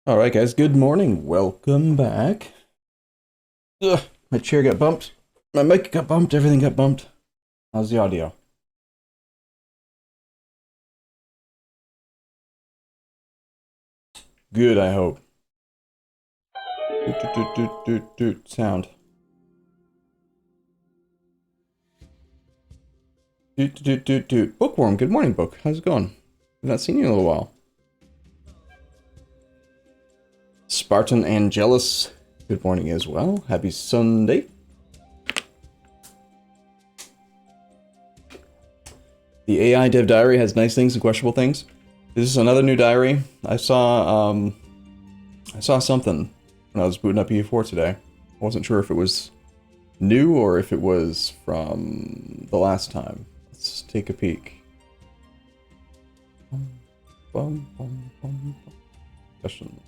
Alright guys, good morning. Welcome back. Ugh, my chair got bumped. My mic got bumped, everything got bumped. How's the audio? Good, I hope. Sound. Bookworm, good morning, book. How's it going? I've not seen you in a little while. Spartan Angelus, good morning as well. Happy Sunday. The AI Dev Diary has nice things and questionable things. This is another new diary. I saw something when I was booting up EU4 today. I wasn't sure if it was new or if it was from the last time. Let's take a peek. Question.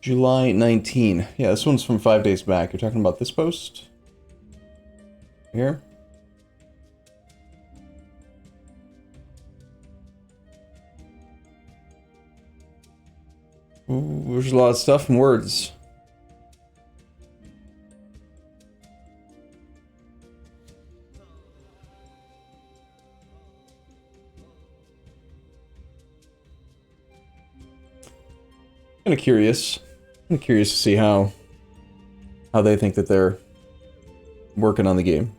July 19. Yeah, this one's from 5 days back. You're talking about this post? Here? Ooh, there's a lot of stuff and words. Kind of curious. I'm curious to see how they think that they're working on the game.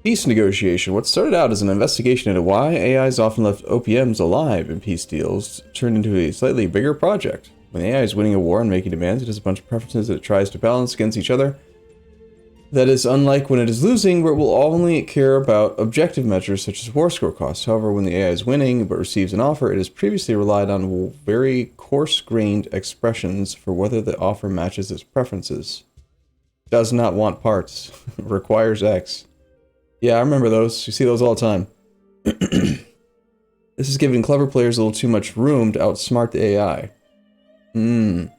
Peace negotiation. What started out as an investigation into why AIs often left OPMs alive in peace deals turned into a slightly bigger project. When AI is winning a war and making demands, it has a bunch of preferences that it tries to balance against each other. That is unlike when it is losing, where it will only care about objective measures such as war score costs. However, when the AI is winning but receives an offer, it has previously relied on very coarse-grained expressions for whether the offer matches its preferences. Does not want parts. Requires X. Yeah, I remember those. You see those all the time. This is giving clever players a little too much room to outsmart the AI. In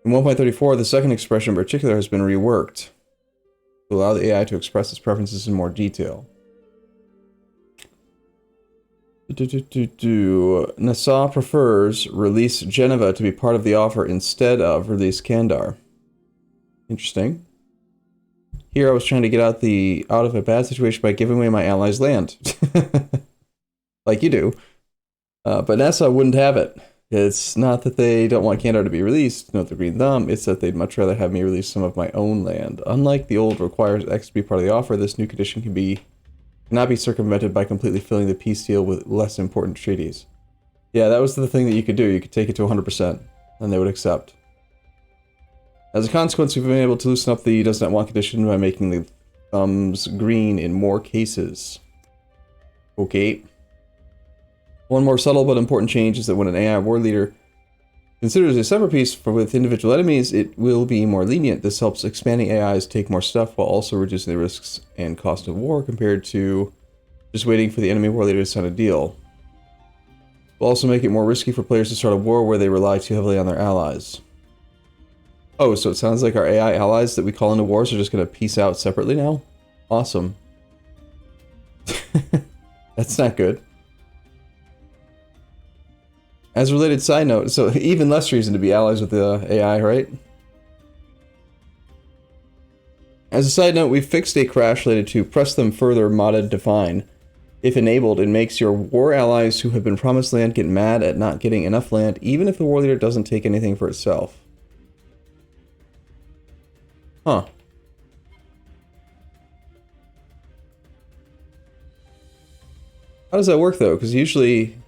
1.34, the second expression in particular has been reworked to allow the AI to express its preferences in more detail. Nassau prefers release Geneva to be part of the offer instead of release Kandar. Interesting. Here I was trying to get out of a bad situation by giving away my allies' land. Like you do. But Nassau wouldn't have it. It's not that they don't want Kandar to be released, note the green thumb, it's that they'd much rather have me release some of my own land. Unlike the old requires X to be part of the offer, this new condition cannot be circumvented by completely filling the peace deal with less important treaties. Yeah, that was the thing that you could do. You could take it to 100%, and they would accept. As a consequence, we've been able to loosen up the does not want condition by making the thumbs green in more cases. Okay. One more subtle but important change is that when an AI war leader considers a separate peace with individual enemies, it will be more lenient. This helps expanding AIs take more stuff while also reducing the risks and cost of war compared to just waiting for the enemy war leader to sign a deal. It will also make it more risky for players to start a war where they rely too heavily on their allies. Oh, so it sounds like our AI allies that we call into wars are just going to peace out separately now? Awesome. That's not good. As a related side note, so even less reason to be allies with the AI, right? As a side note, we fixed a crash related to press them further modded define. If enabled, it makes your war allies who have been promised land get mad at not getting enough land, even if the war leader doesn't take anything for itself. Huh. How does that work though? Because usually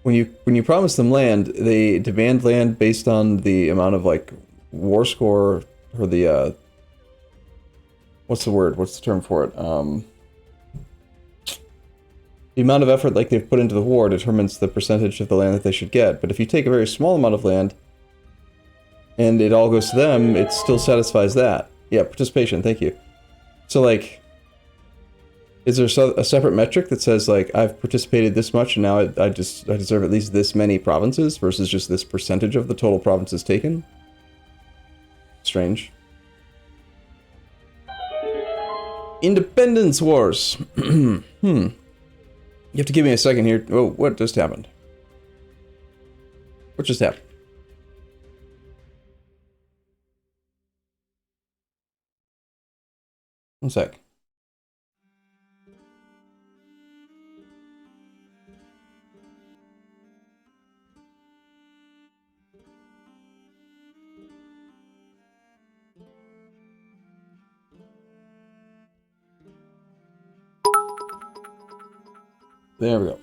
when you promise them land, they demand land based on the amount of like war score or the what's the word? What's the term for it? The amount of effort like they've put into the war determines the percentage of the land that they should get. But if you take a very small amount of land and it all goes to them, it still satisfies that. Yeah, participation, thank you. So like, is there a separate metric that says like, I've participated this much and now I deserve at least this many provinces versus just this percentage of the total provinces taken? Strange. Independence Wars. You have to give me a second here. Oh, what just happened? What just happened? One sec. There we go.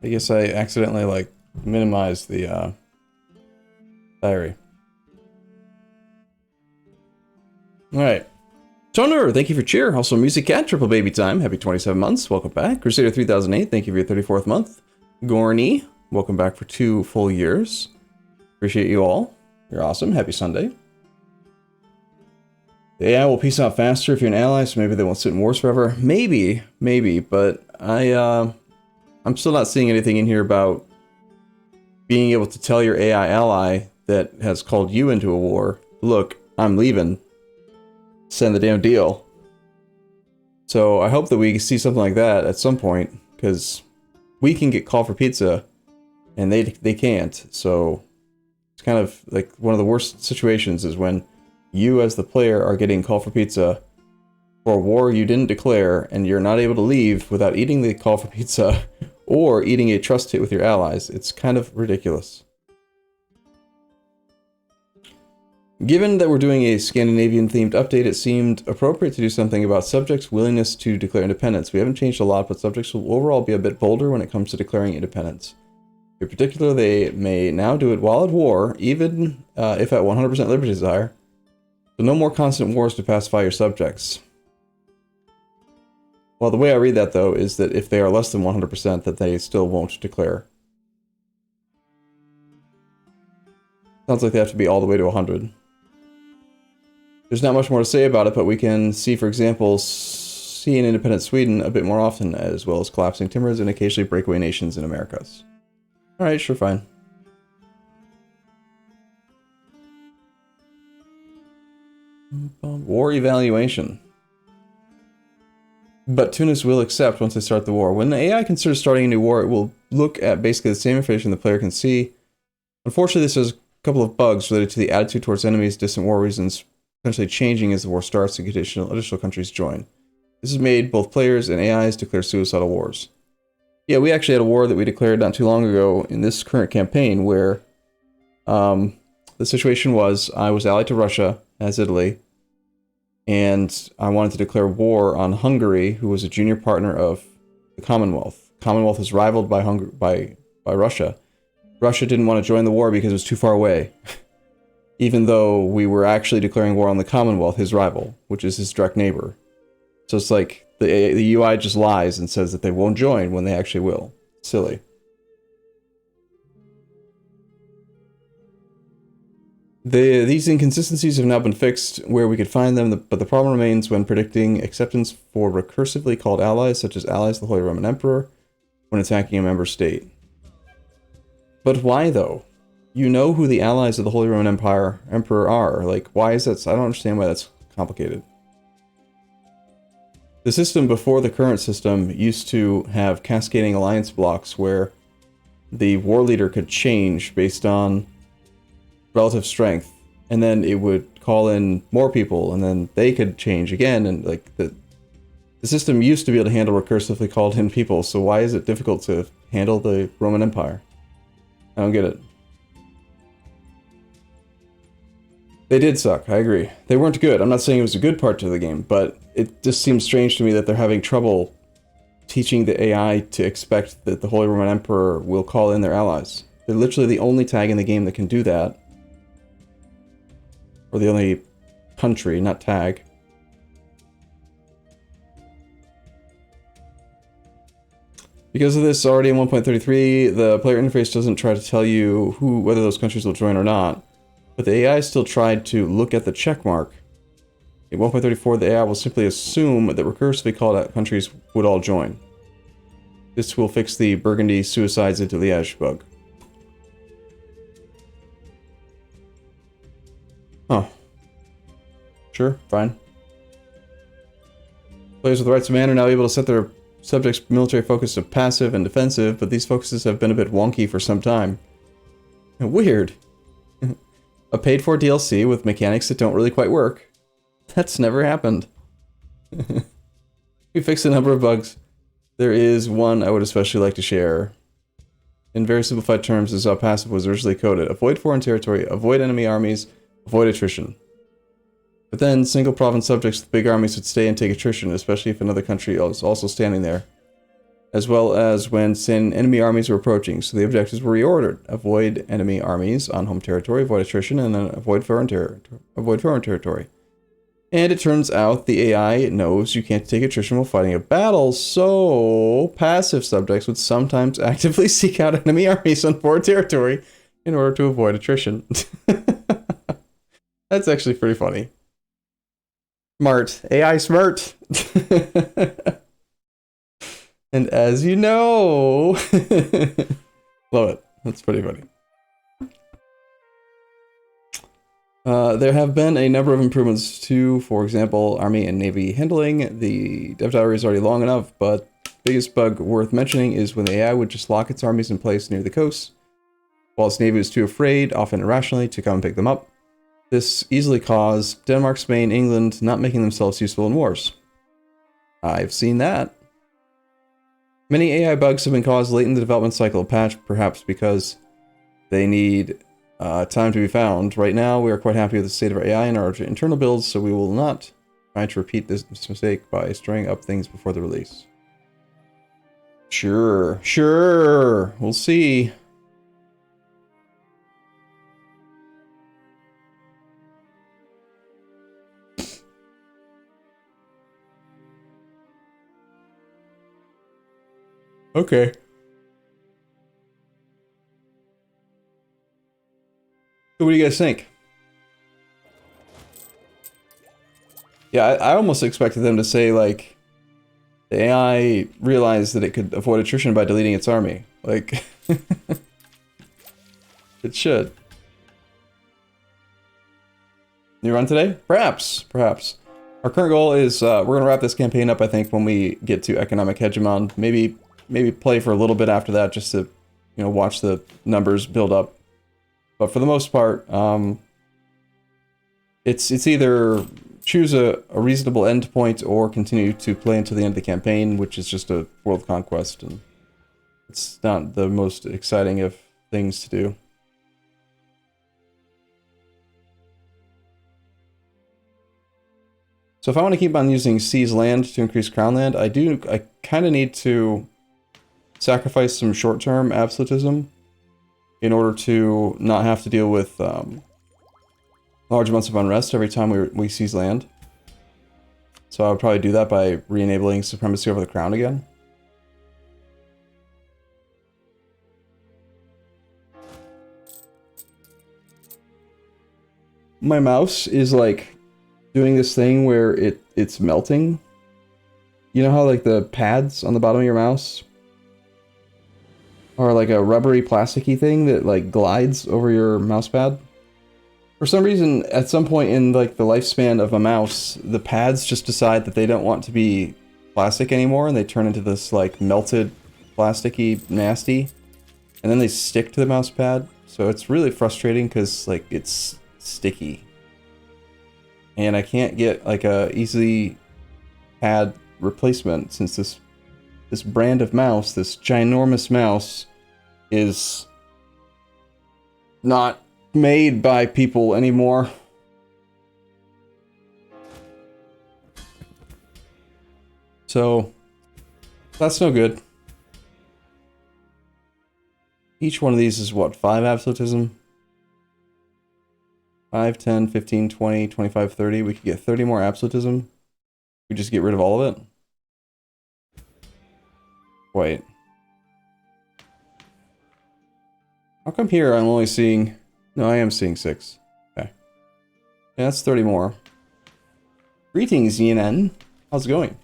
I guess I accidentally, like, minimized the, diary. Alright. Toner, thank you for cheer. Also, Music Cat, Triple Baby Time. Happy 27 months. Welcome back. Crusader 3008, thank you for your 34th month. Gorny, welcome back for 2 full years. Appreciate you all. You're awesome. Happy Sunday. The AI will peace out faster if you're an ally, so maybe they won't sit in wars forever. Maybe, but I'm still not seeing anything in here about being able to tell your AI ally that has called you into a war, look, I'm leaving. Send the damn deal. So I hope that we see something like that at some point, because we can get called for pizza, and they can't. So it's kind of like one of the worst situations is when you as the player are getting called for pizza for a war you didn't declare, and you're not able to leave without eating the call for pizza or eating a trust hit with your allies. It's kind of ridiculous. Given that we're doing a Scandinavian-themed update, it seemed appropriate to do something about subjects' willingness to declare independence. We haven't changed a lot, but subjects will overall be a bit bolder when it comes to declaring independence. In particular, they may now do it while at war, even if at 100% liberty desire. So no more constant wars to pacify your subjects. Well, the way I read that, though, is that if they are less than 100%, that they still won't declare. Sounds like they have to be all the way to 100. There's not much more to say about it, but we can see, for example, see an independent Sweden a bit more often, as well as collapsing timbers and occasionally breakaway nations in Americas. Alright, sure, fine. War evaluation. But Tunis will accept once they start the war. When the AI considers starting a new war, it will look at basically the same information the player can see. Unfortunately, this has a couple of bugs related to the attitude towards enemies, distant war reasons, potentially changing as the war starts and additional countries join. This has made both players and AIs declare suicidal wars. Yeah, we actually had a war that we declared not too long ago in this current campaign where the situation was I was allied to Russia as Italy, and I wanted to declare war on Hungary, who was a junior partner of the Commonwealth. Commonwealth is rivaled by Russia. Russia didn't want to join the war because it was too far away, even though we were actually declaring war on the Commonwealth, his rival, which is his direct neighbor. So it's like the UI just lies and says that they won't join when they actually will. Silly. These inconsistencies have now been fixed where we could find them, but the problem remains when predicting acceptance for recursively called allies, such as allies of the Holy Roman Emperor, when attacking a member state. But why, though? You know who the allies of the Holy Roman Emperor are. Like, why is that? I don't understand why that's complicated. The system before the current system used to have cascading alliance blocks where the war leader could change based on relative strength, and then it would call in more people, and then they could change again, and like the system used to be able to handle recursively called in people, so why is it difficult to handle the Roman Empire? I don't get it. They did suck, I agree. They weren't good. I'm not saying it was a good part to the game, but it just seems strange to me that they're having trouble teaching the AI to expect that the Holy Roman Emperor will call in their allies. They're literally the only tag in the game that can do that. Or the only country, not tag. Because of this, already in 1.33, the player interface doesn't try to tell you whether those countries will join or not. But the AI still tried to look at the check mark. In 1.34, the AI will simply assume that recursively called out countries would all join. This will fix the Burgundy suicides into Liège bug. Huh. Sure, fine. Players with the rights of man are now able to set their subjects' military focus to passive and defensive, but these focuses have been a bit wonky for some time. Weird. A paid-for DLC with mechanics that don't really quite work. That's never happened. We fixed a number of bugs. There is one I would especially like to share. In very simplified terms, this is how passive was originally coded. Avoid foreign territory, avoid enemy armies, avoid attrition. But then, single province subjects with big armies would stay and take attrition, especially if another country is also standing there. As well as when enemy armies were approaching, so the objectives were reordered. Avoid enemy armies on home territory, avoid attrition, and then avoid foreign territory. And it turns out the AI knows you can't take attrition while fighting a battle, so passive subjects would sometimes actively seek out enemy armies on foreign territory in order to avoid attrition. That's actually pretty funny. Smart. AI smart. And as you know... Love it. That's pretty funny. There have been a number of improvements to, for example, Army and Navy handling. The dev diary is already long enough, but biggest bug worth mentioning is when the AI would just lock its armies in place near the coast, while its Navy was too afraid, often irrationally, to come and pick them up. This easily caused Denmark, Spain, England not making themselves useful in wars. I've seen that. Many AI bugs have been caused late in the development cycle of patch, perhaps because they need time to be found. Right now, we are quite happy with the state of our AI and our internal builds, so we will not try to repeat this mistake by stirring up things before the release. Sure. We'll see. Okay. So what do you guys think? Yeah, I almost expected them to say, like, the AI realized that it could avoid attrition by deleting its army. Like, it should. New run today? Perhaps. Our current goal is, we're going to wrap this campaign up, I think, when we get to Economic Hegemon. Maybe play for a little bit after that, just to, you know, watch the numbers build up. But for the most part, it's either choose a reasonable end point or continue to play until the end of the campaign, which is just a world conquest, and it's not the most exciting of things to do. So if I want to keep on using Seize Land to increase Crown Land, I kind of need to sacrifice some short-term absolutism in order to not have to deal with large amounts of unrest every time we seize land. So I would probably do that by re-enabling supremacy over the crown again. My mouse is like doing this thing where it's melting. You know how like the pads on the bottom of your mouse or like a rubbery plasticky thing that like glides over your mouse pad? For some reason, at some point in like the lifespan of a mouse, the pads just decide that they don't want to be plastic anymore, and they turn into this like melted, plasticky, nasty, and then they stick to the mouse pad. So it's really frustrating because like it's sticky, and I can't get like a easy pad replacement since this brand of mouse, this ginormous mouse, is not made by people anymore. So that's no good. Each one of these is what, 5 absolutism? 5, 10, 15, 20, 25, 30. We could get 30 more absolutism. We just get rid of all of it. Wait. How come here I'm only seeing... No, I am seeing 6. Okay. Yeah, that's 30 more. Greetings, ENN. How's it going?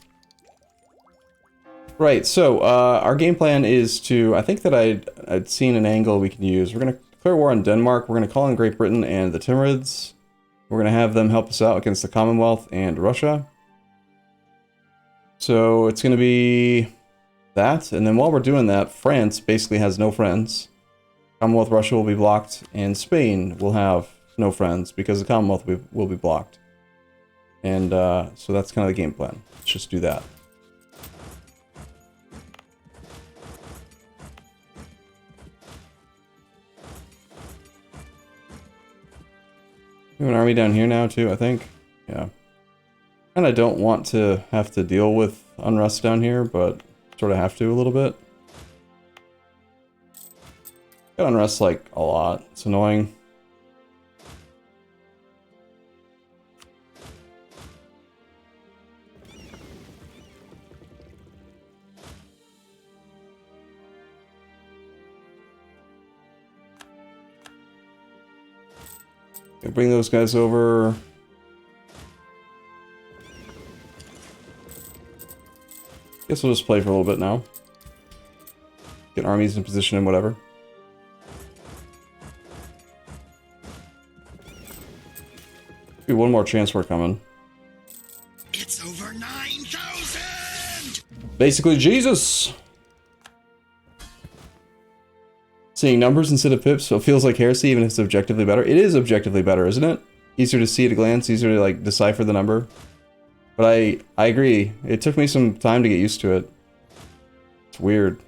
Right, so, our game plan is to... I think that I'd seen an angle we can use. We're going to declare war on Denmark. We're going to call in Great Britain and the Timurids. We're going to have them help us out against the Commonwealth and Russia. So it's going to be that. And then while we're doing that, France basically has no friends. Commonwealth Russia will be blocked, and Spain will have no friends because the Commonwealth will be blocked. And so that's kind of the game plan. Let's just do that. We have an army down here now too, I think. Yeah. And I don't want to have to deal with unrest down here, but sort of have to a little bit. Got unrest like a lot. It's annoying. Gonna bring those guys over. Guess we'll just play for a little bit now. Get armies in position and whatever. Be one more transport coming. It's over 9,000! Basically, Jesus! Seeing numbers instead of pips, so it feels like heresy even if it's objectively better. It is objectively better, isn't it? Easier to see at a glance, easier to like decipher the number. But I agree. It took me some time to get used to it. It's weird.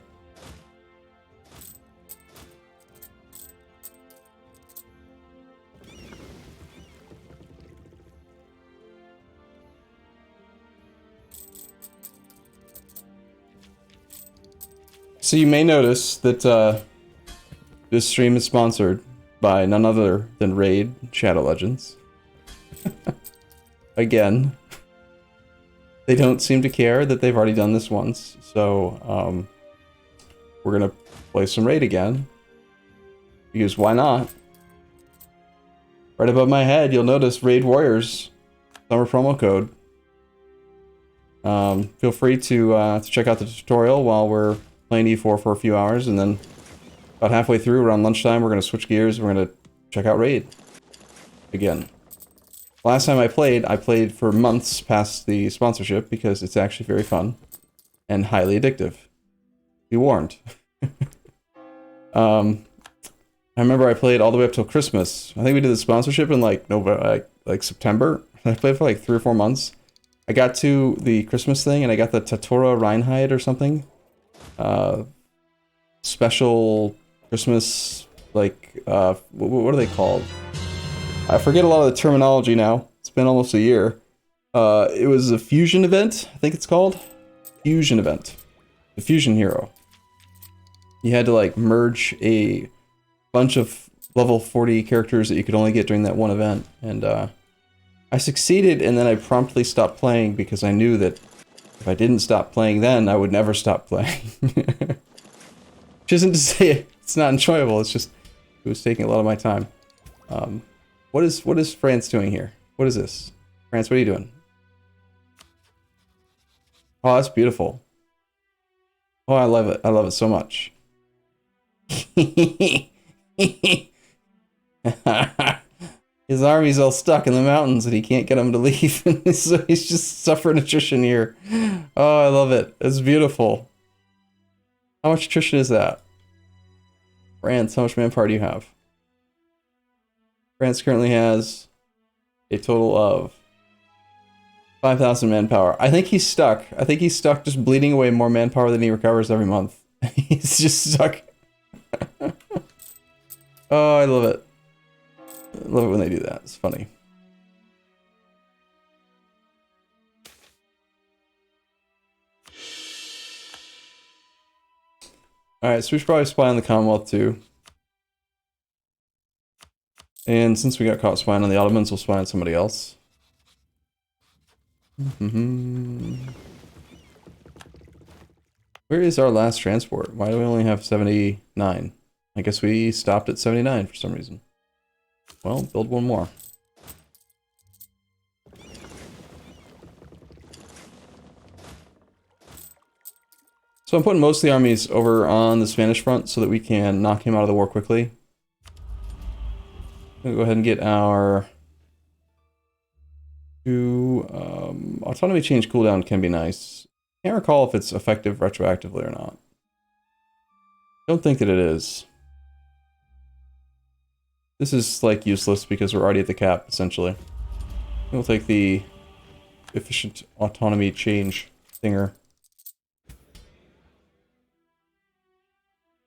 So you may notice that this stream is sponsored by none other than Raid Shadow Legends. Again. They don't seem to care that they've already done this once, so we're gonna play some Raid again. Because why not? Right above my head, you'll notice Raid Warriors summer promo code. Feel free to check out the tutorial while we're playing E4 for a few hours, and then about halfway through, around lunchtime, we're gonna switch gears. We're gonna check out Raid again. Last time I played for months past the sponsorship because it's actually very fun and highly addictive. Be warned. I remember I played all the way up till Christmas. I think we did the sponsorship in like November, like September. I played for like 3 or 4 months. I got to the Christmas thing and I got the Tatora Reinheid or something. Special Christmas, like, what are they called? I forget a lot of the terminology now. It's been almost a year. It was a fusion event, I think it's called. Fusion event. The fusion hero. You had to like merge a bunch of level 40 characters that you could only get during that one event. And I succeeded, and then I promptly stopped playing because I knew that if I didn't stop playing then, I would never stop playing. Which isn't to say it's not enjoyable, it's just it was taking a lot of my time. What is France doing here? What is this? France, what are you doing? Oh, that's beautiful. Oh, I love it. I love it so much. His army's all stuck in the mountains and he can't get them to leave. So he's just suffering attrition here. Oh, I love it. It's beautiful. How much attrition is that? France, how much manpower do you have? France currently has a total of 5,000 manpower. I think he's stuck. I think he's stuck just bleeding away more manpower than he recovers every month. He's just stuck. Oh, I love it. I love it when they do that. It's funny. Alright, so we should probably spy on the Commonwealth too. And since we got caught spying on the Ottomans, we'll spy on somebody else. Where is our last transport? Why do we only have 79? I guess we stopped at 79 for some reason. Well, build one more. So I'm putting most of the armies over on the Spanish front so that we can knock him out of the war quickly. I'm gonna go ahead and get our Autonomy change cooldown can be nice. Can't recall if it's effective retroactively or not. Don't think that it is. This is like useless because we're already at the cap, essentially. We'll take the efficient autonomy change thinger.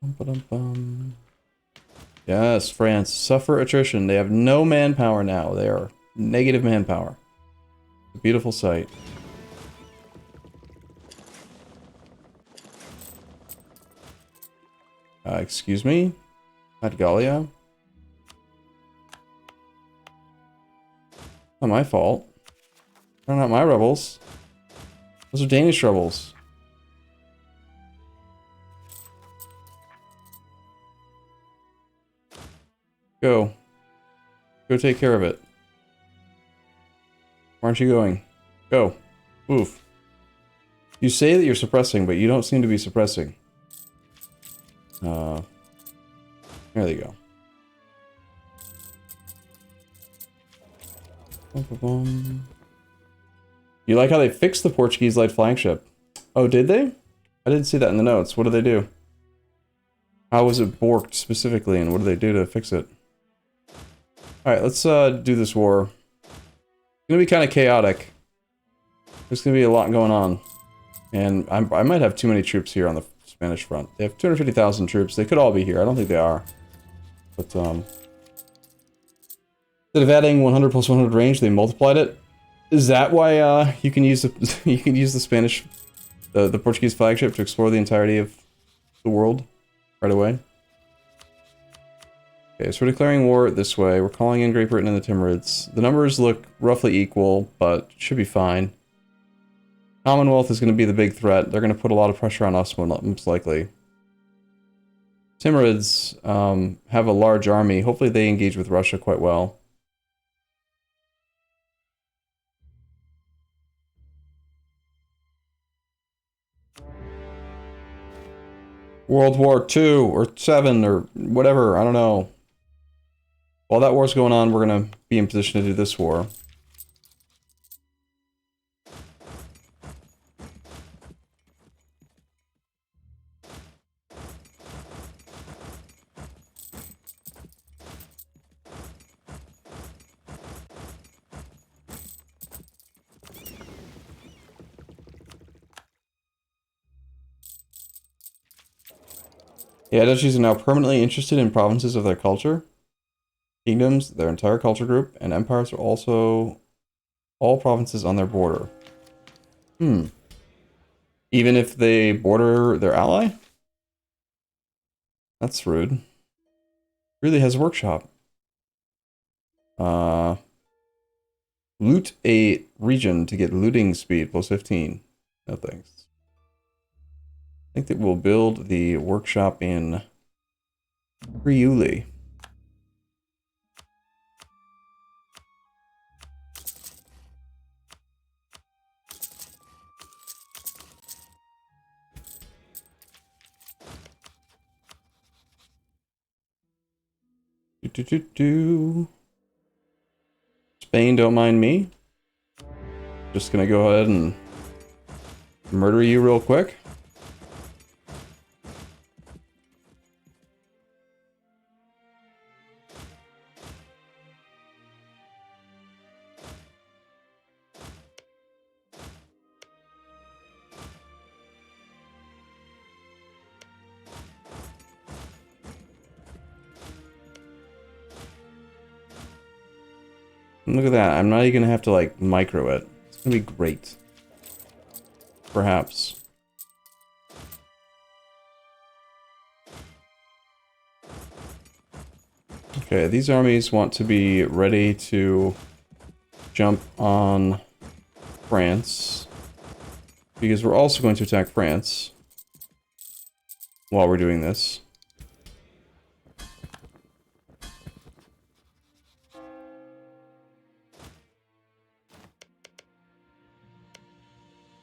Bum-ba-dum-bum. Yes, France. Suffer attrition. They have no manpower now. They are negative manpower. A beautiful sight. Excuse me? Not Gallia? Not my fault. They're not my rebels. Those are Danish rebels. Go. Go take care of it. Why aren't you going? Go. Move. You say that you're suppressing, but you don't seem to be suppressing. There they go. You like how they fixed the Portuguese light flying ship? Oh, did they? I didn't see that in the notes. What did they do? How was it borked specifically, and what did they do to fix it? Alright, let's do this war. It's gonna be kind of chaotic. There's gonna be a lot going on. And I might have too many troops here on the Spanish front. They have 250,000 troops. They could all be here. I don't think they are. But, instead of adding 100 plus 100 range, they multiplied it. Is that why, you can use the, you can use the Spanish, the Portuguese flagship to explore the entirety of the world right away? Okay, so we're declaring war this way. We're calling in Great Britain and the Timurids. The numbers look roughly equal, but should be fine. Commonwealth is going to be the big threat. They're going to put a lot of pressure on us, most likely. Timurids have a large army. Hopefully they engage with Russia quite well. World War II or 7 or whatever, I don't know. While that war's going on, we're going to be in position to do this war. Yeah, duchies are now permanently interested in provinces of their culture. Kingdoms, their entire culture group, and empires are also all provinces on their border. Even if they border their ally? That's rude. Really has a workshop. Loot a region to get looting speed plus 15. No thanks. I think that we'll build the workshop in Friuli. Spain, don't mind me. Just gonna go ahead and murder you real quick. Look at that. I'm not even gonna have to, like, micro it. It's gonna be great. Perhaps. Okay, these armies want to be ready to jump on France. Because we're also going to attack France while we're doing this.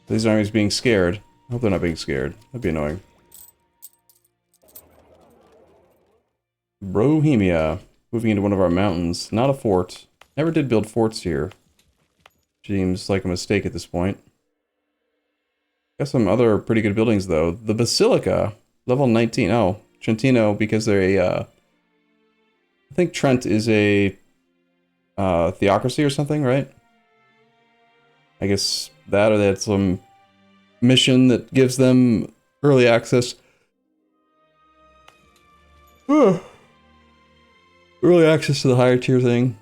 These armies being scared. I hope they're not being scared. That'd be annoying. Bohemia. Moving into one of our mountains. Not a fort. Never did build forts here. Seems like a mistake at this point. Got some other pretty good buildings, though. The Basilica, level 19. Oh, Trentino, because they're a... I think Trent is a theocracy or something, right? I guess that, or they had some mission that gives them early access. Early access to the higher tier thing.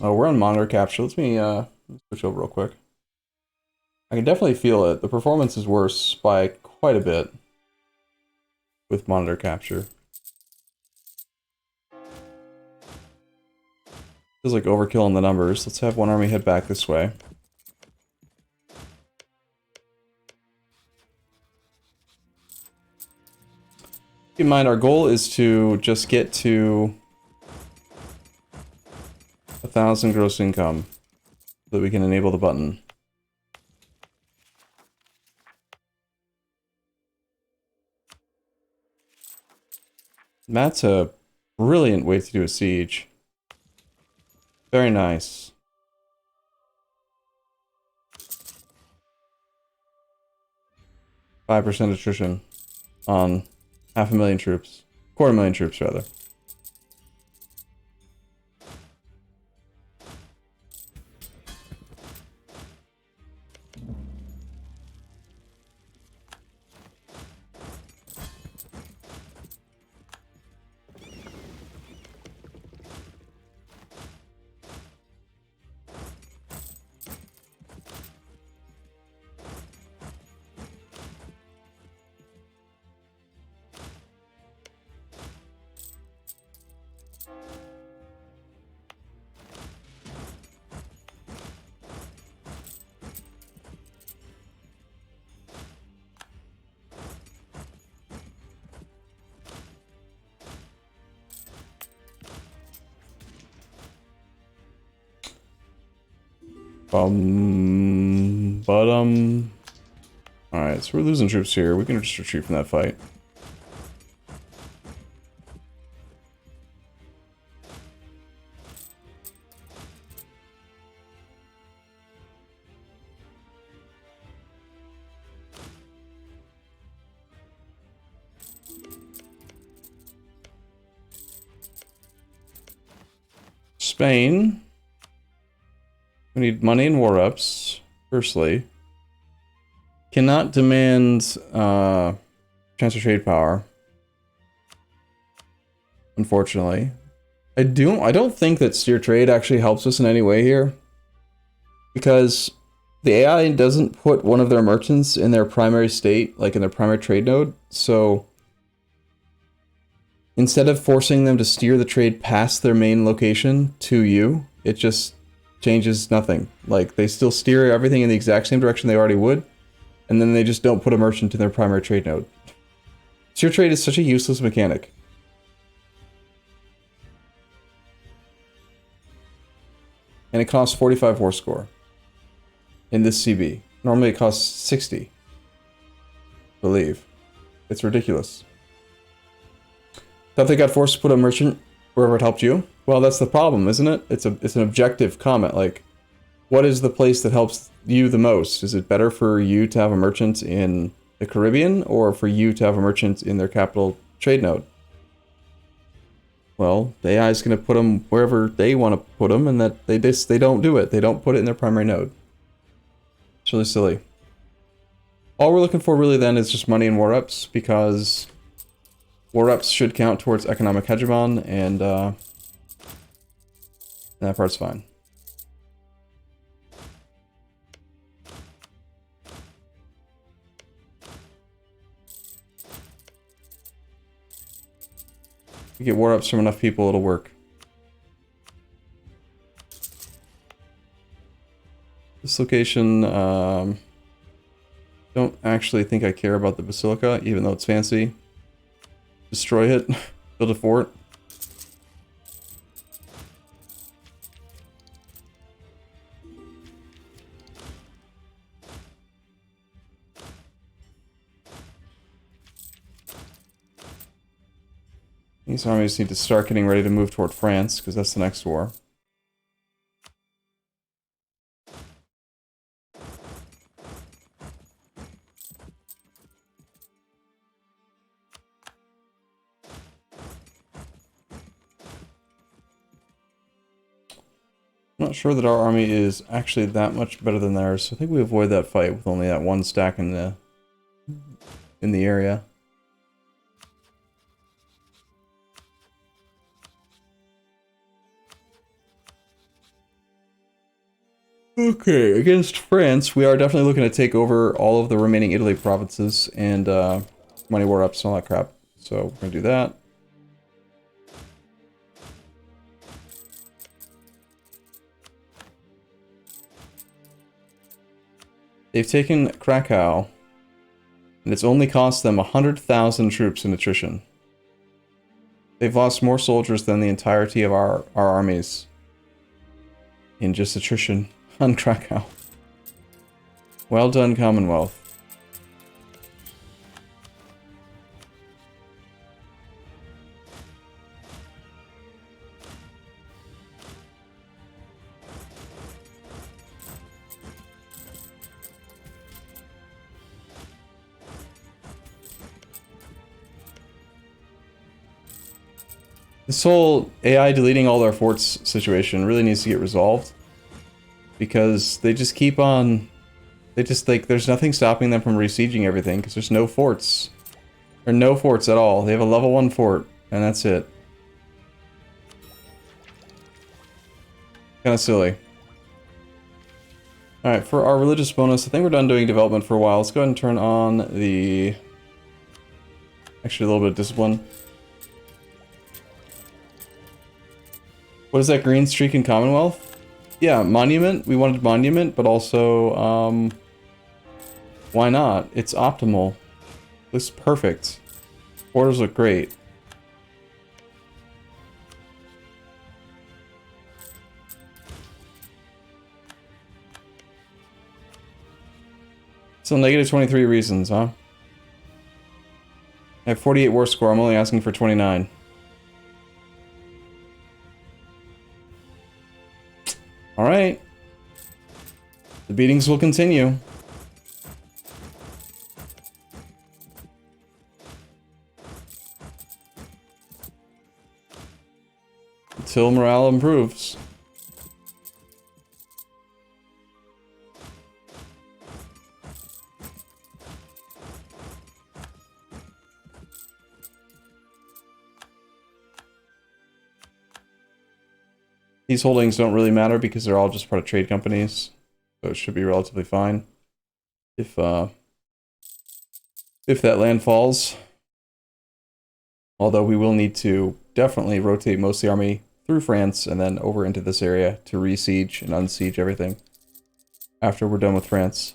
Oh, we're on monitor capture. Let me switch over real quick. I can definitely feel it. The performance is worse by quite a bit with monitor capture. Feels like overkill in the numbers. Let's have one army head back this way. Keep in mind, our goal is to just get to 1,000 gross income so that we can enable the button. That's a brilliant way to do a siege. Very nice. %5 attrition on 500,000 troops. 250,000 troops, rather. Alright, so we're losing troops here. We can just retreat from that fight. Spain. We need money and war ups, firstly. Cannot demand transfer trade power. Unfortunately. I don't think that steer trade actually helps us in any way here. Because the AI doesn't put one of their merchants in their primary state, like in their primary trade node, so instead of forcing them to steer the trade past their main location to you, it just changes nothing. Like, they still steer everything in the exact same direction they already would, and then they just don't put a merchant in their primary trade node. Steer trade is such a useless mechanic. And it costs 45 war score in this CB. Normally it costs 60. I believe. It's ridiculous. Thought they got forced to put a merchant wherever it helped you? Well, that's the problem, isn't it? It's an objective comment. Like, what is the place that helps you the most? Is it better for you to have a merchant in the Caribbean, or for you to have a merchant in their capital trade node? Well, the AI is going to put them wherever they want to put them, and that they don't do it. They don't put it in their primary node. It's really silly. All we're looking for really then is just money and war ups, because war ups should count towards economic hegemon, and that part's fine. If you get war ups from enough people, it'll work. This location, don't actually think I care about the Basilica, even though it's fancy. Destroy it, build a fort. These armies need to start getting ready to move toward France, because that's the next war. I'm not sure that our army is actually that much better than theirs, so I think we avoid that fight with only that one stack in the area. Okay, against France, we are definitely looking to take over all of the remaining Italy provinces and money war ups and all that crap. So we're gonna do that. They've taken Krakow, and it's only cost them 100,000 troops in attrition. They've lost more soldiers than the entirety of our armies in just attrition on Krakow. Well done, Commonwealth. This whole AI deleting all their forts situation really needs to get resolved. Because they just keep on... They just, like, there's nothing stopping them from resieging everything, because there's no forts. There are no forts at all. They have a level 1 fort, and that's it. Kinda silly. Alright, for our religious bonus, I think we're done doing development for a while. Let's go ahead and turn on the... Actually, a little bit of discipline. What is that green streak in Commonwealth? Yeah, Monument. We wanted Monument, but also, why not? It's optimal. Looks perfect. Borders look great. So negative 23 reasons, huh? I have 48 war score. I'm only asking for 29. Alright. The beatings will continue. Until morale improves. These holdings don't really matter because they're all just part of trade companies, so it should be relatively fine if that land falls. Although we will need to definitely rotate most of the army through France and then over into this area to re-siege and unsiege everything after we're done with France.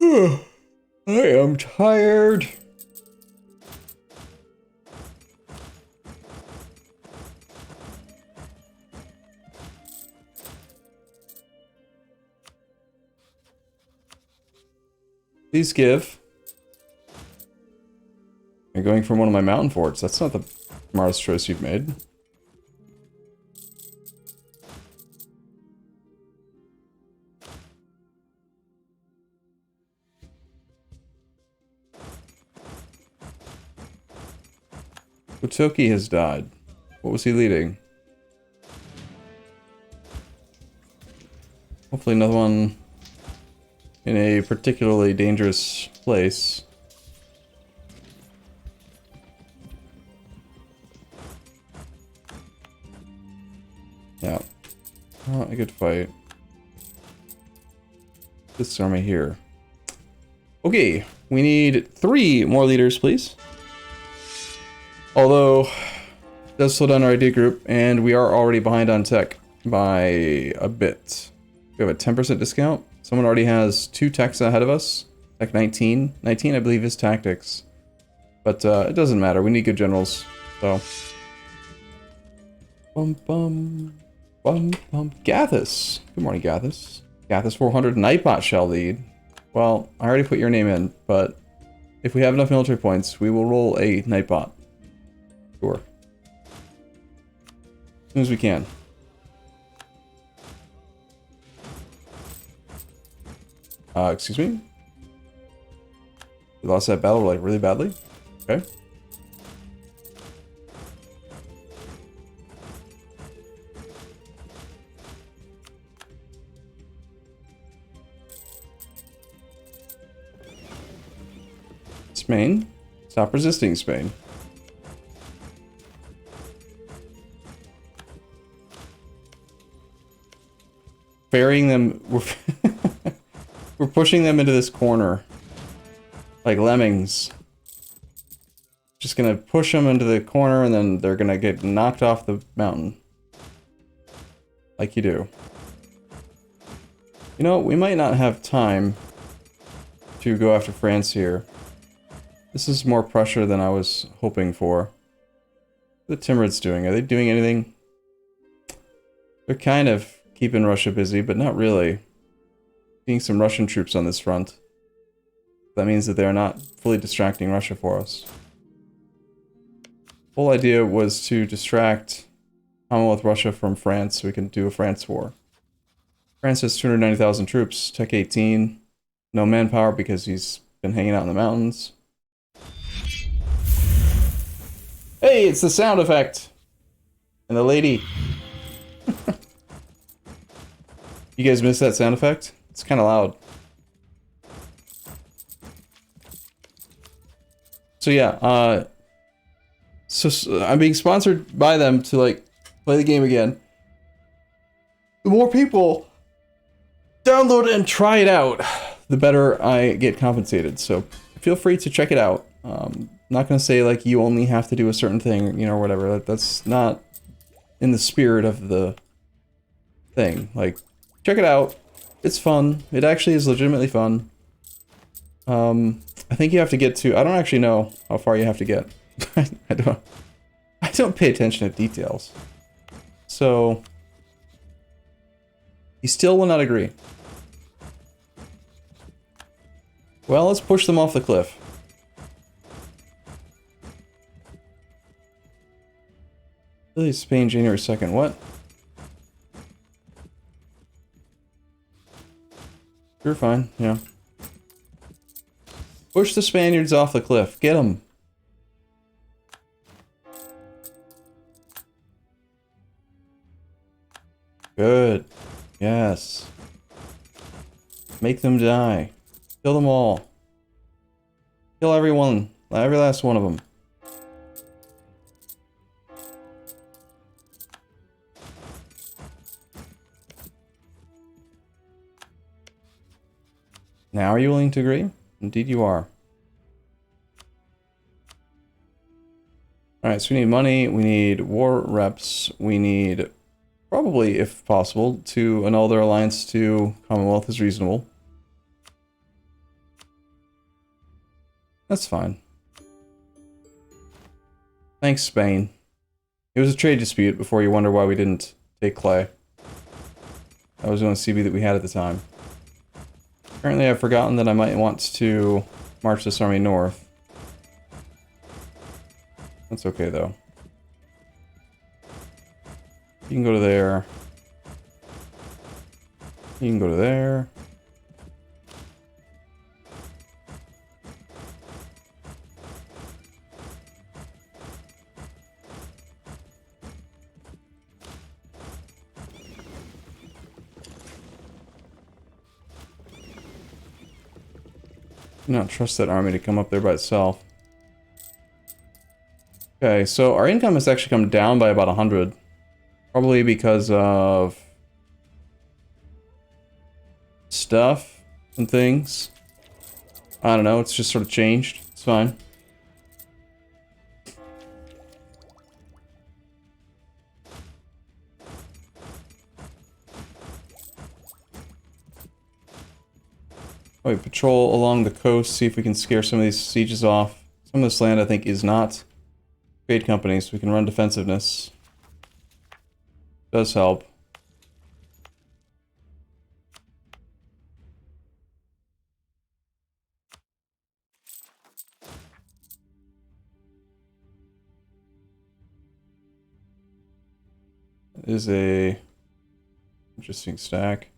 I am tired. Please give. You're going from one of my mountain forts. That's not the smartest choice you've made. Utoki has died. What was he leading? Hopefully another one in a particularly dangerous place. Yeah. Not a good fight. This army here. Okay, we need 3 more leaders, please. Although, it does slow down our idea group, and we are already behind on tech by a bit. We have a 10% discount. Someone already has 2 techs ahead of us. Tech 19. 19, I believe, is tactics. But it doesn't matter. We need good generals. So. Bum bum. Bum bum. Gathis. Good morning, Gathis. Gathis 400. Nightbot shall lead. Well, I already put your name in, but if we have enough military points, we will roll a Nightbot. Sure. As soon as we can. Excuse me? We lost that battle, like, really badly? Okay. Spain? Stop resisting, Spain. Burying them... We're pushing them into this corner. Like lemmings. Just gonna push them into the corner and then they're gonna get knocked off the mountain. Like you do. You know, we might not have time to go after France here. This is more pressure than I was hoping for. What are the Timurids doing? Are they doing anything? They're kind of keeping Russia busy, but not really. Seeing some Russian troops on this front. That means that they're not fully distracting Russia for us. The whole idea was to distract Commonwealth Russia from France so we can do a France war. France has 290,000 troops, Tech 18, no manpower because he's been hanging out in the mountains. Hey, it's the sound effect! And the lady. You guys missed that sound effect? It's kind of loud. So yeah, so I'm being sponsored by them to like play the game again. The more people download and try it out, the better I get compensated. So feel free to check it out. Not gonna say like you only have to do a certain thing, you know, or whatever. That's not in the spirit of the thing. Like, check it out. It's fun. It actually is legitimately fun. I think you have to get to... I don't actually know how far you have to get. I don't pay attention to details. So... he still will not agree. Well, let's push them off the cliff. Really, Spain, January 2nd. What? You're fine, yeah. Push the Spaniards off the cliff. Get them. Good. Yes. Make them die. Kill them all. Kill everyone. Every last one of them. Now are you willing to agree? Indeed you are. Alright, so we need money, we need war reps, we need, probably, if possible, to annul their alliance to Commonwealth is reasonable. That's fine. Thanks, Spain. It was a trade dispute before you wonder why we didn't take Clay. That was the only CB that we had at the time. Apparently I've forgotten that I might want to march this army north. That's okay though. You can go to there. You can go to there. Do not trust that army to come up there by itself. Okay, so our income has actually come down by about 100. Probably because of stuff and things. I don't know, it's just sort of changed. It's fine. Wait, patrol along the coast, see if we can scare some of these sieges off. Some of this land, I think, is not trade companies, so we can run defensiveness. Does help. is a interesting stack.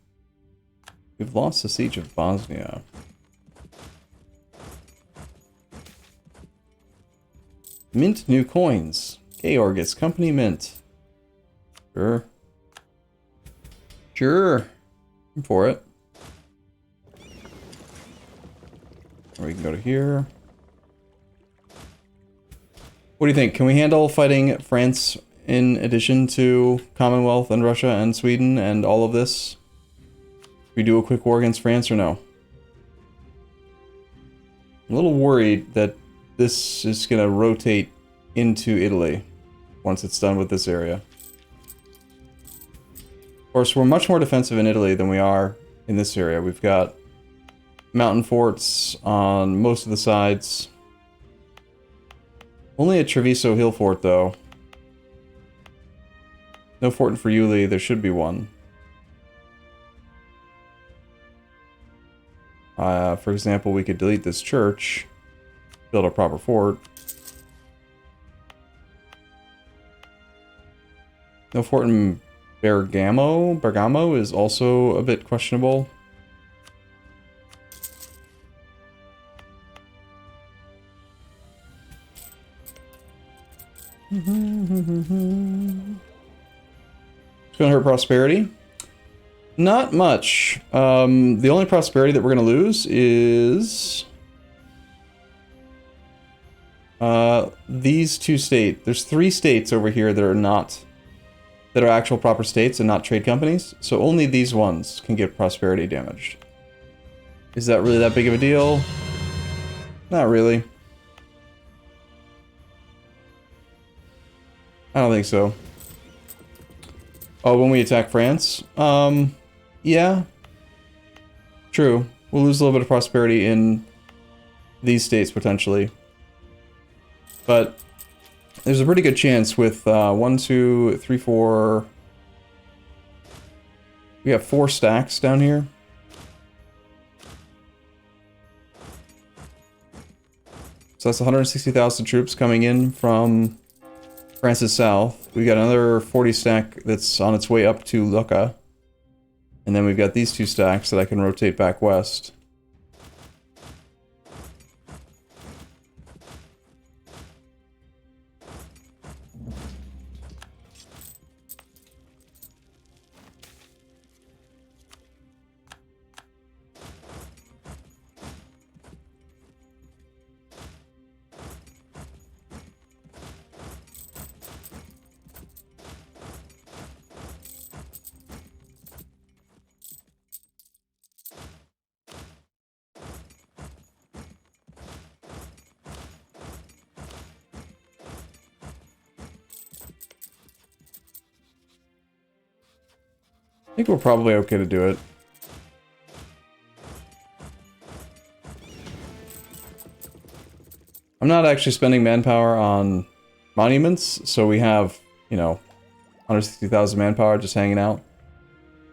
We've lost the siege of Bosnia. Mint new coins. Georg gets company mint. Sure. Sure. I'm for it. Or we can go to here. What do you think? Can we handle fighting France in addition to Commonwealth and Russia and Sweden and all of this? We do a quick war against France or no? I'm a little worried that this is going to rotate into Italy once it's done with this area. Of course, we're much more defensive in Italy than we are in this area. We've got mountain forts on most of the sides. Only a Treviso hill fort, though. No fort in Friuli. There should be one. For example, we could delete this church, build a proper fort. No fort in Bergamo. Bergamo is also a bit questionable. It's gonna hurt prosperity. Not much. The only prosperity that we're gonna lose is these two states. There's 3 states over here that are not, that are actual proper states and not trade companies. So only these ones can get prosperity damaged. Is that really that big of a deal? Not really. I don't think so. Oh, when we attack France? Yeah. True. We'll lose a little bit of prosperity in these states, potentially. But there's a pretty good chance with 1, 2, 3, 4... We have 4 stacks down here. So that's 160,000 troops coming in from France's south. We got another 40 stack that's on its way up to Lucca. And then we've got these 2 stacks that I can rotate back west. I think we're probably okay to do it. I'm not actually spending manpower on monuments, so we have, you know, 160,000 manpower just hanging out.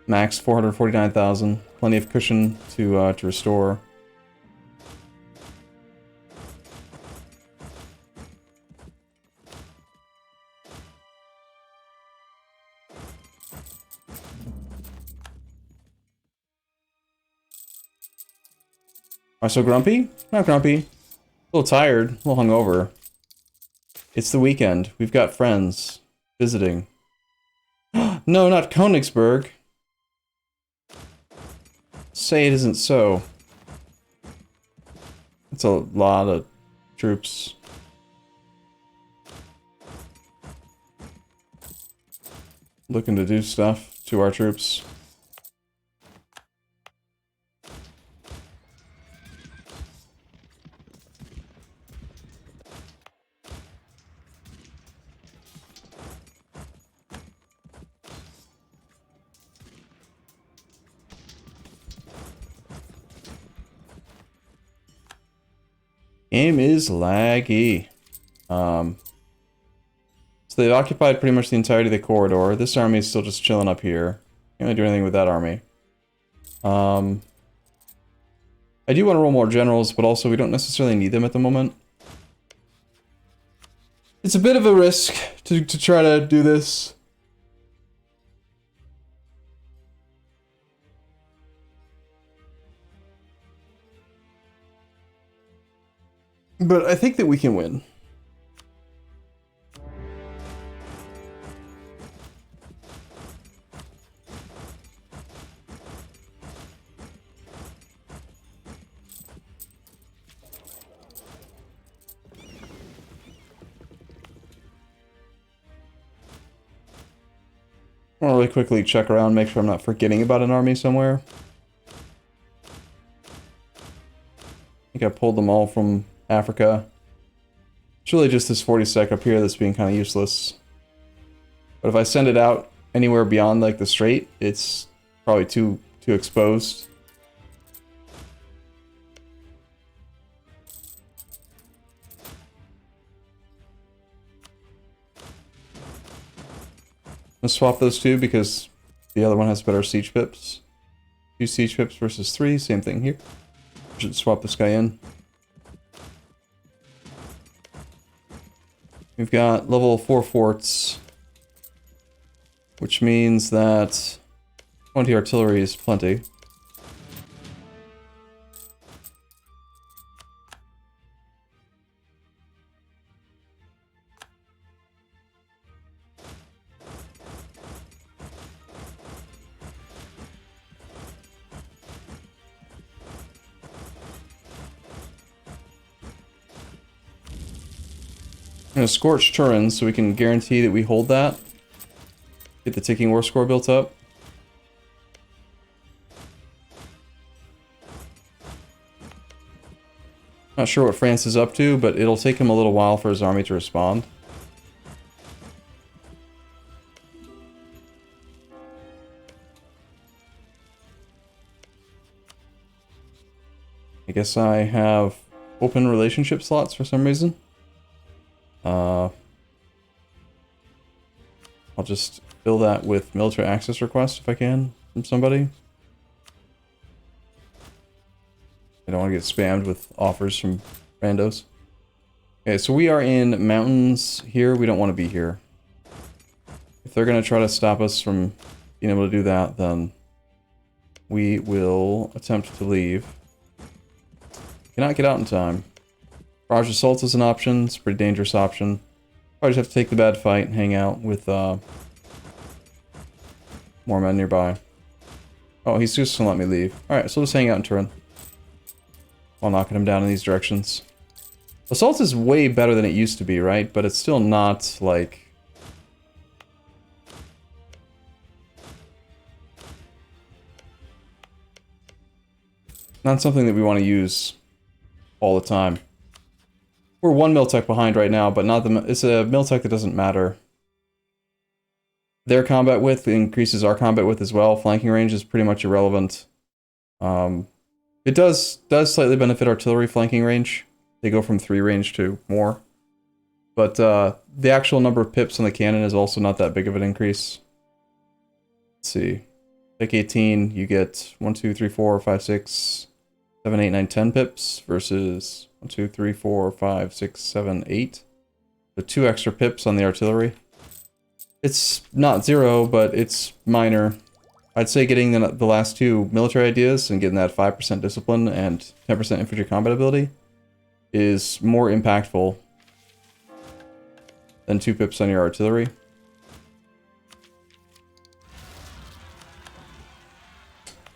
Max 449,000. Plenty of cushion to restore. Am I so grumpy? Not grumpy. A little tired, a little hungover. It's the weekend. We've got friends visiting. No, not Königsberg. Say it isn't so. It's a lot of troops. Looking to do stuff to our troops. Game is laggy. So they've occupied pretty much the entirety of the corridor. This army is still just chilling up here. Can't really do anything with that army. I do want to roll more generals, but also we don't necessarily need them at the moment. It's a bit of a risk to try to do this. But I think that we can win. I'll really quickly check around, make sure I'm not forgetting about an army somewhere. I think I pulled them all from Africa. It's really just this 40 sec up here that's being kind of useless. But if I send it out anywhere beyond like the strait, it's probably too exposed. Let's swap those two because the other one has better siege pips. 2 siege pips versus 3, same thing here. Should swap this guy in. We've got level 4 forts, which means that 20 artillery is plenty. I'm going to scorch Turin so we can guarantee that we hold that. Get the ticking war score built up. Not sure what France is up to, but it'll take him a little while for his army to respond. I guess I have open relationship slots for some reason. I'll just fill that with military access requests if I can from somebody. I don't want to get spammed with offers from randos. Okay, so we are in mountains here. We don't want to be here. If they're going to try to stop us from being able to do that, then we will attempt to leave. Cannot get out in time. Barrage assault is an option. It's a pretty dangerous option. Probably just have to take the bad fight and hang out with more men nearby. Oh, he's just gonna let me leave. Alright, so let's hang out in Turin while knocking him down in these directions. Assault is way better than it used to be, right? But it's still not, like... not something that we want to use all the time. We're 1 mil-tech behind right now, but not the... it's a mil-tech that doesn't matter. Their combat width increases our combat width as well. Flanking range is pretty much irrelevant. It does slightly benefit artillery flanking range. They go from 3 range to more. But the actual number of pips on the cannon is also not that big of an increase. Let's see. Like 18, you get 1, 2, 3, 4, 5, 6, 7, 8, 9, 10 pips versus 1, 2, 3, 4, 5, 6, 7, 8. So 2 extra pips on the artillery. It's not 0, but it's minor. I'd say getting the last 2 military ideas and getting that 5% discipline and 10% infantry combat ability is more impactful than 2 pips on your artillery.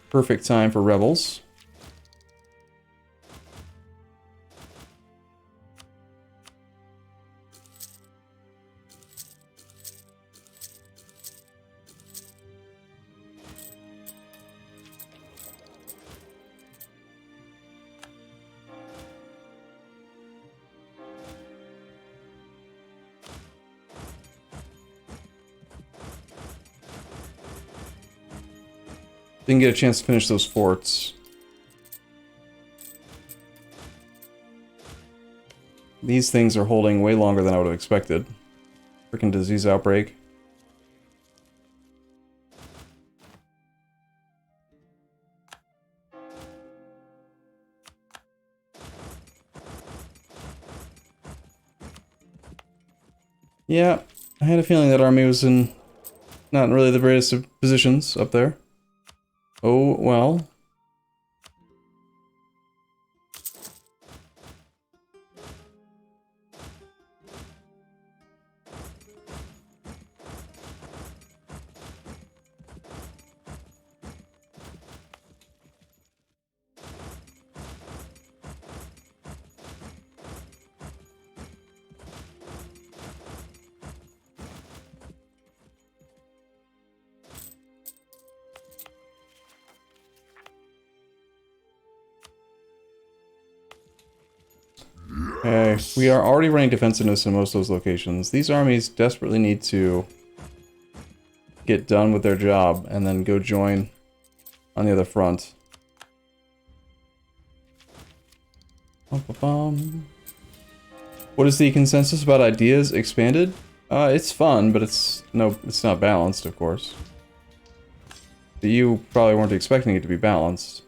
Perfect time for rebels. Didn't get a chance to finish those forts. These things are holding way longer than I would have expected. Freaking disease outbreak. Yeah, I had a feeling that army was in not really the greatest of positions up there. Oh, well. Okay, we are already running defensiveness in most of those locations. These armies desperately need to get done with their job and then go join on the other front. Bum-ba-bum. What is the consensus about ideas expanded? It's fun, but it's not balanced, of course. But you probably weren't expecting it to be balanced.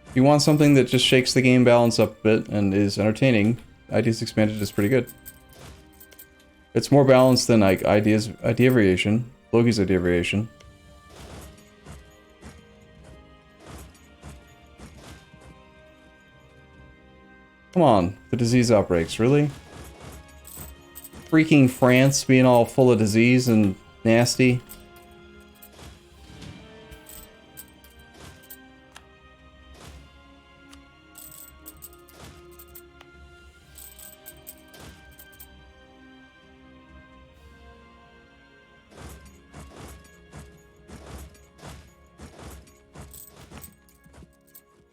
If you want something that just shakes the game balance up a bit and is entertaining, Ideas Expanded is pretty good. It's more balanced than like idea variation, Loki's idea variation. Come on, the disease outbreaks, really? Freaking France being all full of disease and nasty.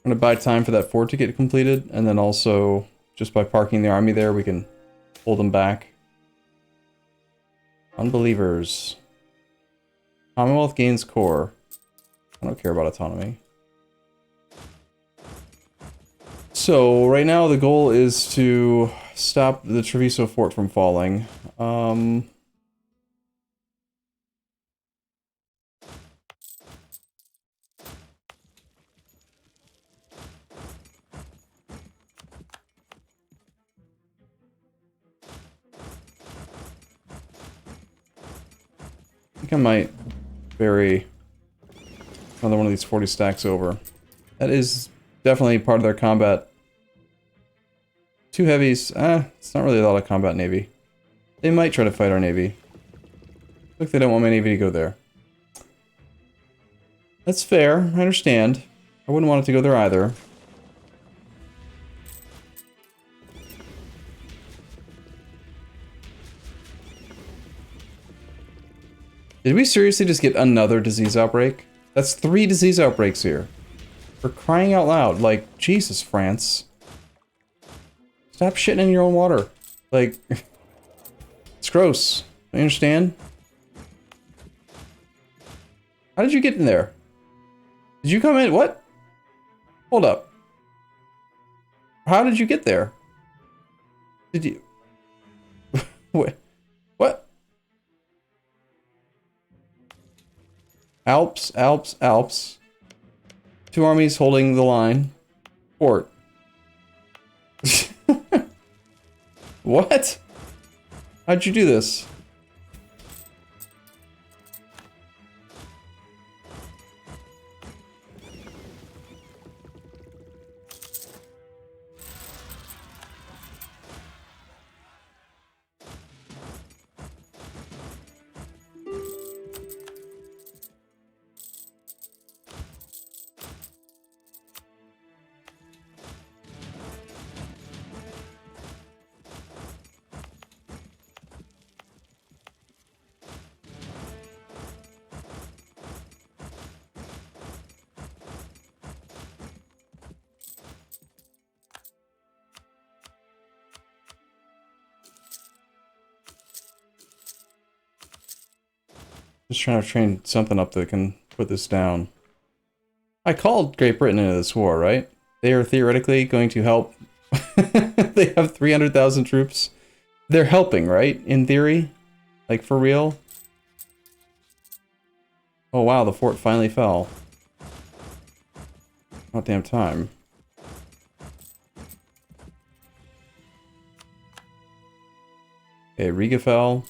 I'm gonna buy time for that fort to get completed, and then also, just by parking the army there, we can hold them back. Unbelievers. Commonwealth gains core. I don't care about autonomy. So, right now the goal is to stop the Treviso fort from falling. I think I might bury another one of these 40 stacks over. That is definitely part of their combat. Two heavies, it's not really a lot of combat navy. They might try to fight our navy. Look, they don't want my navy to go there. That's fair, I understand. I wouldn't want it to go there either. Did we seriously just get another disease outbreak? That's 3 disease outbreaks here. For crying out loud, like, Jesus, France. Stop shitting in your own water. Like, it's gross. I understand. How did you get in there? Did you come in? What? Hold up. How did you get there? Did you... What? What? Alps, Alps, Alps. 2 armies holding the line. Fort. What? How'd you do this? Just trying to train something up that can put this down. I called Great Britain into this war, right? They are theoretically going to help. They have 300,000 troops. They're helping, right? In theory? Like, for real? Oh wow, the fort finally fell. About damn time. Okay, Riga fell.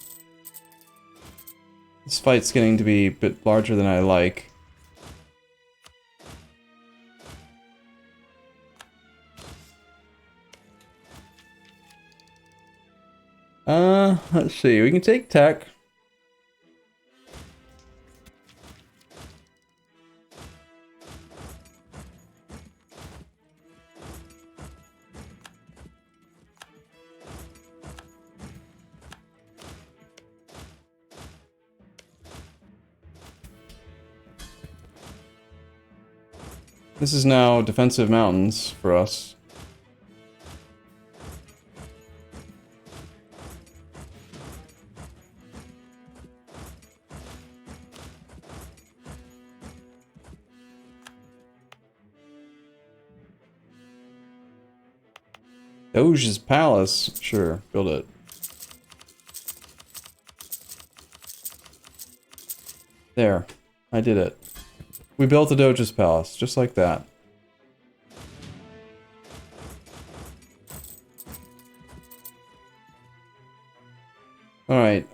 This fight's getting to be a bit larger than I like. Let's see. We can take tech. This is now defensive mountains for us. Doge's Palace. Sure, build it. There. I did it. We built the Doge's Palace, just like that. Alright,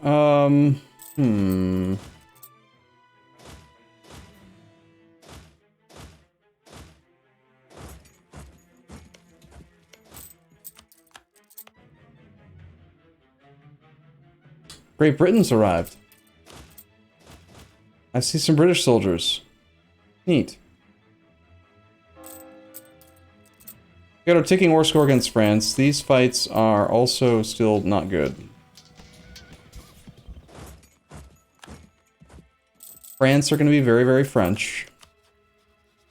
Great Britain's arrived. I see some British soldiers. Neat. We got our ticking war score against France. These fights are also still not good. France are going to be very, very French.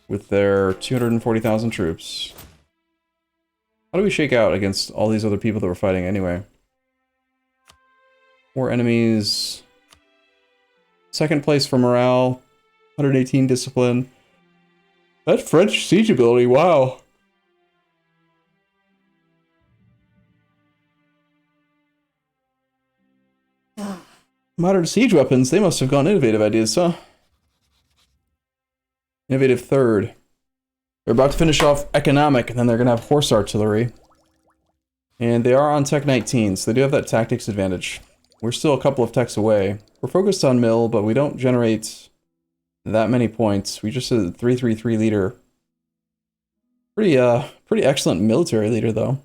With their 240,000 troops. How do we shake out against all these other people that we're fighting anyway? 4 enemies. Second place for morale. 118 discipline. That French siege ability, wow. Modern siege weapons, they must have gone innovative ideas, huh? Innovative third. They're about to finish off economic, and then they're going to have horse artillery. And they are on Tech 19, so they do have that tactics advantage. We're still a couple of techs away. We're focused on mill, but we don't generate that many points. We just a 333 leader. Pretty excellent military leader, though.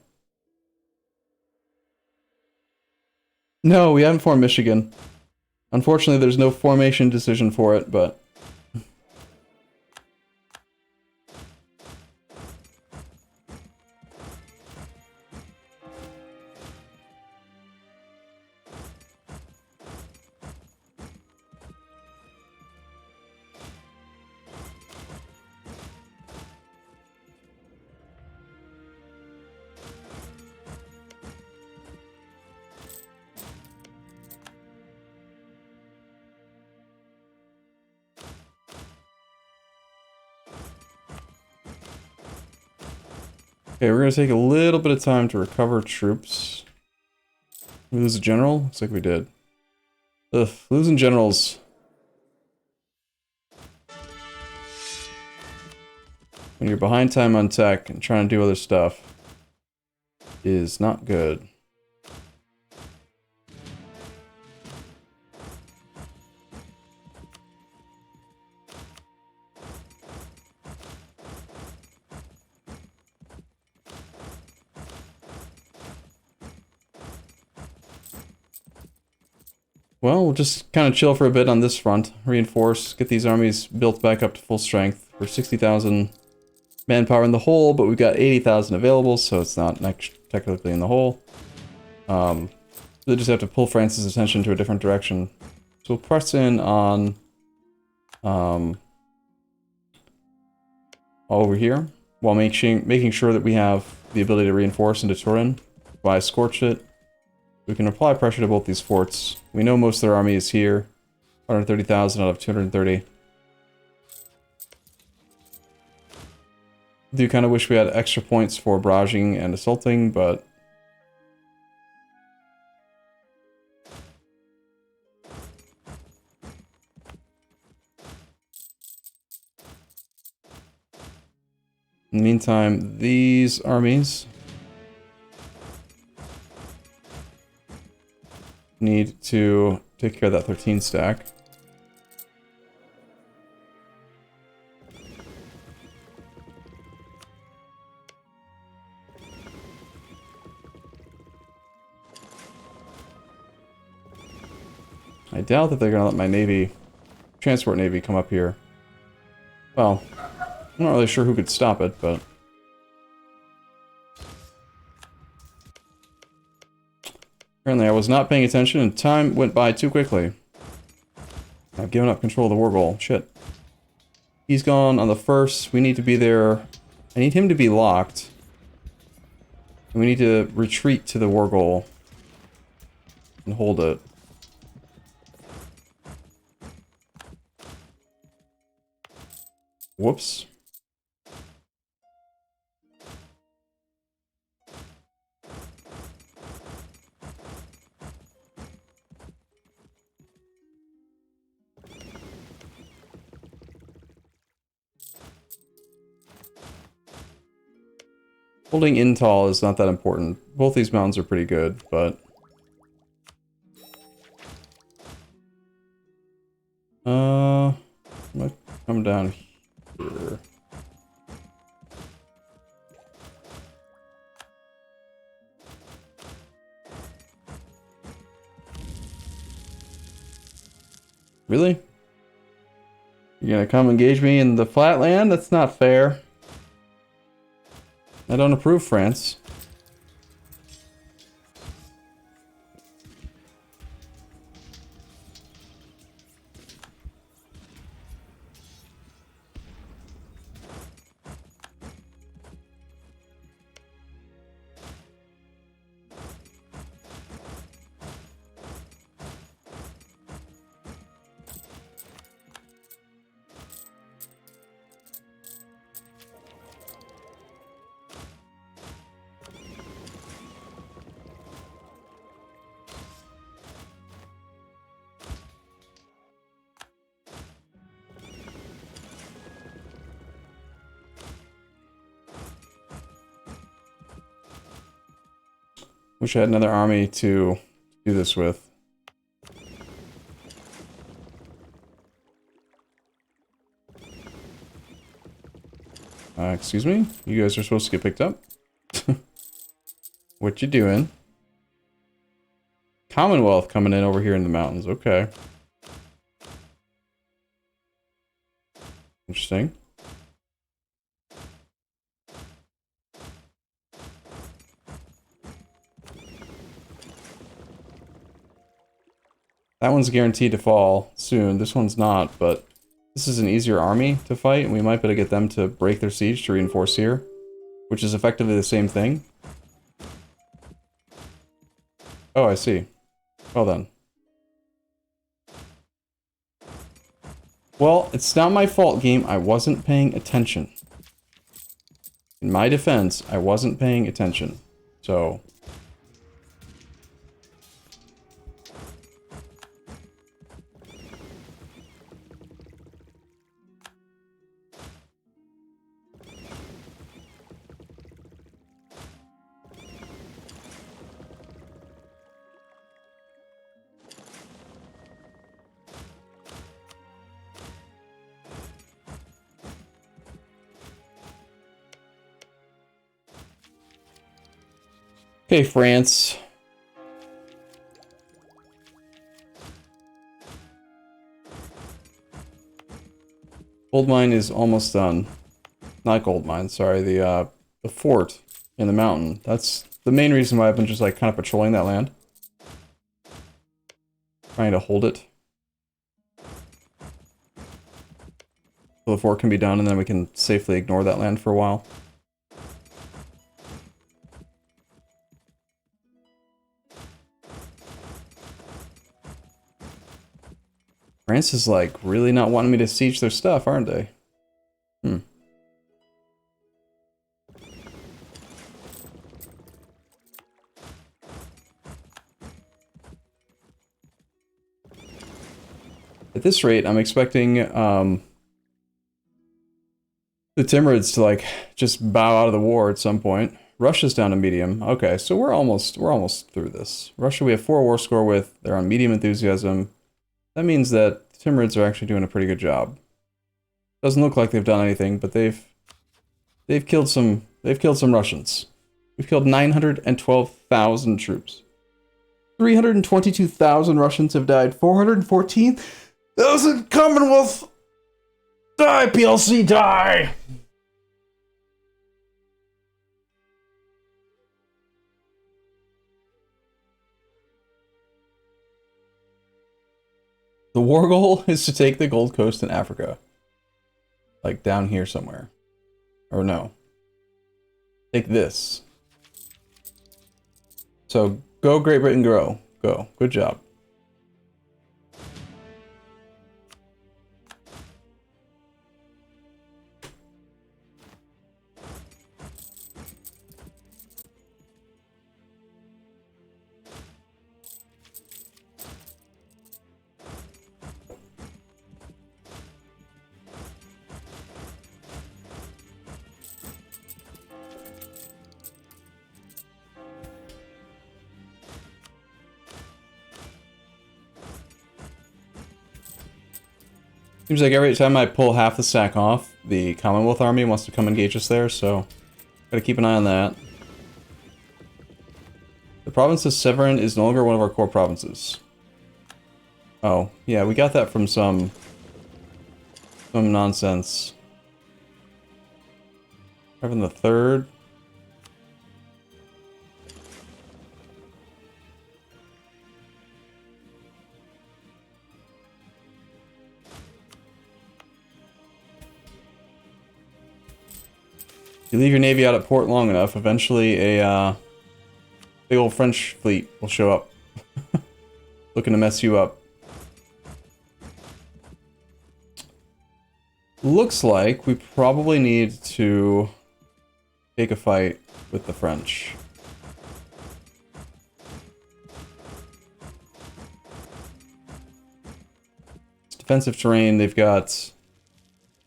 No, we haven't formed Michigan. Unfortunately, there's no formation decision for it, but... Okay, we're gonna take a little bit of time to recover troops. We lose a general? Looks like we did. Ugh, losing generals. When you're behind time on tech and trying to do other stuff is not good. Well, we'll just kind of chill for a bit on this front. Reinforce, get these armies built back up to full strength. We're 60,000 manpower in the hole, but we've got 80,000 available, so it's not technically in the hole. They just have to pull France's attention to a different direction. So we'll press in on over here, while making sure that we have the ability to reinforce into Turin. If I scorch it, we can apply pressure to both these forts. We know most of their army is here. 130,000 out of 230. I do kind of wish we had extra points for barraging and assaulting, but... in the meantime, these armies need to take care of that 13 stack. I doubt that they're gonna let my navy, transport navy, come up here. Well, I'm not really sure who could stop it, but... apparently I was not paying attention and time went by too quickly. I've given up control of the war goal. Shit. He's gone on the 1st. We need to be there. I need him to be locked. And we need to retreat to the war goal. And hold it. Whoops. Holding intel is not that important. Both these mountains are pretty good, but... I'm gonna come down here. Really? You're gonna come engage me in the flatland? That's not fair. I don't approve, France. Wish I had another army to do this with. Excuse me? You guys are supposed to get picked up? What you doing? Commonwealth coming in over here in the mountains. Okay. Interesting. That one's guaranteed to fall soon. This one's not, but this is an easier army to fight, and we might be able to get them to break their siege to reinforce here, which is effectively the same thing. Oh, I see. Well then. Well, it's not my fault, game. I wasn't paying attention. In my defense, I wasn't paying attention. So... Okay, France. Gold mine is almost done. Not gold mine, sorry. The fort in the mountain. That's the main reason why I've been just like kind of patrolling that land. Trying to hold it. So the fort can be done and then we can safely ignore that land for a while. France is like really not wanting me to siege their stuff, aren't they? Hmm. At this rate, I'm expecting the Timurids to like just bow out of the war at some point. Russia's down to medium. Okay, so we're almost through this. Russia we have 4 war score with. They're on medium enthusiasm. That means that the Timurids are actually doing a pretty good job. Doesn't look like they've done anything, but they've killed some Russians. We've killed 912,000 troops. 322,000 Russians have died. 414,000 Commonwealth die. PLC die. The war goal is to take the Gold Coast in Africa. like down here somewhere. Or no. Take this. So go Great Britain, grow. Go. Good job. Seems like every time I pull half the stack off, the Commonwealth Army wants to come engage us there, so gotta keep an eye on that. The province of Severin is no longer one of our core provinces. Oh, yeah, we got that from some nonsense. Evan the Third. You leave your navy out at port long enough, eventually a big old French fleet will show up. Looking to mess you up. Looks like we probably need to take a fight with the French. It's defensive terrain, they've got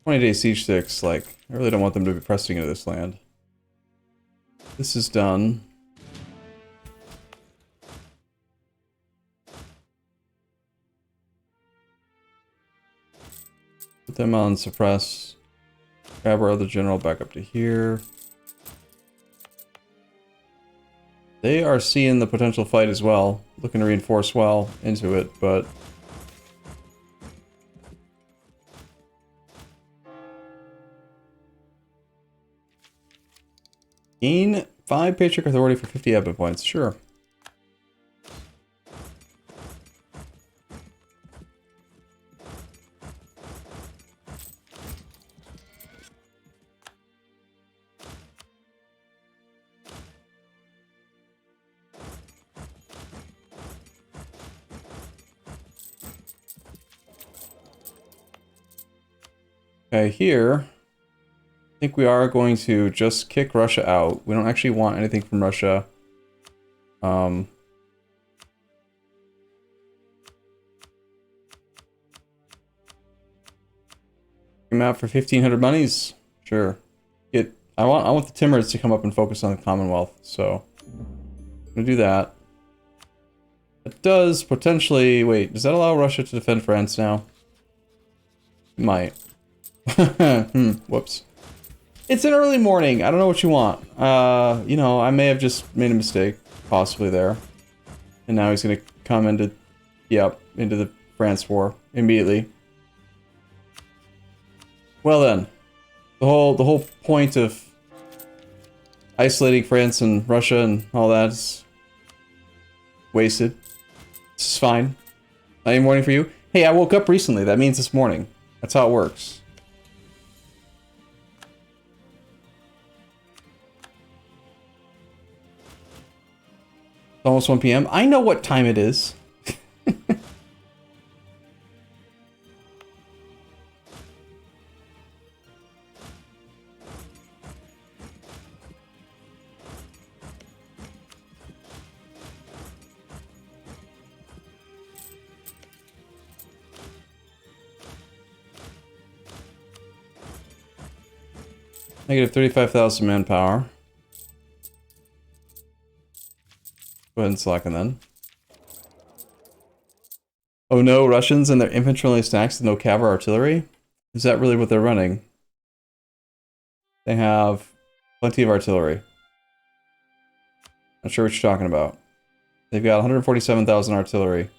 20-day siege sticks, like, I really don't want them to be pressing into this land. This is done. Put them on suppress. Grab our other general back up to here. They are seeing the potential fight as well. Looking to reinforce well into it, but... Gain 5 Patriarch Authority for 50 admin points. Sure. Okay, here... I think we are going to just kick Russia out. We don't actually want anything from Russia. Come out for 1,500 monies. Sure. I want the Timurids to come up and focus on the Commonwealth, so I'm gonna do that. It does potentially wait. Does that allow Russia to defend France now? It might. Whoops. It's an early morning. I don't know what you want. You know, I may have just made a mistake, possibly there. And now he's gonna come into, yep, into the France war immediately. Well then, the whole point of isolating France and Russia and all that is wasted. This is fine. Not even morning for you. Hey, I woke up recently. That means it's morning. That's how it works. Almost 1 p.m. I know what time it is. Negative 35,000 manpower. Go ahead and slacken then. Oh no, Russians and their infantry only stacks with no cav or artillery? Is that really what they're running? They have plenty of artillery. Not sure what you're talking about. They've got 147,000 artillery,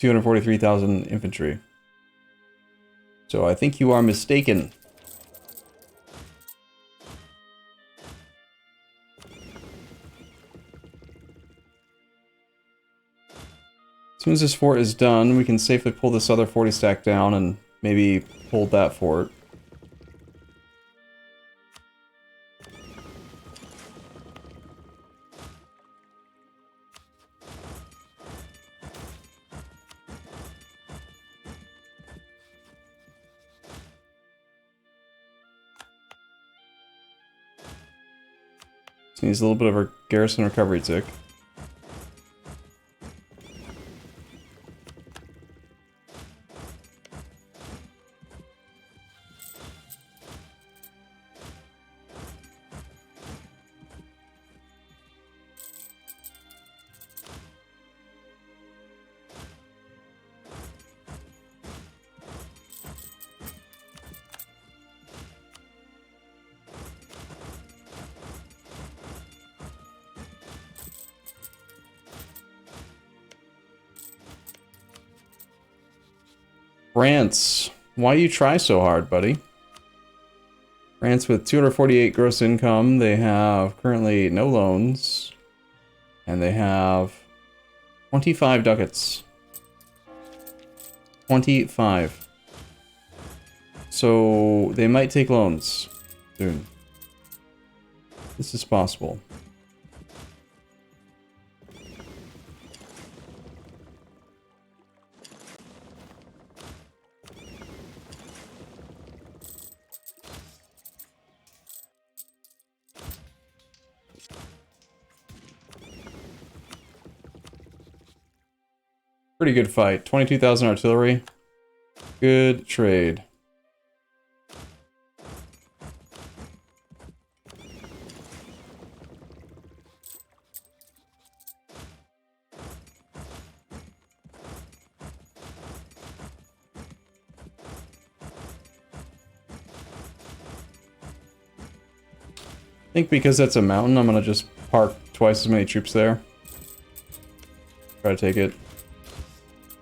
243,000 infantry. So I think you are mistaken. As soon as this fort is done, we can safely pull this other 40 stack down and maybe hold that fort. Just needs a little bit of a garrison recovery tick. France, why you try so hard, buddy? France with 248 gross income, they have currently no loans, and they have 25 ducats. 25. So they might take loans soon. This is possible. Pretty good fight. 22,000 artillery. Good trade. I think because that's a mountain, I'm gonna just park twice as many troops there. Try to take it.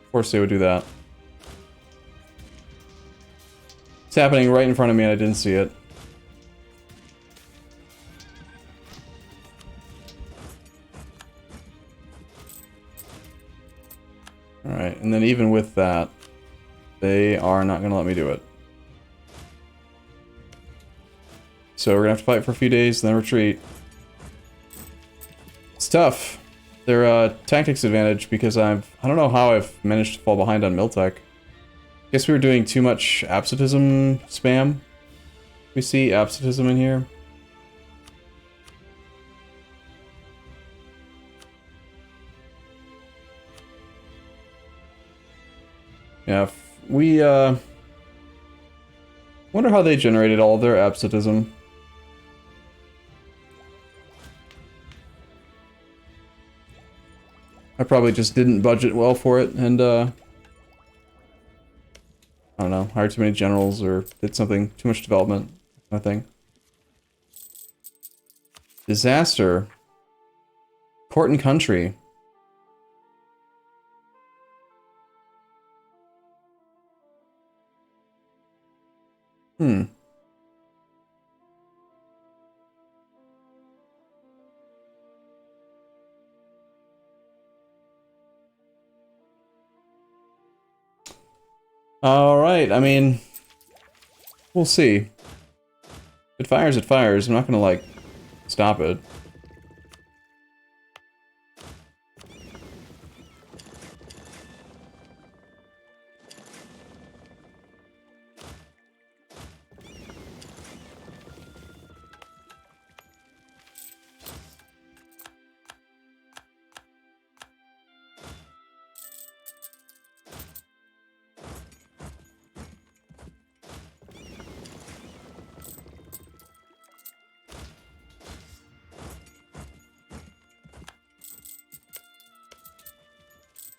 Of course they would do that. It's happening right in front of me and I didn't see it. Alright, and then even with that, they are not gonna let me do it. So we're gonna have to fight for a few days and then retreat. It's tough. Their tactics advantage because I don't know how I've managed to fall behind on Miltech. Guess we were doing too much absolutism spam. We see absolutism in here. Yeah, we wonder how they generated all their absolutism. I probably just didn't budget well for it, and, I don't know, hired too many generals or did something, too much development, kind of thing. Disaster. Port and country. Alright, I mean, we'll see. If it fires, it fires. I'm not gonna, like, stop it.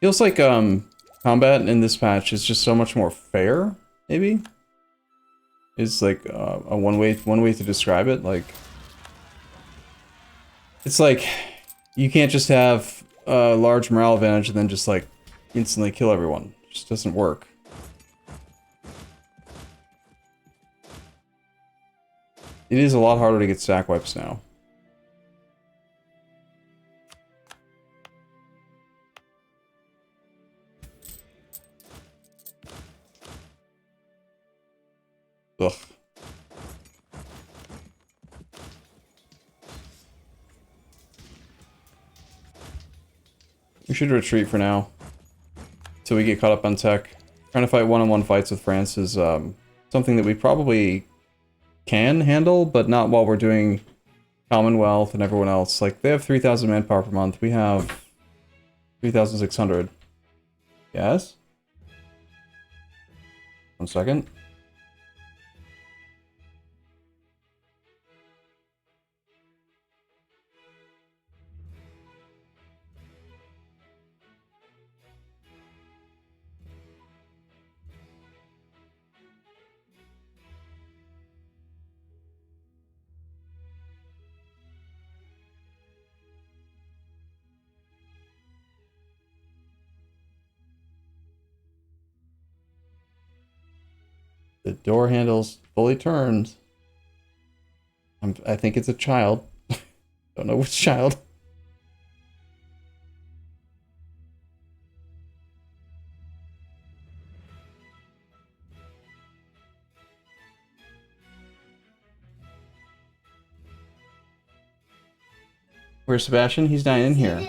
Feels like combat in this patch is just so much more fair, maybe? Is like a one way to describe it. Like, it's like you can't just have a large morale advantage and then just like instantly kill everyone. It just doesn't work. It is a lot harder to get stack wipes now. Ugh. We should retreat for now. Till we get caught up on tech. Trying to fight one-on-one fights with France is something that we probably can handle, but not while we're doing Commonwealth and everyone else. Like, they have 3,000 manpower per month. We have 3,600. Yes? 1 second. The door handle's fully turned. I think it's a child. Don't know which child. Where's Sebastian? He's not in here.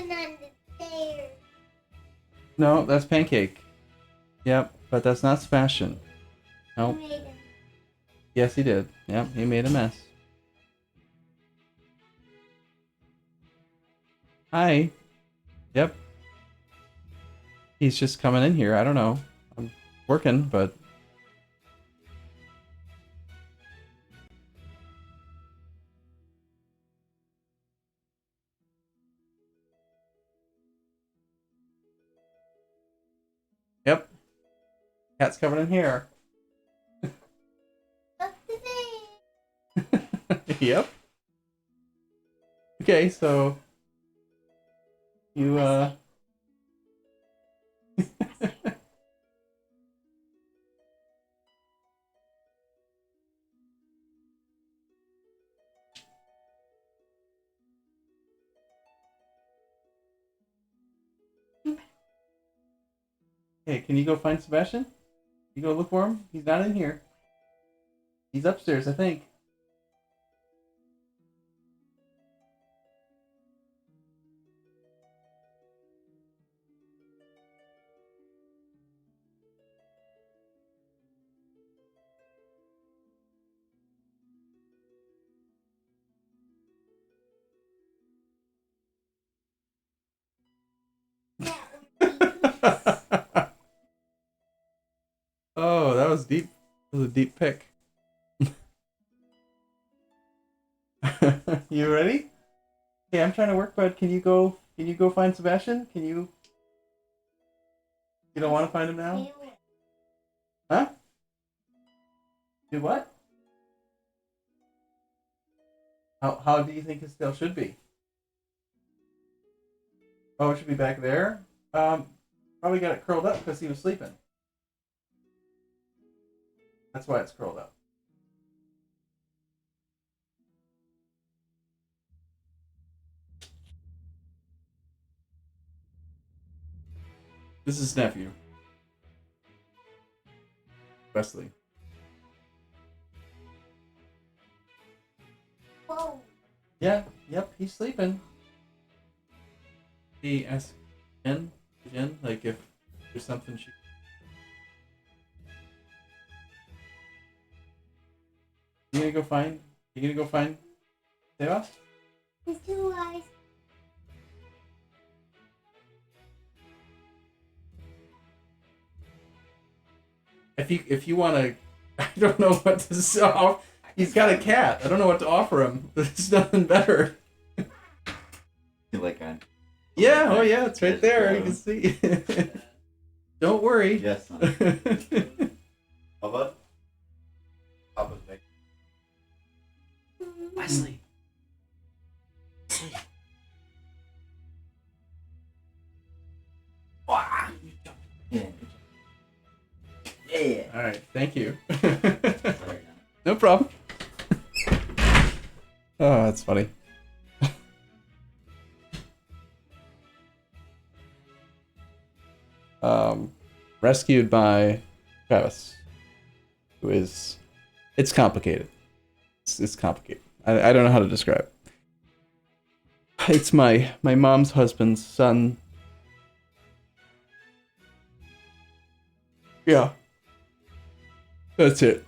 No, that's Pancake. Yep, but that's not Sebastian. Nope. Yes, he did. Yep, he made a mess. Hi. Yep. He's just coming in here. I don't know. I'm working, but... Yep. Cat's coming in here. Yep. Okay, so... You, Hey, can you go find Sebastian? You go look for him? He's not in here. He's upstairs, I think. Oh, that was deep. That was a deep pick. You ready? Okay, I'm trying to work, bud. Can you go find Sebastian? You don't want to find him now? Huh? Do what? How do you think his tail should be? Oh, it should be back there? Probably got it curled up because he was sleeping. That's why it's curled up. This is his nephew. Wesley. Whoa. Yeah, yep, he's sleeping. He asked Jen, like if there's something she... You gonna go find Seva? His two eyes. If you wanna... I don't know what to say. He's got a cat. I don't know what to offer him. There's nothing better. You like a... Yeah, oh yeah, it's right there. You can see. Don't worry. Yes, son. How about? Wesley. Yeah. Yeah. All right, thank you. Sorry. No problem. Oh, that's funny. Rescued by Travis, who is... It's complicated. It's complicated. I don't know how to describe it. It's my mom's husband's son. Yeah. That's it.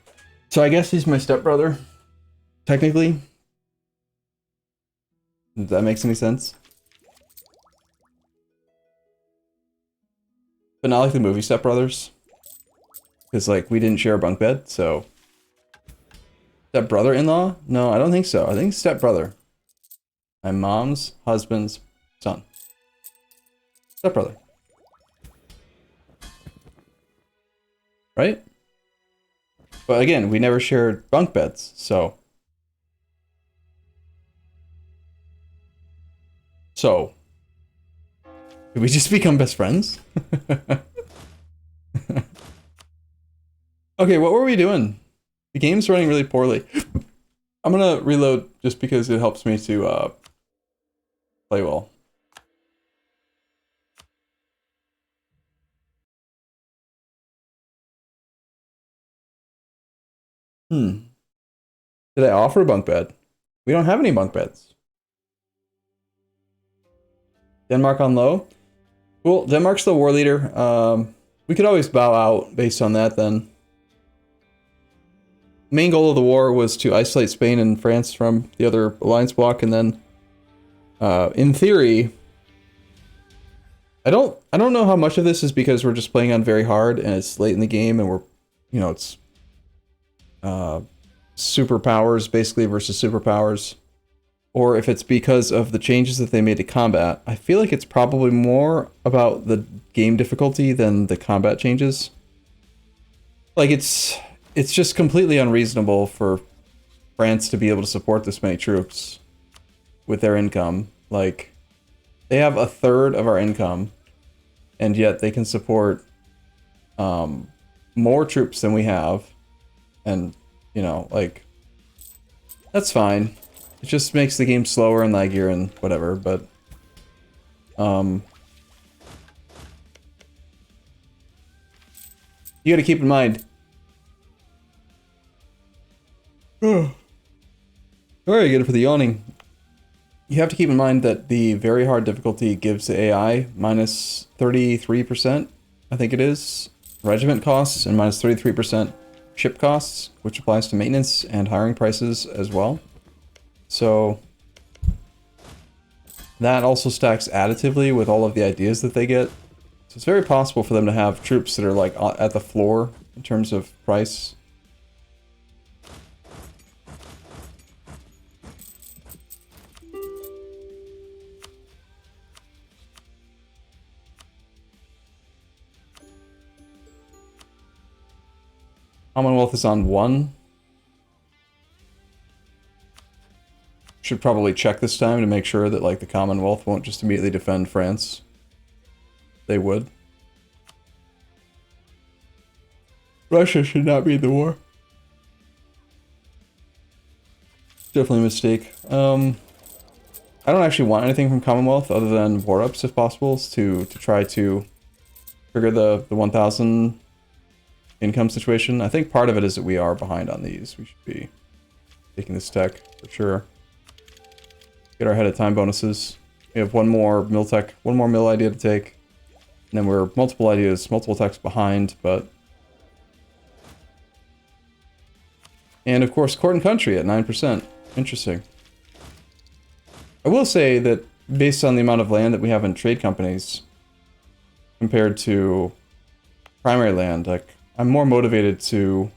So I guess he's my stepbrother, technically. If that makes any sense. But not like the movie Step Brothers. Because, like, we didn't share a bunk bed, so... Step brother-in-law? No, I don't think so. I think step brother. My mom's husband's son. Step brother. Right? But again, we never shared bunk beds, so... So... Did we just become best friends? Okay, what were we doing? The game's running really poorly. I'm gonna reload just because it helps me to play well. Did I offer a bunk bed? We don't have any bunk beds. Denmark on low? Well, Denmark's the war leader. We could always bow out based on that then. Main goal of the war was to isolate Spain and France from the other alliance bloc, and then in theory, I don't know how much of this is because we're just playing on very hard and it's late in the game and we're, you know, it's superpowers basically versus superpowers, or if it's because of the changes that they made to combat. I feel like it's probably more about the game difficulty than the combat changes. Like it's just completely unreasonable for France to be able to support this many troops with their income. Like, they have a third of our income, and yet they can support more troops than we have. And, you know, like, that's fine. It just makes the game slower and laggier and whatever, but... you gotta keep in mind... Sorry again for the yawning. You have to keep in mind that the very hard difficulty gives the AI minus 33%, I think it is, regiment costs, and minus 33% ship costs, which applies to maintenance and hiring prices as well. So that also stacks additively with all of the ideas that they get. So it's very possible for them to have troops that are like at the floor in terms of price. Commonwealth is on 1. Should probably check this time to make sure that like the Commonwealth won't just immediately defend France. They would. Russia should not be in the war. Definitely a mistake. I don't actually want anything from Commonwealth other than war ups if possible to try to trigger the 1000 income situation. I think part of it is that we are behind on these. We should be taking this tech for sure. Get our head of time bonuses. We have one more mill idea to take. And then we're multiple ideas, multiple techs behind, but... And of course, court and country at 9%. Interesting. I will say that based on the amount of land that we have in trade companies, compared to primary land, like, I'm more motivated to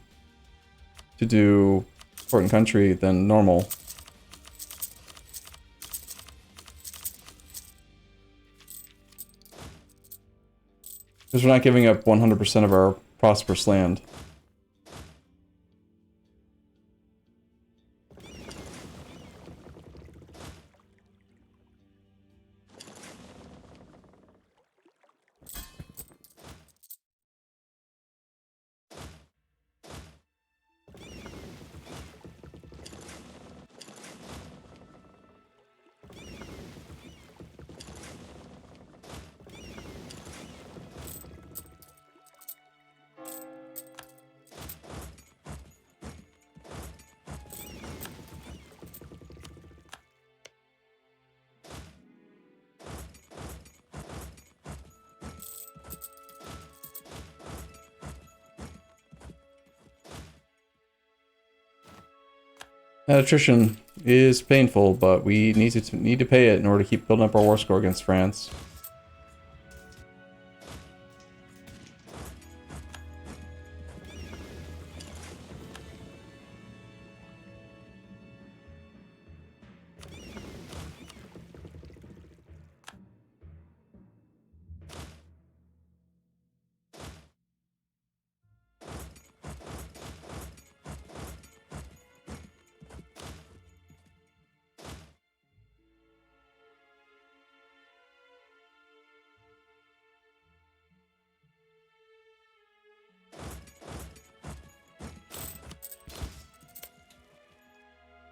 do court and country than normal. Because we're not giving up 100% of our prosperous land. Attrition. is painful, but we need to pay it in order to keep building up our war score against France.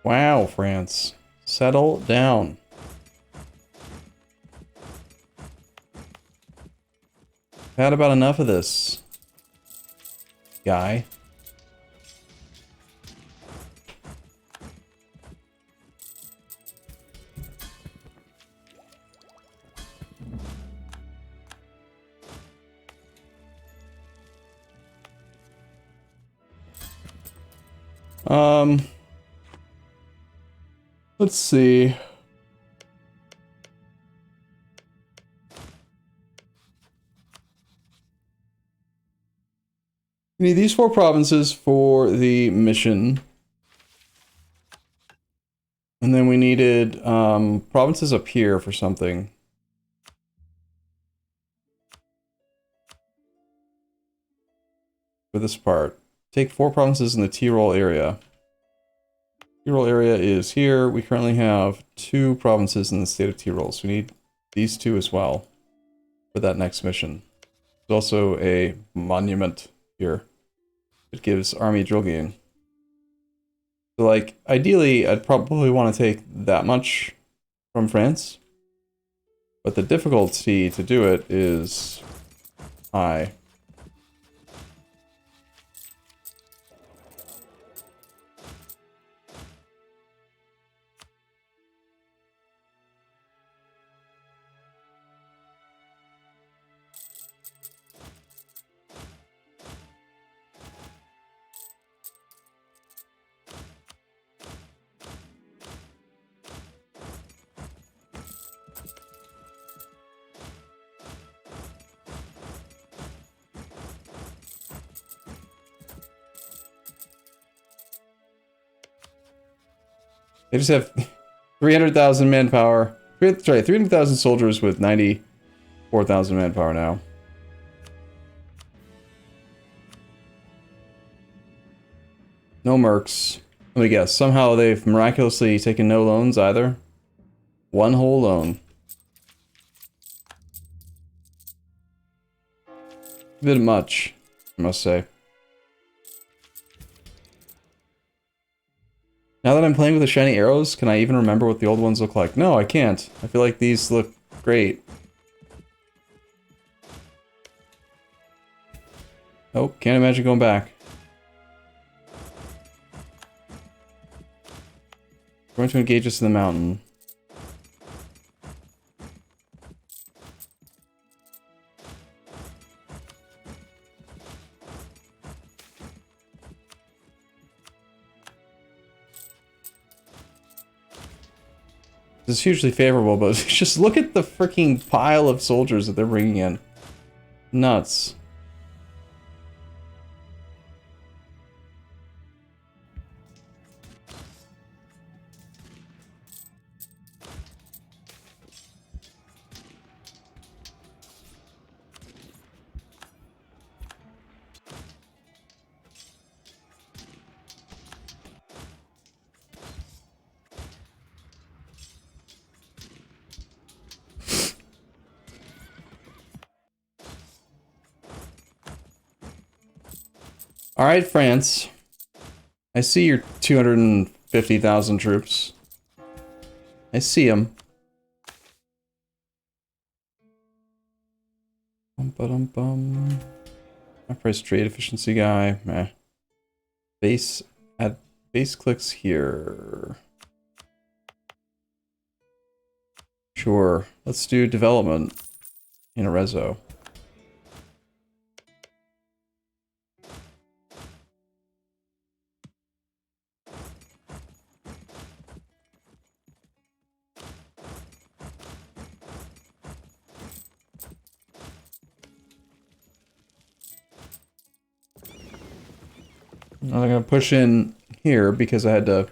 Wow, France. Settle down. Had about enough of this, guy. Let's see. We need these 4 provinces for the mission. And then we needed provinces up here for something. For this part. Take 4 provinces in the Tyrol area. Tyrol area is here. We currently have 2 provinces in the state of Tyrol, so we need these 2 as well for that next mission. There's also a monument here. It gives army drill gain. So, like, ideally, I'd probably want to take that much from France. But the difficulty to do it is high. They just have 300,000 manpower. Sorry, 300,000 soldiers with 94,000 manpower now. No mercs. Let me guess. Somehow they've miraculously taken no loans either. 1 whole loan. A bit much, I must say. Now that I'm playing with the shiny arrows, can I even remember what the old ones look like? No, I can't. I feel like these look great. Oh, can't imagine going back. We're going to engage us in the mountain. This is hugely favorable, but just look at the freaking pile of soldiers that they're bringing in. Nuts. Alright, France. I see your 250,000 troops. I see them. Bum-ba-dum-bum. My price trade efficiency guy. Meh. Base clicks here. Sure. Let's do development in a reso. I'm gonna push in here because I had to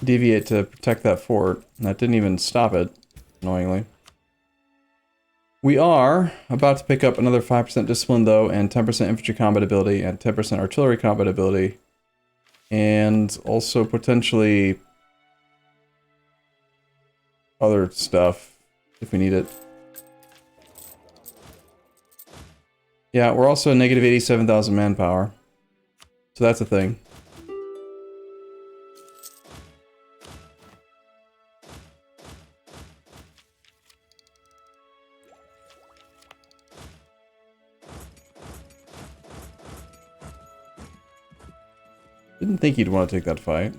deviate to protect that fort. And that didn't even stop it, annoyingly. We are about to pick up another 5% discipline though, and 10% infantry combat ability, and 10% artillery combat ability. And also potentially other stuff if we need it. Yeah, we're also negative 87,000 manpower. So that's a thing. Didn't think you'd want to take that fight.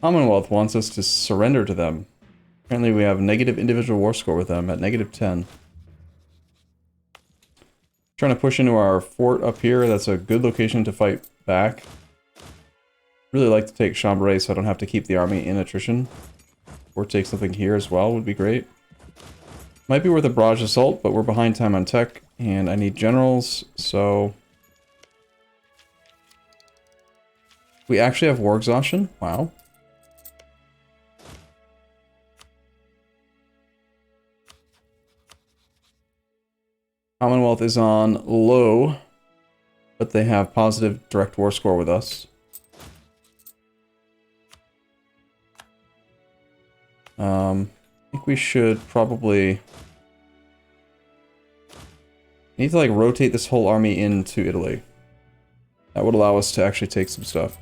Commonwealth wants us to surrender to them. Apparently we have negative individual war score with them at negative 10. Trying to push into our fort up here. That's a good location to fight back. Really like to take Chambray so I don't have to keep the army in attrition. Or take something here as well would be great. Might be worth a barrage assault, but we're behind time on tech, and I need generals, so... We actually have war exhaustion? Wow. Commonwealth is on low, but they have positive direct war score with us. I think we should probably... need to, like, rotate this whole army into Italy. That would allow us to actually take some stuff.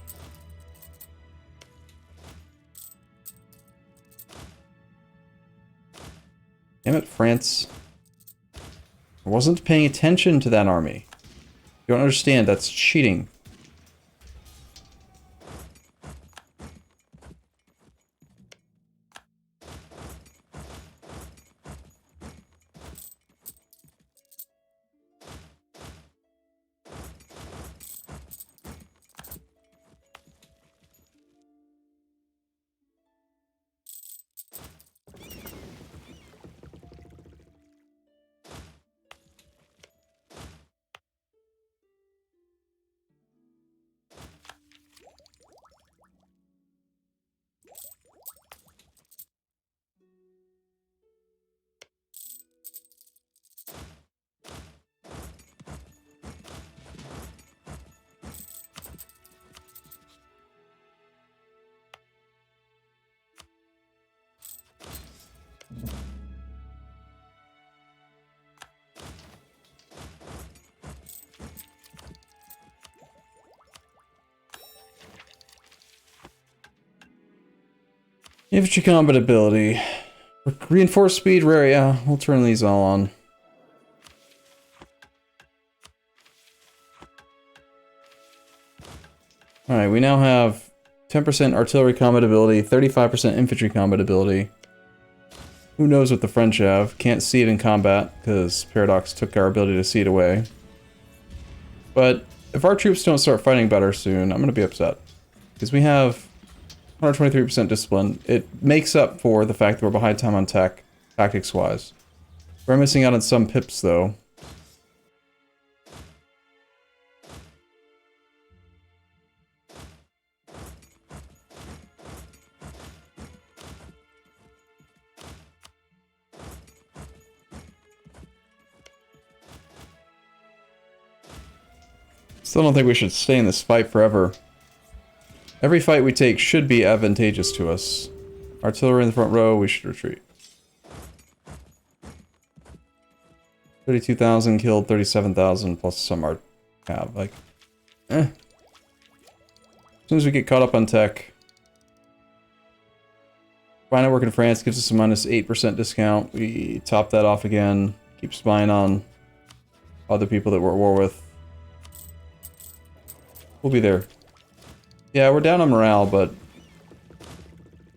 Damn it, France. I wasn't paying attention to that army. You don't understand, that's cheating. Infantry combat ability. Reinforced speed, rare, yeah. We'll turn these all on. Alright, we now have 10% artillery combat ability, 35% infantry combat ability. Who knows what the French have? Can't see it in combat, because Paradox took our ability to see it away. But if our troops don't start fighting better soon, I'm going to be upset. Because we have 123% discipline. It makes up for the fact that we're behind time on tech, tactics-wise. We're missing out on some pips, though. Still don't think we should stay in this fight forever. Every fight we take should be advantageous to us. Artillery in the front row, we should retreat. 32,000 killed, 37,000 plus some art have, like, As soon as we get caught up on tech. Spy network in France gives us a minus 8% discount. We top that off again. Keep spying on other people that we're at war with. We'll be there. Yeah, we're down on morale, but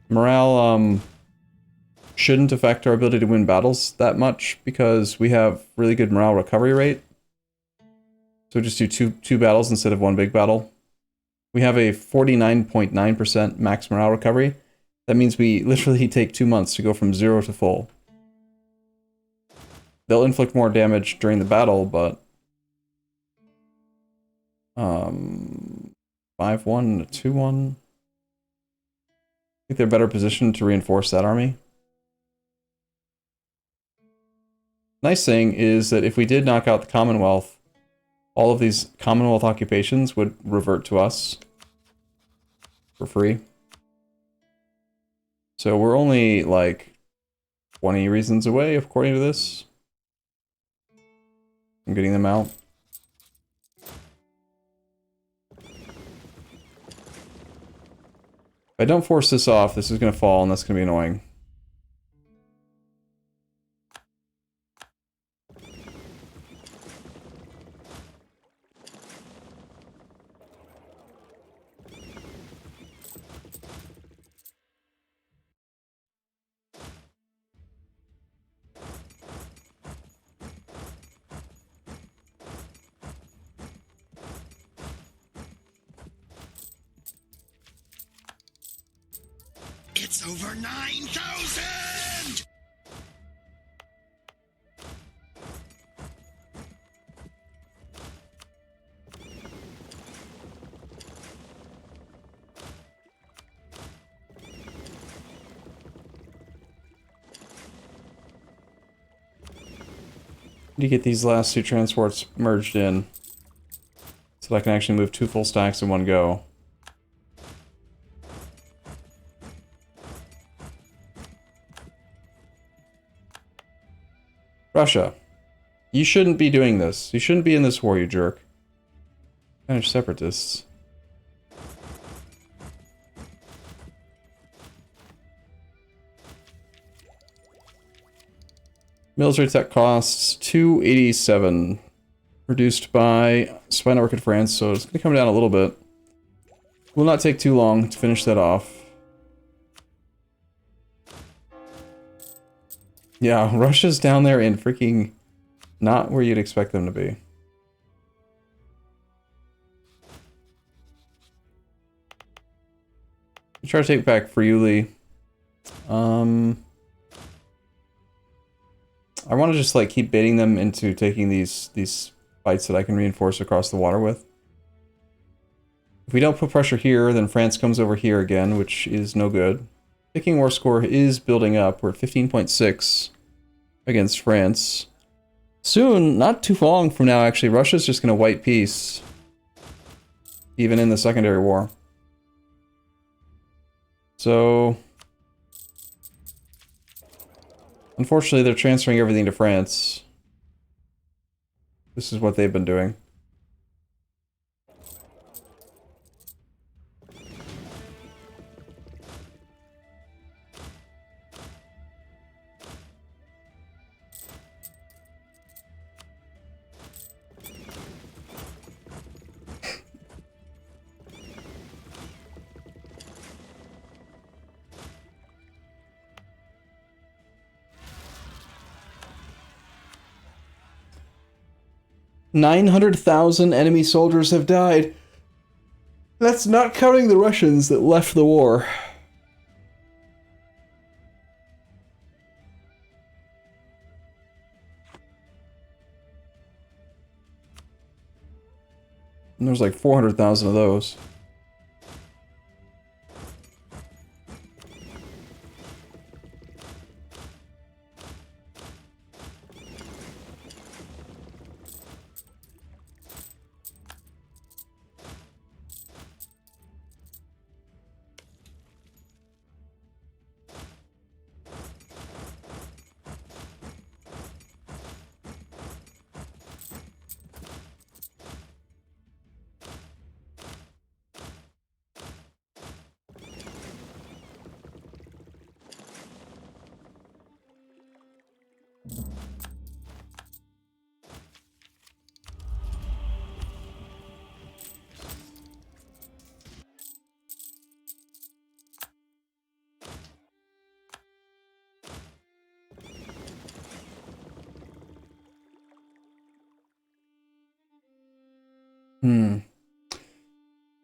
morale shouldn't affect our ability to win battles that much because we have really good morale recovery rate. So just do two battles instead of one big battle. We have a 49.9% max morale recovery. That means we literally take 2 months to go from 0 to full. they'll inflict more damage during the battle, but 5-1 to 2-1. I think they're better positioned to reinforce that army. Nice thing is that if we did knock out the Commonwealth, all of these Commonwealth occupations would revert to us for free. So we're only like 20 reasons away, according to this, from getting them out. If I don't force this off, this is going to fall, and that's going to be annoying. It's over 9,000! To get these last two transports merged in, so that I can actually move 2 full stacks in one go. Russia, you shouldn't be doing this. You shouldn't be in this war, you jerk. Kind of separatists. Military tech costs 287, reduced by Spy Network in France, so it's going to come down a little bit. Will not take too long to finish that off. Yeah, Russia's down there in freaking not where you'd expect them to be. Try to take back Friuli. I want to just like keep baiting them into taking these fights that I can reinforce across the water with. If we don't put pressure here, then France comes over here again, which is no good. Picking war score is building up. We're at 15.6 against France. Soon, not too long from now, actually, Russia's just going to wipe peace, even in the secondary war. So, unfortunately, they're transferring everything to France. This is what they've been doing. "900,000 enemy soldiers have died. That's not counting the Russians that left the war." And there's like 400,000 of those.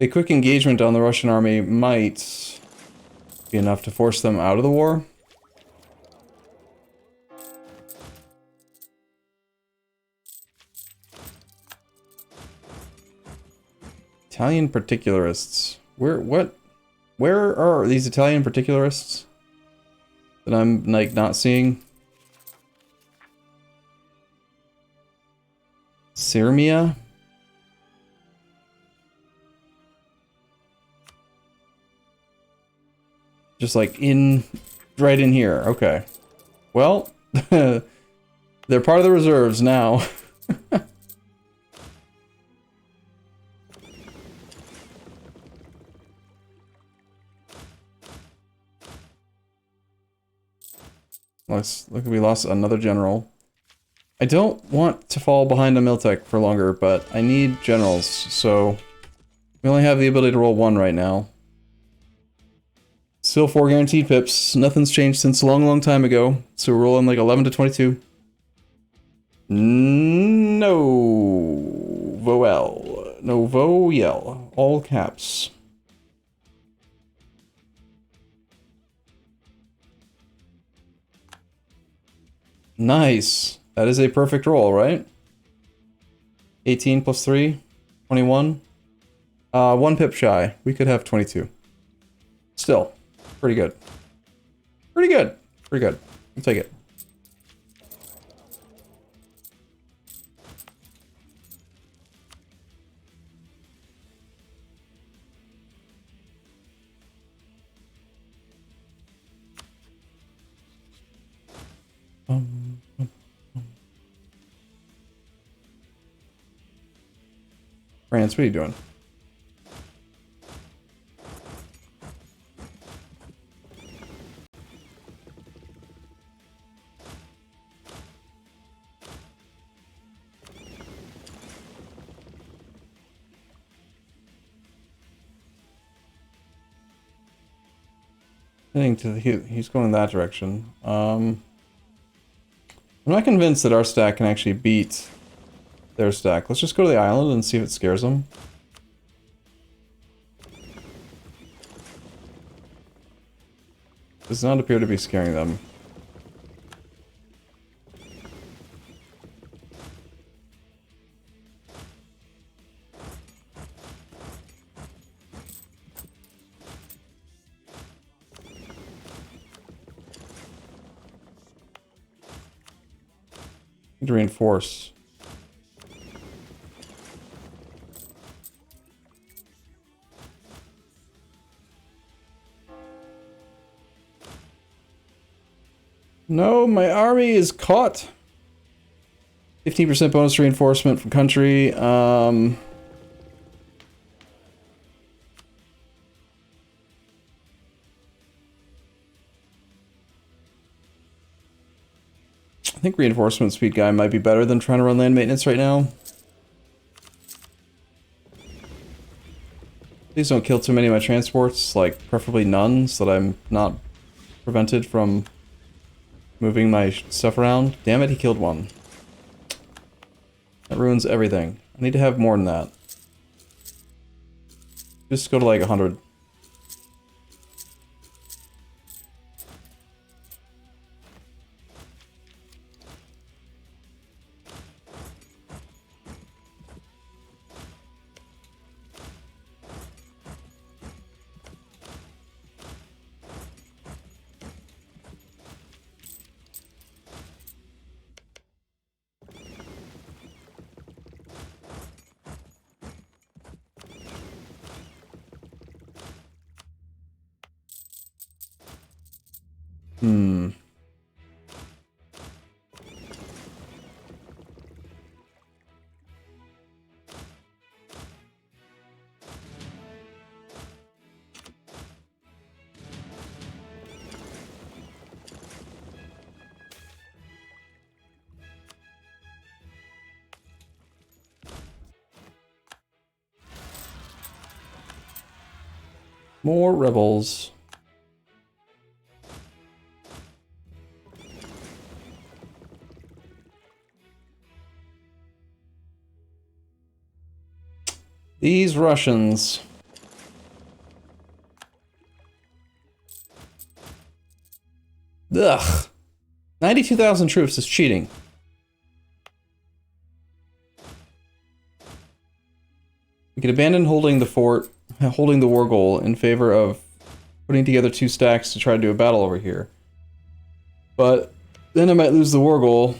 A quick engagement on the Russian army might be enough to force them out of the war. Italian particularists. Where are these Italian particularists that I'm, like, not seeing? Sirmia? Just like right in here. Okay. Well, they're part of the reserves now. Look, we lost another general. I don't want to fall behind on Miltech for longer, but I need generals, so we only have the ability to roll 1 right now. Still 4 guaranteed pips. Nothing's changed since a long, long time ago. So we're rolling like 11 to 22. No. Voel. No, Voel. All caps. Nice. That is a perfect roll, right? 18 plus 3. 21. 1 pip shy. We could have 22. Still. Pretty good. Pretty good. Pretty good. I'll take it. France, what are you doing? Heading to he's going that direction. I'm not convinced that our stack can actually beat their stack. Let's just go to the island and see if it scares them. Does not appear to be scaring them. Need to reinforce. No, my army is caught. 15% bonus reinforcement from country. I think reinforcement speed guy might be better than trying to run land maintenance right now. Please don't kill too many of my transports, like preferably none, so that I'm not prevented from moving my stuff around. Damn it, he killed one. That ruins everything. I need to have more than that. Just go to like 100. More rebels. These Russians. Ugh. 92,000 troops is cheating. We could abandon holding the fort, holding the war goal in favor of putting together 2 stacks to try to do a battle over here. But then I might lose the war goal.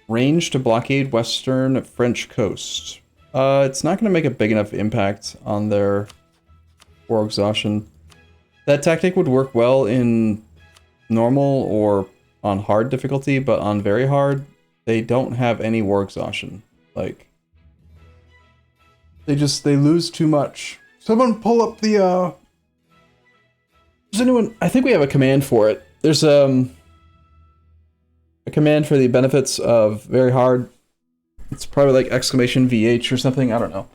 Range to blockade western French coast. It's not going to make a big enough impact on their war exhaustion. That tactic would work well in normal or on hard difficulty, but on very hard, they don't have any war exhaustion. Like, they lose too much. Someone pull up the, Does anyone... I think we have a command for it. There's, a command for the benefits of very hard. It's probably like exclamation VH or something, I don't know.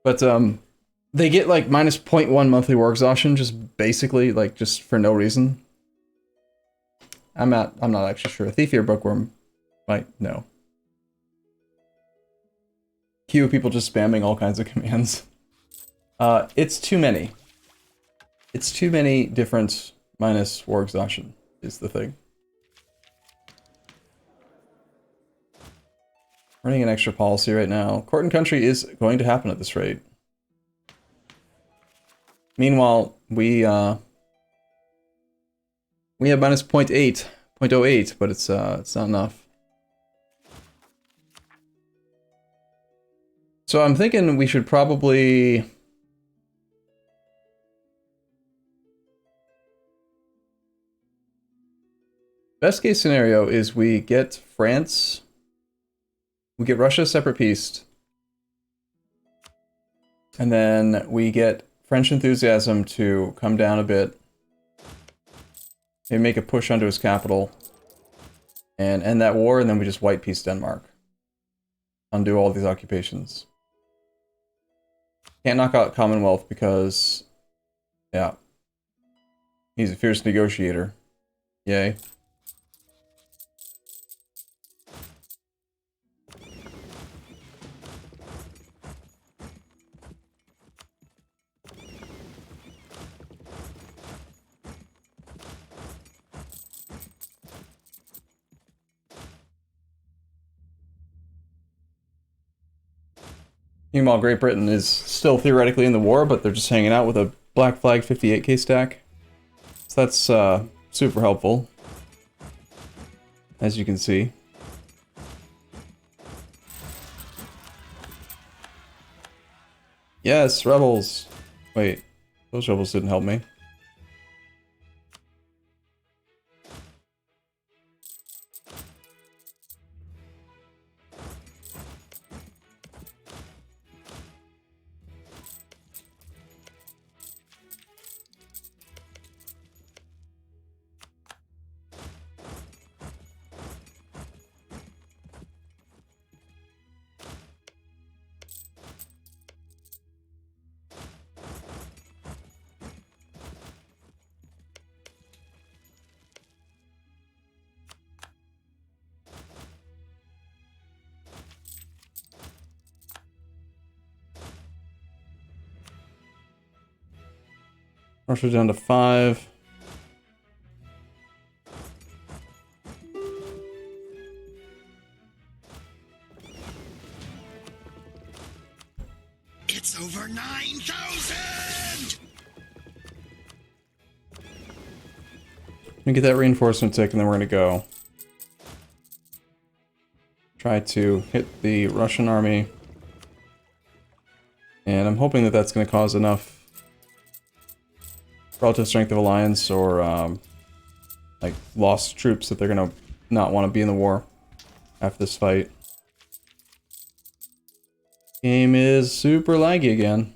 But, they get like minus 0.1 monthly war exhaustion, just basically, like, just for no reason. I'm not actually sure. Thief Ear Bookworm might know. Cue people just spamming all kinds of commands. It's too many. It's too many different minus war exhaustion, is the thing. Running an extra policy right now. Court and country is going to happen at this rate. Meanwhile, we have minus 0.08, but it's not enough. So I'm thinking we should probably... Best case scenario is we get France, we get Russia separate peace, and then we get French enthusiasm to come down a bit, maybe make a push onto his capital, and end that war, and then we just white peace Denmark. Undo all these occupations. Can't knock out Commonwealth because, yeah, he's a fierce negotiator. Yay. Meanwhile, Great Britain is still theoretically in the war, but they're just hanging out with a Black Flag 58k stack. So that's super helpful, as you can see. Yes, rebels! Wait, those rebels didn't help me. Russia down to 5. It's over 9,000! Let me get that reinforcement tick and then we're gonna go. Try to hit the Russian army. And I'm hoping that that's gonna cause enough relative strength of alliance or like lost troops that they're gonna not want to be in the war after this fight. Game is super laggy again.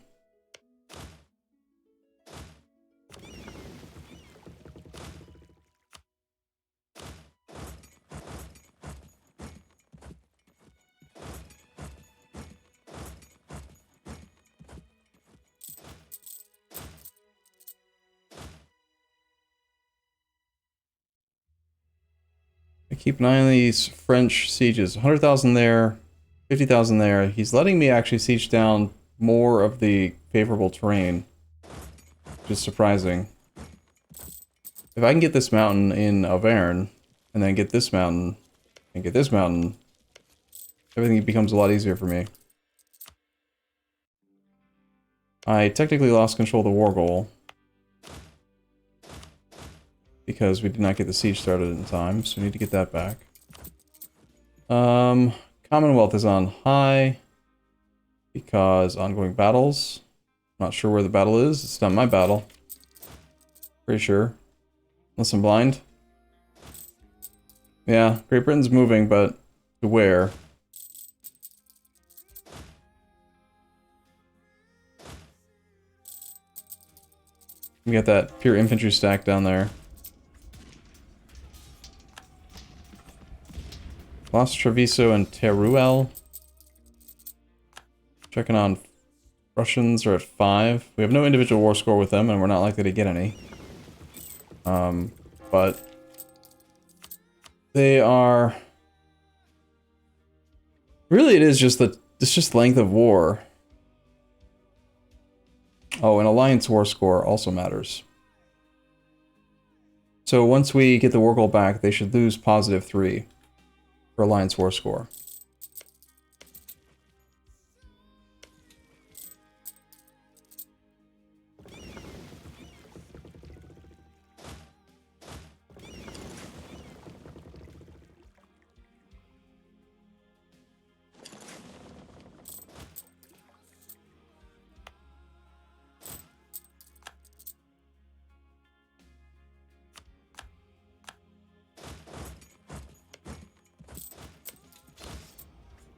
I keep an eye on these French sieges. 100,000 there, 50,000 there. He's letting me actually siege down more of the favorable terrain, which is surprising. If I can get this mountain in Auvergne, and then get this mountain And get this mountain. Everything becomes a lot easier for me. I technically lost control of the war goal. Because we did not get the siege started in time, so we need to get that back. Commonwealth is on high. Because ongoing battles. Not sure where the battle is. It's not my battle. Pretty sure. Unless I'm blind. Yeah, Great Britain's moving, but to where? We got that pure infantry stack down there. Lost Treviso and Teruel. Checking on Russians are at 5. We have no individual war score with them, and we're not likely to get any. But they are... Really, it's just length of war. Oh, and Alliance war score also matters. So once we get the war goal back, they should lose +3 for Alliance war score.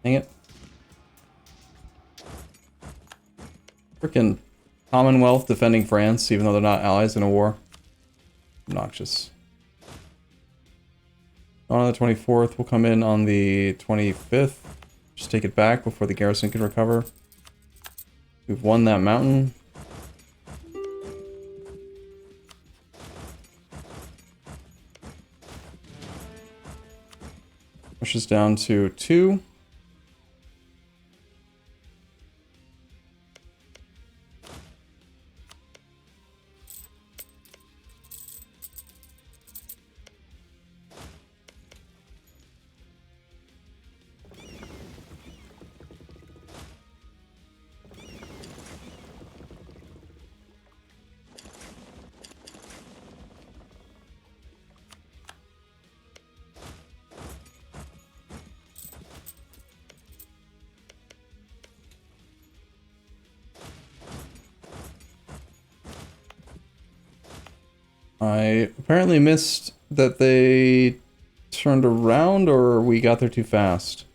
Dang it. Frickin' Commonwealth defending France, even though they're not allies in a war. Obnoxious. On the 24th, we'll come in on the 25th. Just take it back before the garrison can recover. We've won that mountain. Pushes down to 2. I apparently missed that they turned around, or we got there too fast.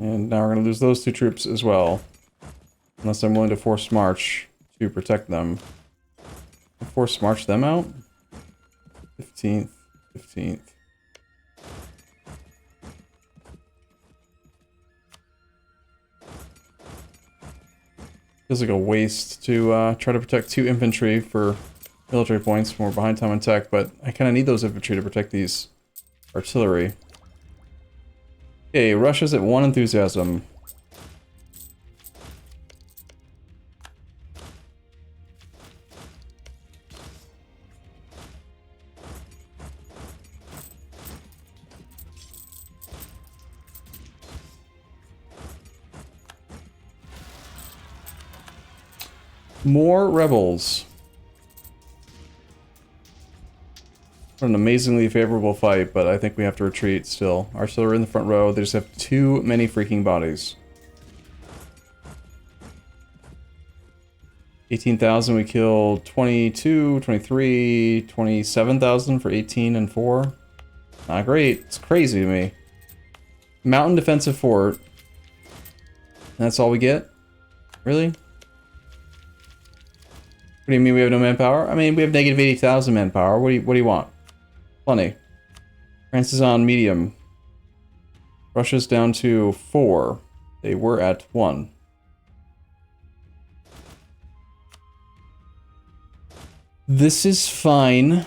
And now we're going to lose those 2 troops as well. Unless I'm willing to force march to protect them. Force march them out? 15th. 15th. Feels like a waste to try to protect 2 infantry for military points when we're behind time and tech, but I kind of need those infantry to protect these artillery. Okay, Russia's at 1 enthusiasm. More rebels. What an amazingly favorable fight, but I think we have to retreat still. Artillery in the front row, they just have too many freaking bodies. 18,000, we killed 22, 23, 27,000 for 18 and 4. Not great. It's crazy to me. Mountain defensive fort. That's all we get? Really? What do you mean we have no manpower? I mean, we have negative 80,000 manpower. What do you want? Plenty. France is on medium. Russia's down to 4. They were at 1. This is fine.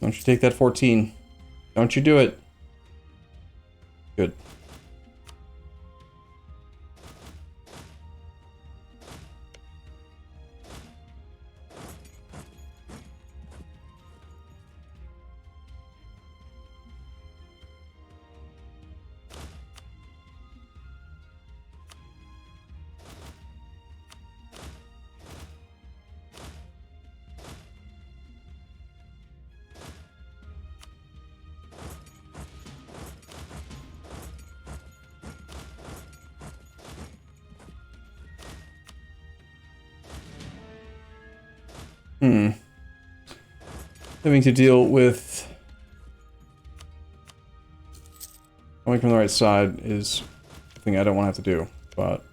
Don't you take that 14. Don't you do it. Good. Having to deal with coming from the right side is a thing I don't want to have to do, but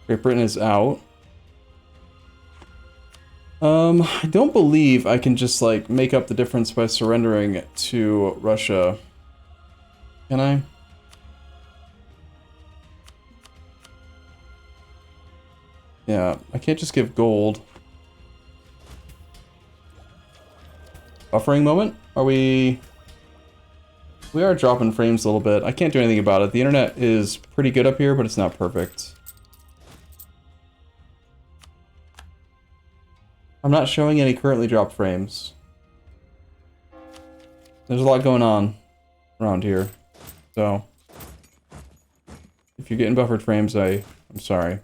Great Britain is out. I don't believe I can just, like, make up the difference by surrendering to Russia. Can I? Yeah, I can't just give gold. Buffering moment? Are we... We are dropping frames a little bit. I can't do anything about it. The internet is pretty good up here, but it's not perfect. I'm not showing any currently dropped frames. There's a lot going on around here. So, if you're getting buffered frames, I'm sorry.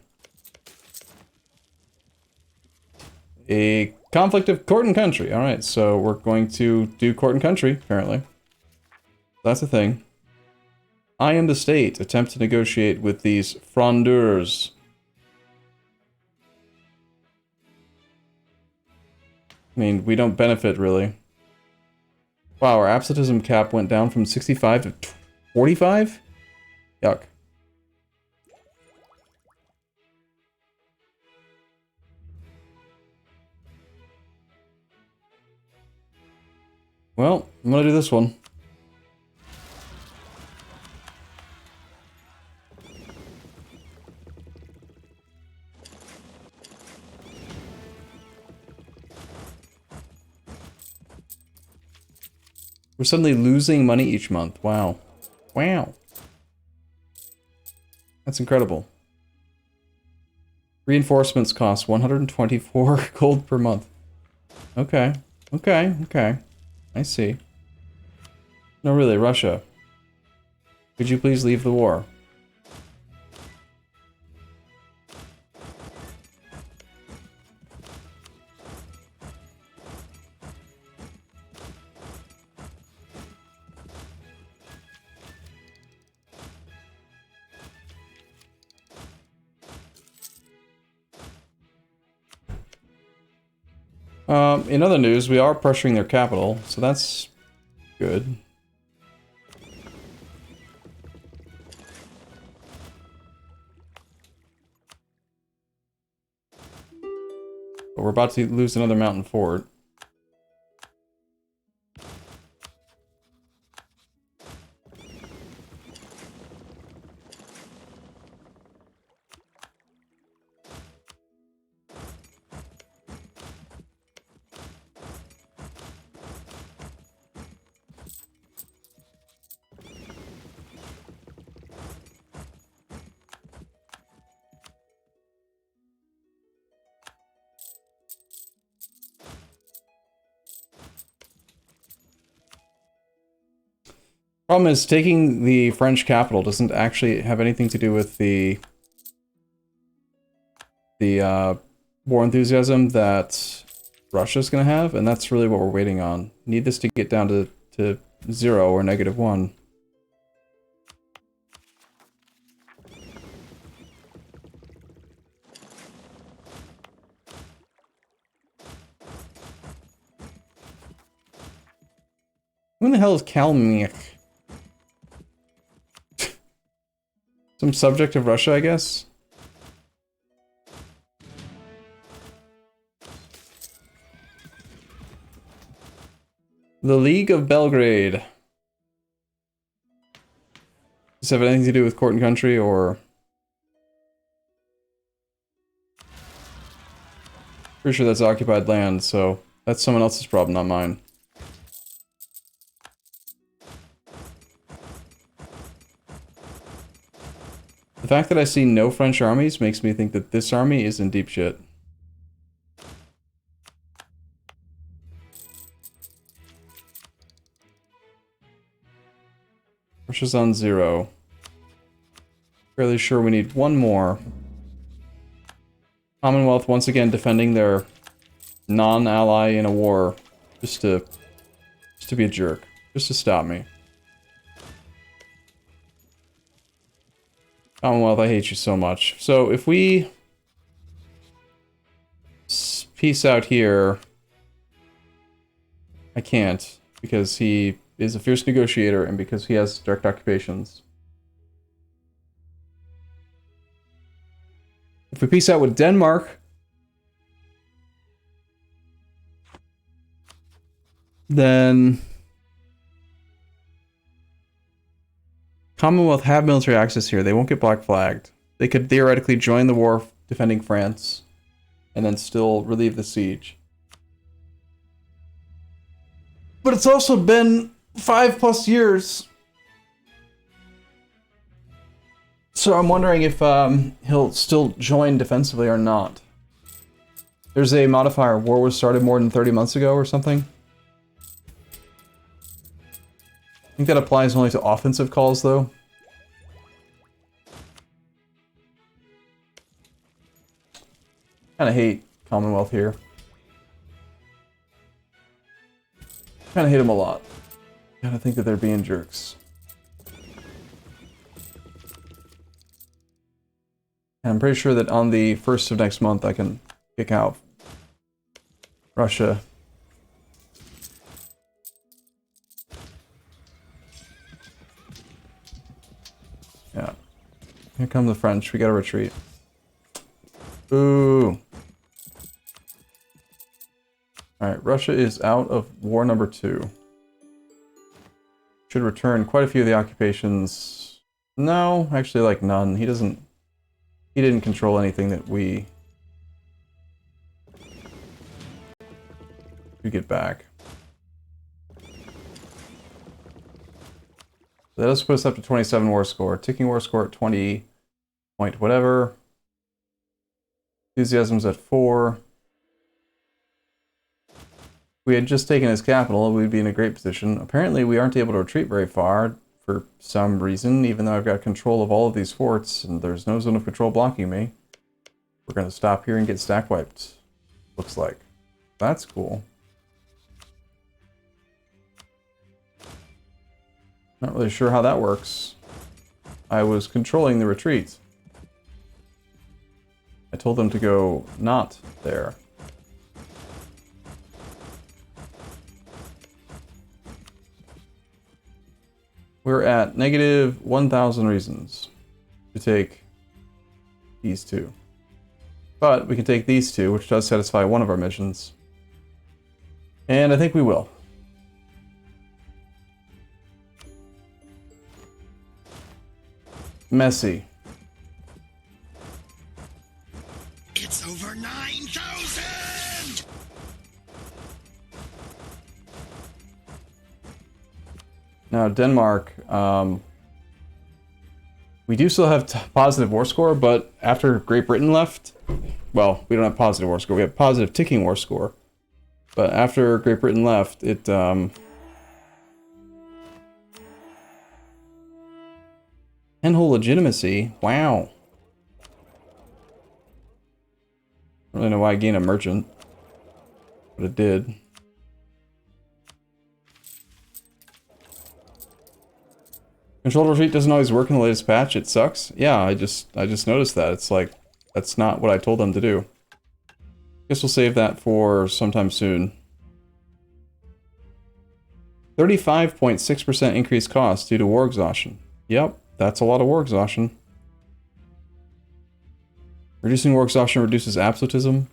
A conflict of court and country. Alright, so we're going to do court and country, apparently. That's a thing. I am the state. Attempt to negotiate with these frondeurs. I mean, we don't benefit, really. Wow, our absolutism cap went down from 65 to 45? Yuck. Well, I'm gonna do this one. We're suddenly losing money each month. Wow. Wow. That's incredible. Reinforcements cost 124 gold per month. Okay. Okay. Okay. I see. No, really, Russia. Could you please leave the war? In other news, we are pressuring their capital, so that's good. But we're about to lose another mountain fort. Problem is, taking the French capital doesn't actually have anything to do with the war enthusiasm that Russia's gonna have, and that's really what we're waiting on. Need this to get down to 0 or -1. Who in the hell is Kalmyk? Some subject of Russia, I guess? The League of Belgrade. Does this have anything to do with court and country, or... Pretty sure that's occupied land, so that's someone else's problem, not mine. The fact that I see no French armies makes me think that this army is in deep shit. Russia's on 0. Fairly sure we need one more. Commonwealth once again defending their non-ally in a war, just to be a jerk, just to stop me. Commonwealth, I hate you so much. So if we peace out here, I can't, because he is a fierce negotiator and because he has direct occupations. If we peace out with Denmark, then Commonwealth have military access here. They won't get black flagged. They could theoretically join the war defending France and then still relieve the siege. But it's also been 5+ years. So I'm wondering if he'll still join defensively or not. There's a modifier. War was started more than 30 months ago or something. I think that applies only to offensive calls, though. Kinda hate Commonwealth here. Kinda hate them a lot. Kinda think that they're being jerks. And I'm pretty sure that on the 1st of next month I can kick out Russia. Yeah. Here come the French. We gotta retreat. Ooh. Alright, Russia is out of war number 2. Should return quite a few of the occupations. No, actually like none. He didn't control anything that we get back. That does put us up to 27 war score. Ticking war score at 20 point whatever. Enthusiasm's at 4. If we had just taken his capital, we'd be in a great position. Apparently we aren't able to retreat very far for some reason, even though I've got control of all of these forts and there's no zone of control blocking me. We're going to stop here and get stack wiped, looks like. That's cool. Not really sure how that works. I was controlling the retreat. I told them to go not there. We're at negative 1,000 reasons to take these two. But we can take these two, which does satisfy one of our missions. And I think we will. Messy. It's over 9,000! Now, Denmark, we do still have positive war score, but after Great Britain left, well, we don't have positive war score, we have positive ticking war score. But after Great Britain left, it, Tenhold legitimacy, wow. I don't really know why I gained a merchant, but it did. Controlled retreat doesn't always work in the latest patch. It sucks. Yeah, I just noticed that. It's like, that's not what I told them to do. Guess we'll save that for sometime soon. 35.6% increased cost due to war exhaustion. Yep, that's a lot of war exhaustion. Reducing war exhaustion reduces absolutism.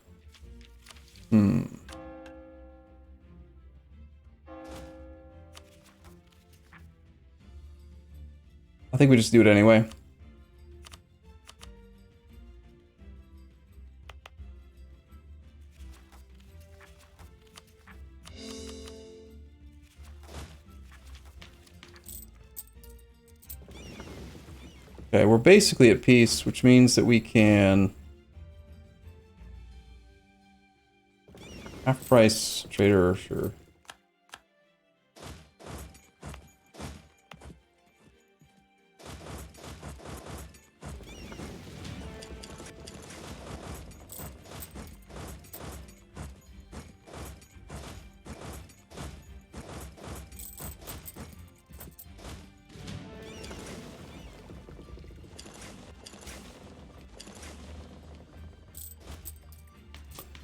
I think we just do it anyway. Okay, we're basically at peace, which means that we can... half price trader, sure.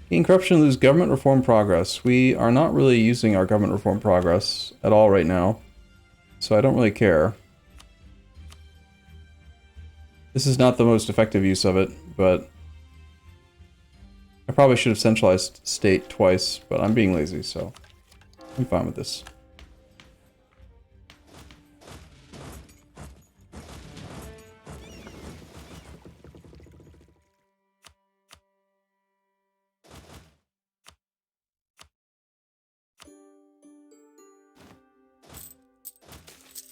Gain corruption, lose government reform progress. We are not really using our government reform progress at all right now, so I don't really care. This is not the most effective use of it, but I probably should have centralized state twice, but I'm being lazy, so I'm fine with this.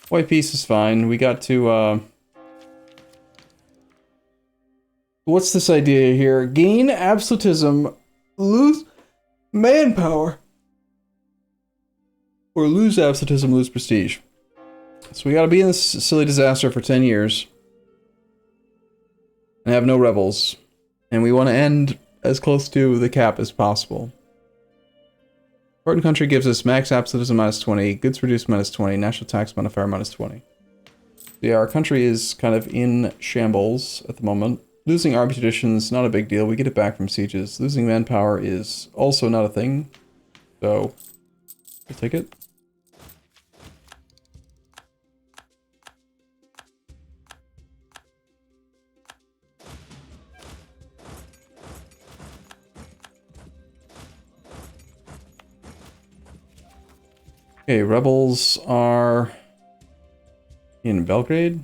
White peace is fine. We got to, what's this idea here? Gain absolutism, lose manpower. Or lose absolutism, lose prestige. So we gotta be in this silly disaster for 10 years. And have no rebels. And we want to end as close to the cap as possible. Important country gives us max absolutism -20, goods reduced -20, national tax modifier -20. Yeah, our country is kind of in shambles at the moment. Losing army traditions, not a big deal. We get it back from sieges. Losing manpower is also not a thing. So, we'll take it. Okay, rebels are in Belgrade.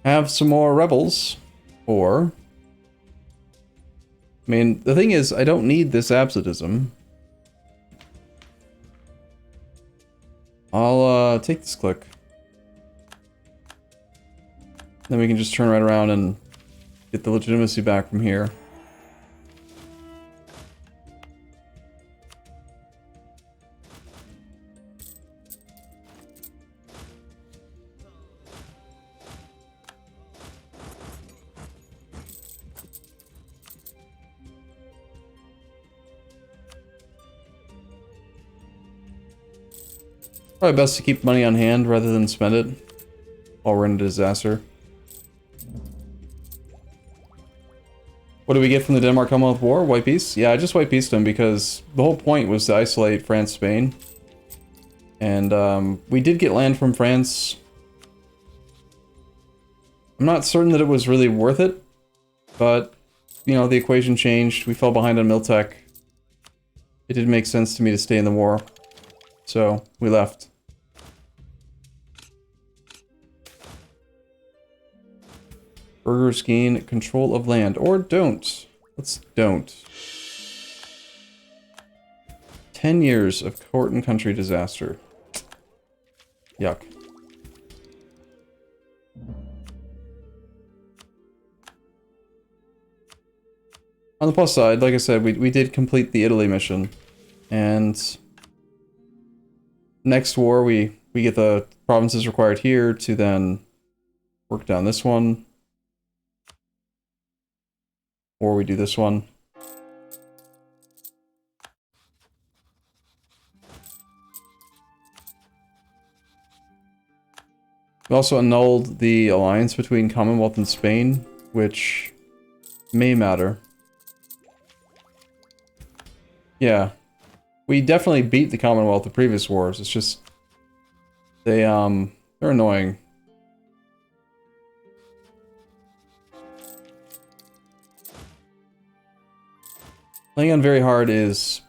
Have some more rebels, or... I mean, the thing is, I don't need this absolutism. I'll take this click. Then we can just turn right around and get the legitimacy back from here. Probably best to keep money on hand rather than spend it while we're in a disaster. What do we get from the Denmark-Commonwealth War? White peace? Yeah, I just white peaced them because the whole point was to isolate France-Spain. And we did get land from France. I'm not certain that it was really worth it, but, you know, the equation changed. We fell behind on Miltech. It did make sense to me to stay in the war. So, we left. Burghers gain control of land. Or don't. Let's don't. 10 years of court and country disaster. Yuck. On the plus side, like I said, we did complete the Italy mission. And next war, we get the provinces required here to then work down this one. Or we do this one. We also annulled the alliance between Commonwealth and Spain, which may matter. Yeah. We definitely beat the Commonwealth the previous wars. It's just they're annoying. Playing on very hard is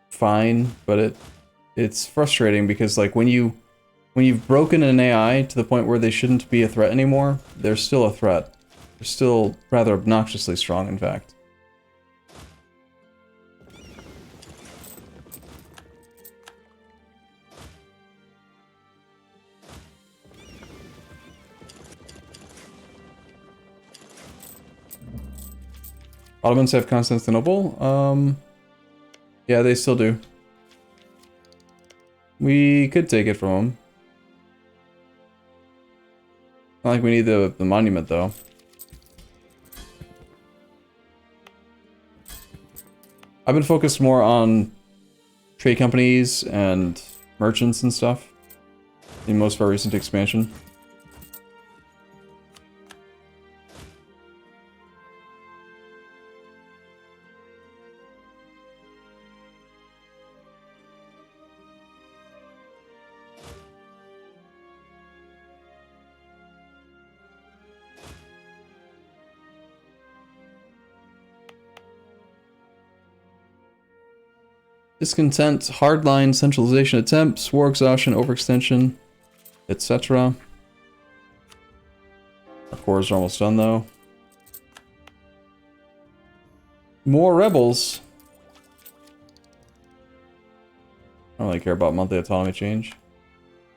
fine, but it's frustrating because like when you've broken an AI to the point where they shouldn't be a threat anymore, they're still a threat. They're still rather obnoxiously strong, in fact. Ottomans have Constantinople? Yeah, they still do. We could take it from them. Not like we need the monument, though. I've been focused more on trade companies and merchants and stuff in most of our recent expansion. Discontent, hardline centralization attempts, war exhaustion, overextension, etc. Our cores are almost done though. More rebels. I don't really care about monthly autonomy change.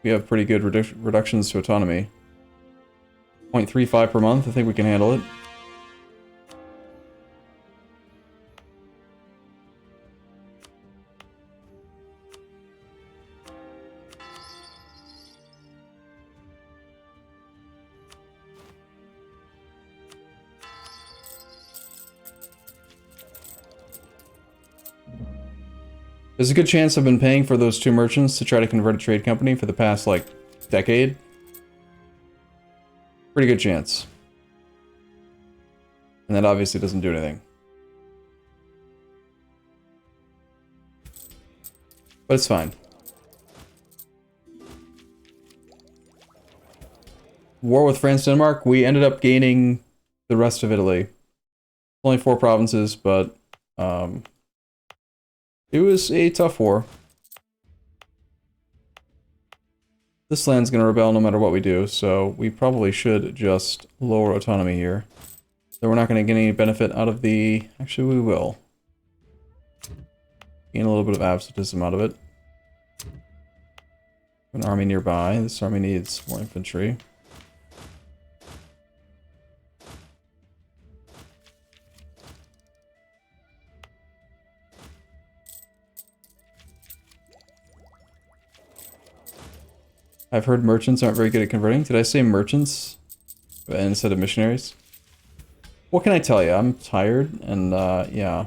We have pretty good reductions to autonomy. 0.35 per month, I think we can handle it. There's a good chance I've been paying for those two merchants to try to convert a trade company for the past, like, decade. Pretty good chance. And that obviously doesn't do anything. But it's fine. War with France, Denmark, we ended up gaining the rest of Italy. Only 4 provinces, but it was a tough war. This land's gonna rebel no matter what we do, so we probably should just lower autonomy here. So we're not gonna get any benefit out of the... Actually, we will. Gain a little bit of absolutism out of it. An army nearby. This army needs more infantry. I've heard merchants aren't very good at converting. Did I say merchants instead of missionaries? What can I tell you? I'm tired, and yeah.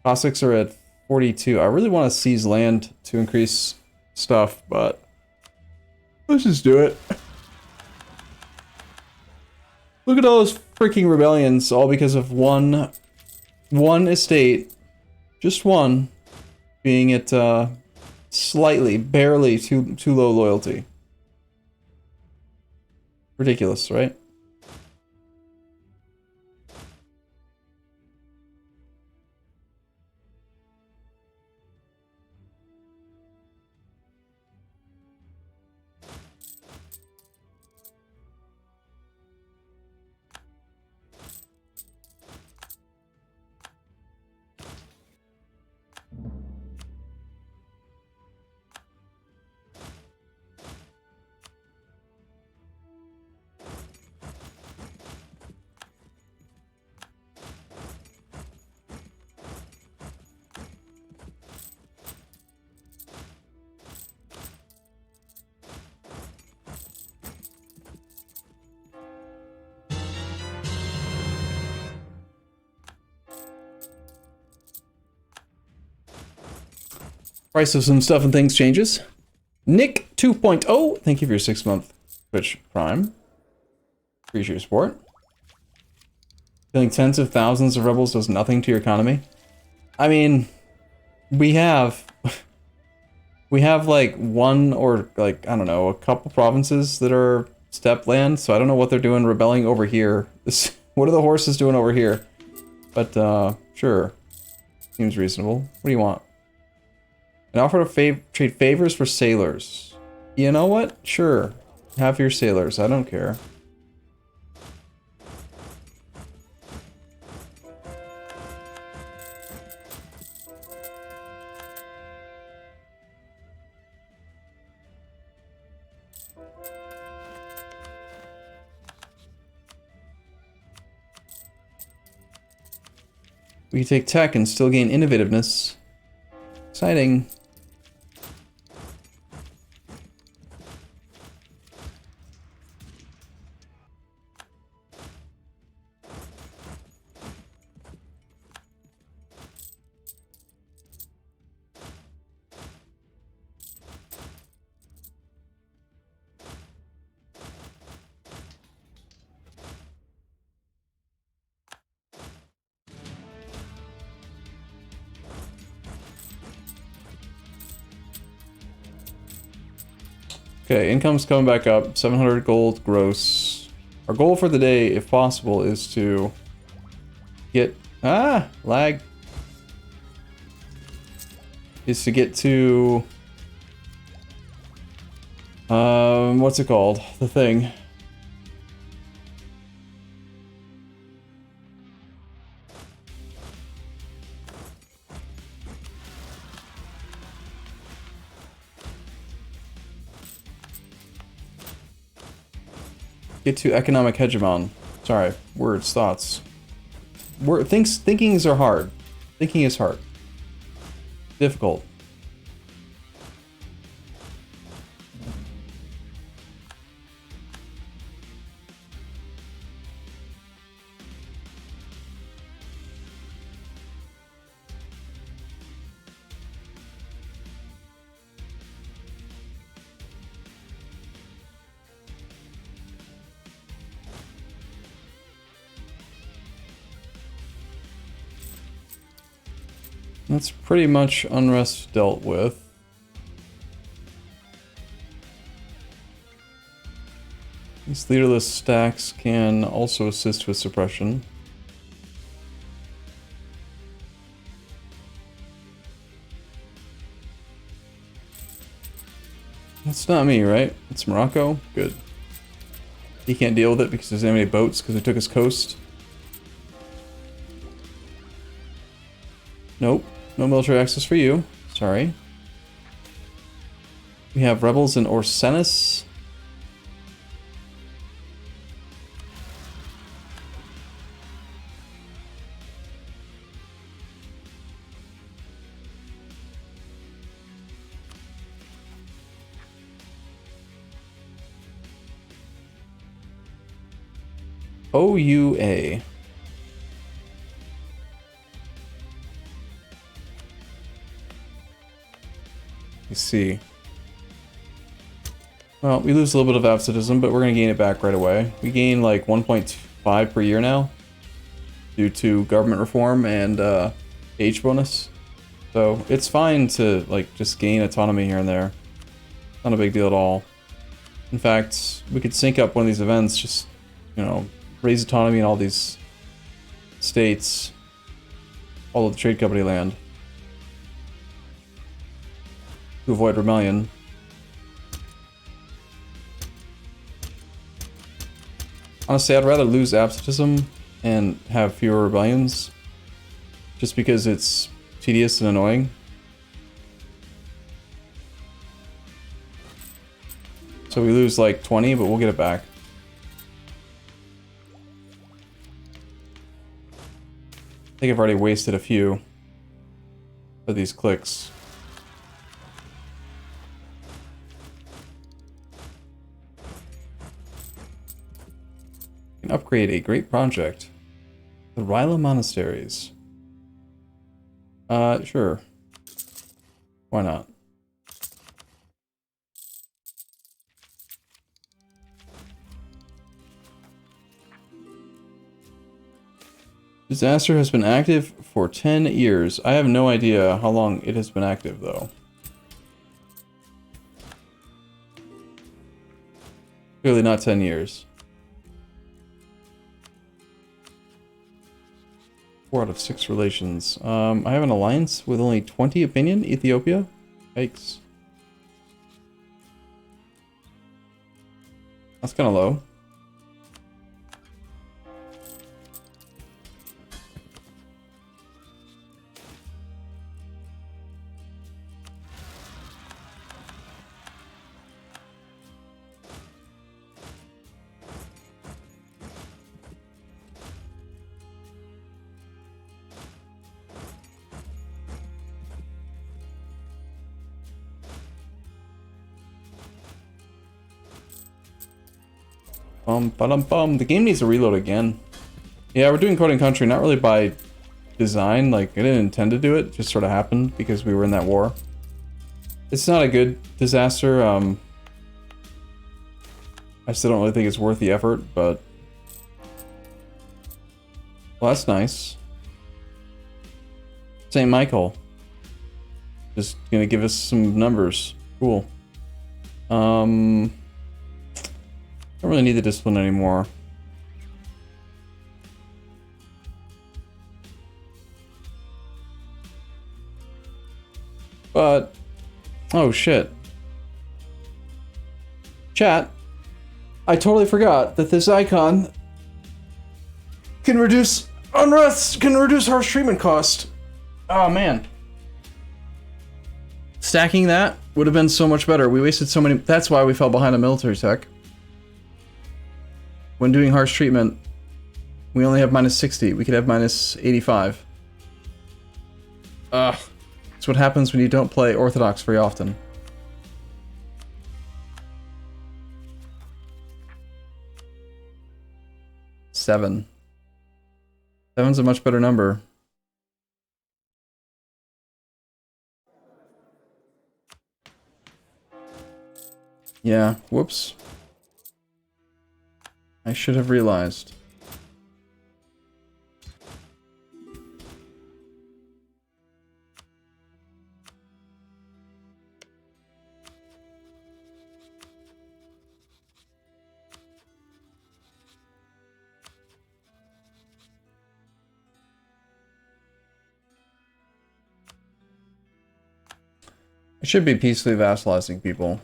Cossacks are at 42. I really want to seize land to increase stuff, but let's just do it. Look at all those freaking rebellions, all because of one estate, just one, being at slightly, barely too low loyalty. Ridiculous, right? Price of some stuff and things changes. Nick 2.0, thank you for your 6-month Twitch Prime. Appreciate your support. Killing tens of thousands of rebels does nothing to your economy. I mean, we have like one or like, I don't know, a couple provinces that are steppe land, so I don't know what they're doing rebelling over here. What are the horses doing over here? But, sure. Seems reasonable. What do you want? An offer to trade favors for sailors. You know what? Sure. Have your sailors. I don't care. We can take tech and still gain innovativeness. Exciting. Okay, income's coming back up. 700 gold gross. Our goal for the day, if possible, is to get... lag. Is to get to... what's it called? The thing. Get to economic hegemon. Sorry, words, thoughts. Thinkings are hard. Thinking is hard. Difficult. That's pretty much unrest dealt with. These leaderless stacks can also assist with suppression. That's not me, right? It's Morocco? Good. He can't deal with it because there's enemy boats because we took his coast. Nope. No military access for you. Sorry. We have rebels in Orsenis. OUA. Let's see. Well, we lose a little bit of absolutism, but we're going to gain it back right away. We gain like 1.5 per year now due to government reform and age bonus. So it's fine to like just gain autonomy here and there. Not a big deal at all. In fact, we could sync up one of these events, just, you know, raise autonomy in all these states, all of the trade company land, to avoid rebellion. Honestly, I'd rather lose absolutism and have fewer rebellions, just because it's tedious and annoying. So we lose like 20, but we'll get it back. I think I've already wasted a few of these clicks. Can upgrade a great project. The Ryla Monasteries. Sure. Why not? Disaster has been active for 10 years. I have no idea how long it has been active, though. Clearly not 10 years. 4 out of 6 relations. I have an alliance with only 20 opinion, Ethiopia? Yikes. That's kind of low. Ba-dum-bum. The game needs to reload again. Yeah, we're doing Code and Country, not really by design. Like, I didn't intend to do it. It just sort of happened because we were in that war. It's not a good disaster. I still don't really think it's worth the effort, but... Well, that's nice. St. Michael. Just gonna give us some numbers. Cool. Don't really need the discipline anymore. But... Oh, shit. Chat. I totally forgot that this icon can reduce unrest, can reduce harsh treatment cost. Oh, man. Stacking that would have been so much better. We wasted so many... That's why we fell behind on military tech. When doing harsh treatment, we only have minus 60. We could have minus 85. Ugh. That's what happens when you don't play Orthodox very often. Seven's a much better number. Yeah, whoops. I should have realized. I should be peacefully vassalizing people.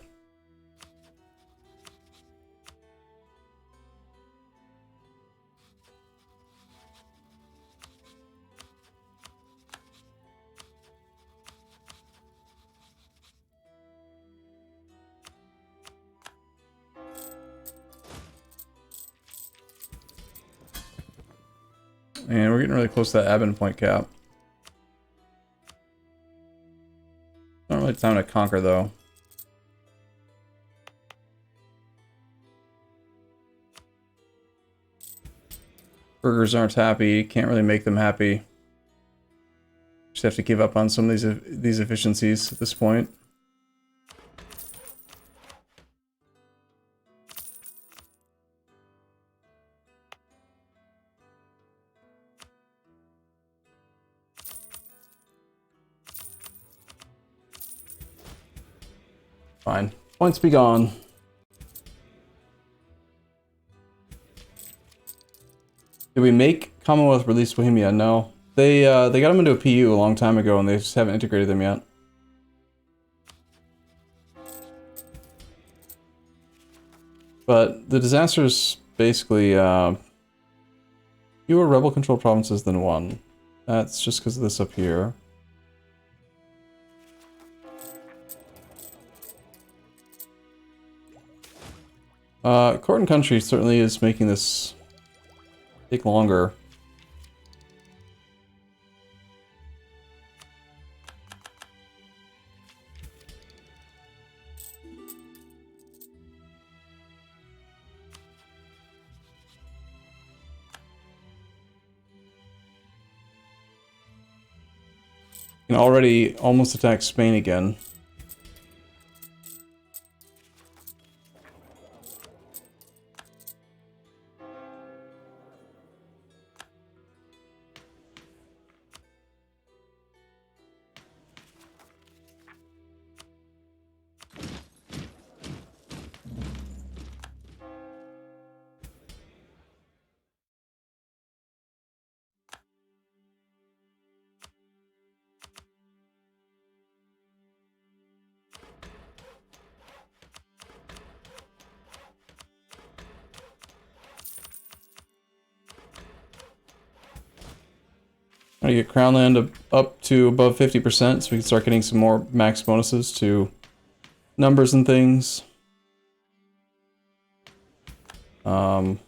And we're getting really close to that admin point cap. Not really time to conquer, though. Burgers aren't happy. Can't really make them happy. Just have to give up on some of these efficiencies at this point. Fine. Points be gone. Did we make Commonwealth release Bohemia? No. They got them into a PU a long time ago and they just haven't integrated them yet. But the disaster's basically fewer rebel controlled provinces than one. That's just because of this up here. Court and Country certainly is making this take longer. Can already almost attack Spain again. Trying to get Crown Land up to above 50% so we can start getting some more max bonuses to numbers and things. Kind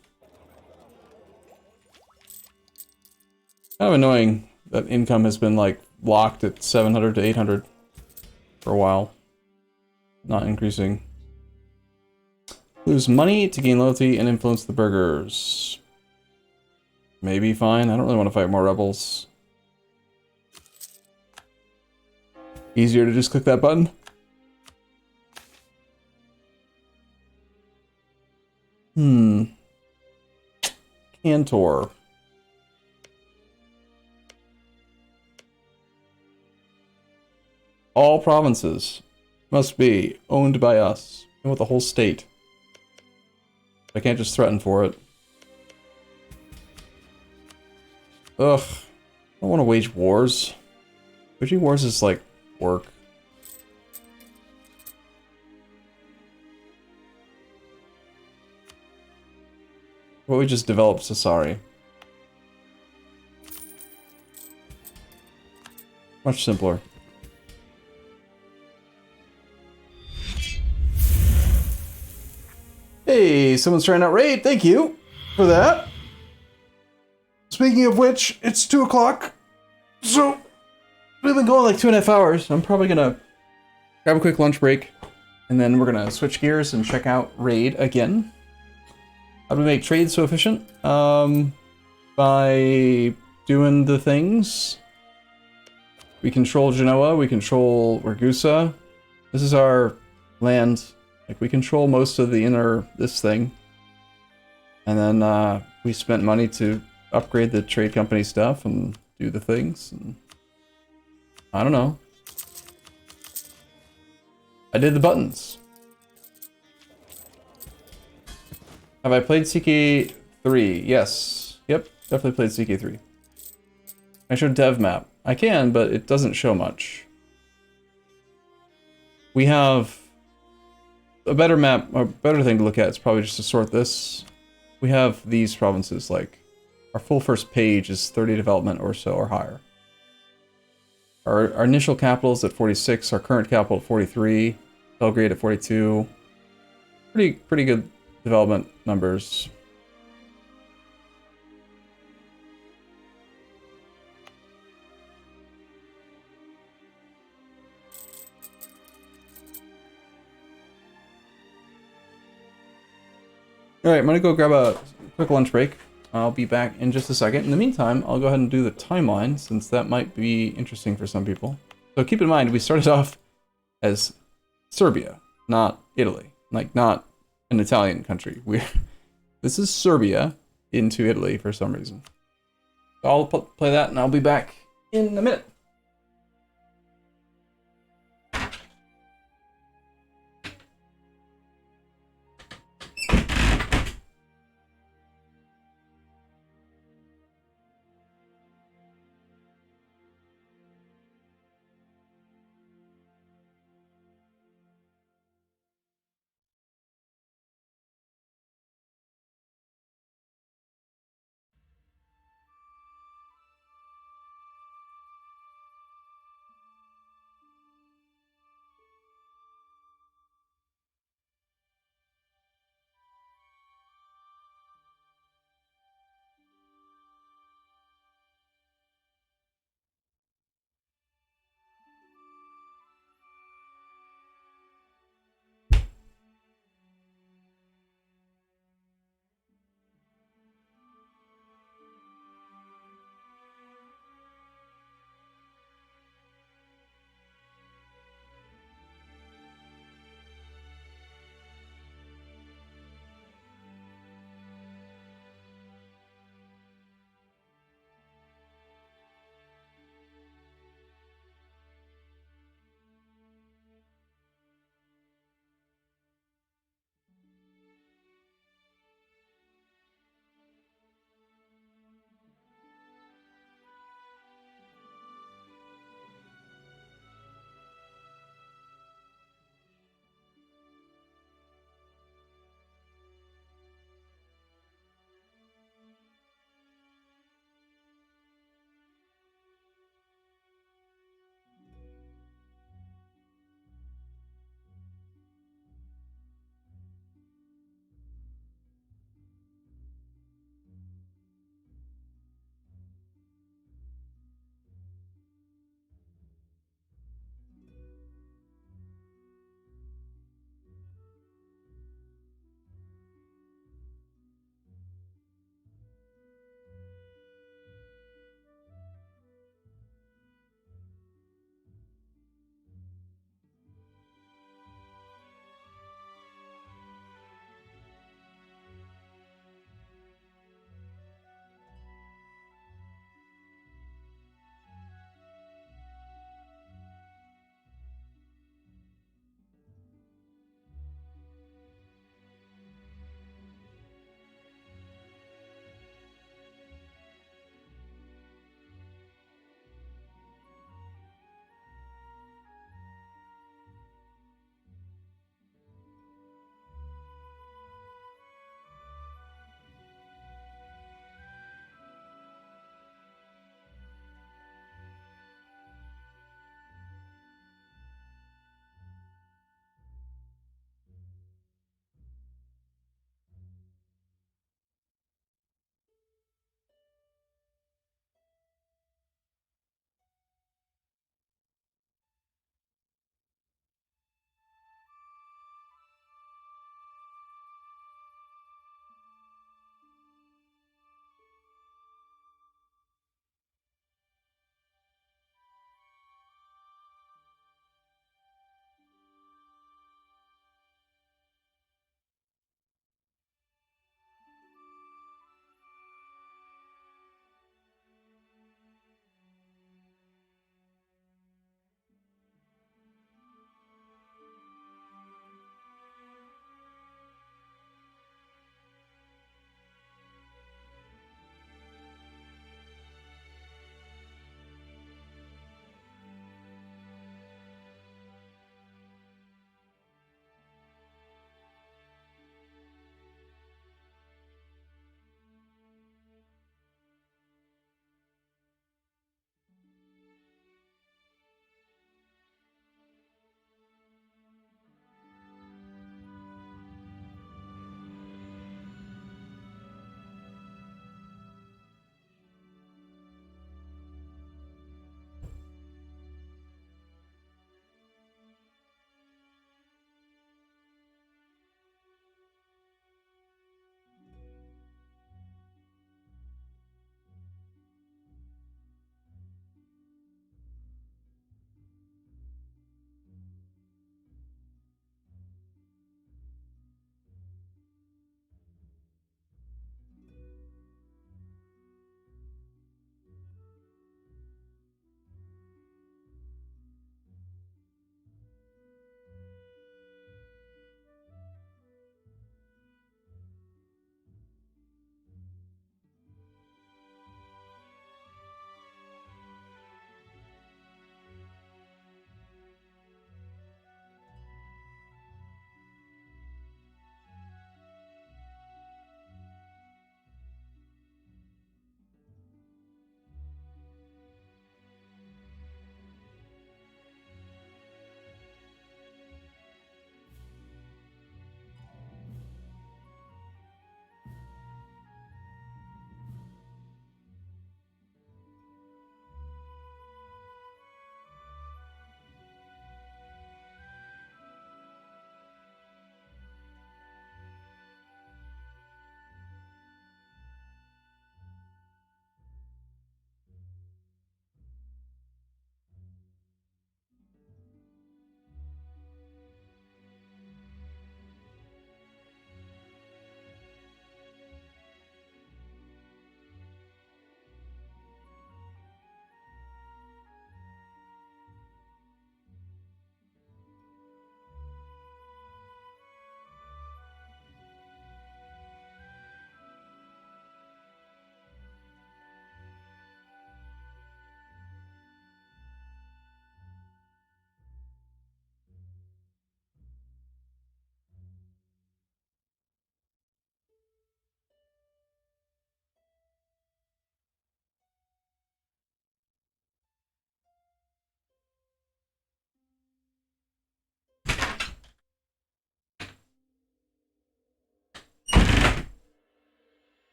of annoying that income has been like locked at 700 to 800 for a while. Not increasing. Lose money to gain loyalty and influence the burghers. Maybe fine. I don't really want to fight more rebels. Easier to just click that button. Cantor. All provinces must be owned by us. And with the whole state. I can't just threaten for it. Ugh. I don't want to wage wars. Waging wars is like work. Well, we just developed Sassari. Much simpler. Hey, someone's trying out raid. Thank you for that. Speaking of which, it's 2 o'clock. So, we've been going like 2.5 hours. I'm probably gonna grab a quick lunch break. And then we're gonna switch gears and check out raid again. How do we make trade so efficient? By doing the things. We control Genoa, we control Ragusa. This is our land. Like, we control most of the this thing. And then we spent money to upgrade the trade company stuff and do the things. And I don't know. I did the buttons. Have I played CK3? Yes. Yep, definitely played CK3. I show dev map. I can, but it doesn't show much. We have a better map, a better thing to look at is probably just to sort this. We have these provinces, like, our full first page is 30 development or so or higher. Our initial capital is at 46, our current capital at 43, Belgrade at 42. Pretty good development numbers. Alright, I'm gonna go grab a quick lunch break. I'll be back in just a second. In the meantime, I'll go ahead and do the timeline, since that might be interesting for some people. So keep in mind, we started off as Serbia, not Italy. Like, not an Italian country. This is Serbia into Italy for some reason. So I'll play that, and I'll be back in a minute.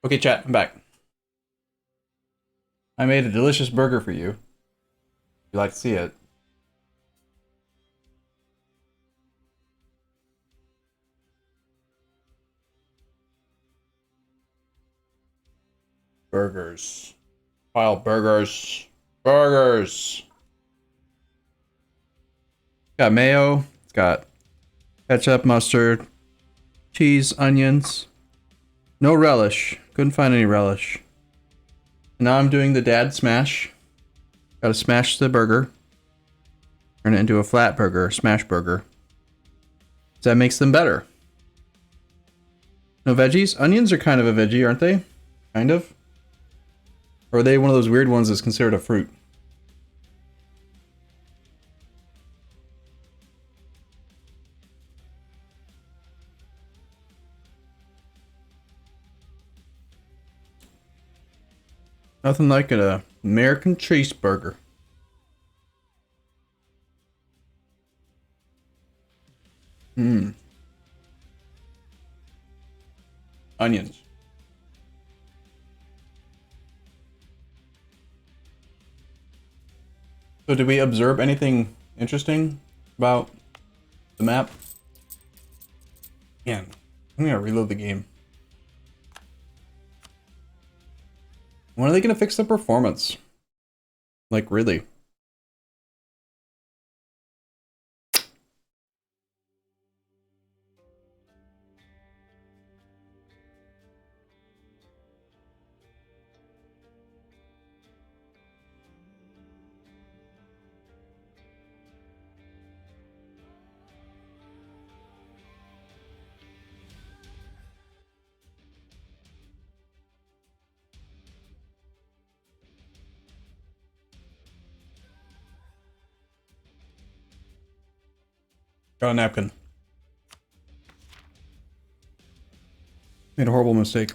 Okay, chat, I'm back. I made a delicious burger for you. You like to see it? Burgers. File burgers. Burgers. Got mayo. It's got ketchup, mustard, cheese, onions. No relish. Couldn't find any relish. Now I'm doing the dad smash. Gotta smash the burger. Turn it into a flat burger, smash burger. So that makes them better. No veggies? Onions are kind of a veggie, aren't they? Kind of. Or are they one of those weird ones that's considered a fruit? Nothing like an American cheeseburger. Mmm. Onions. So did we observe anything interesting about the map? Man, I'm gonna reload the game. When are they gonna fix the performance? Like, really? Got a napkin. Made a horrible mistake.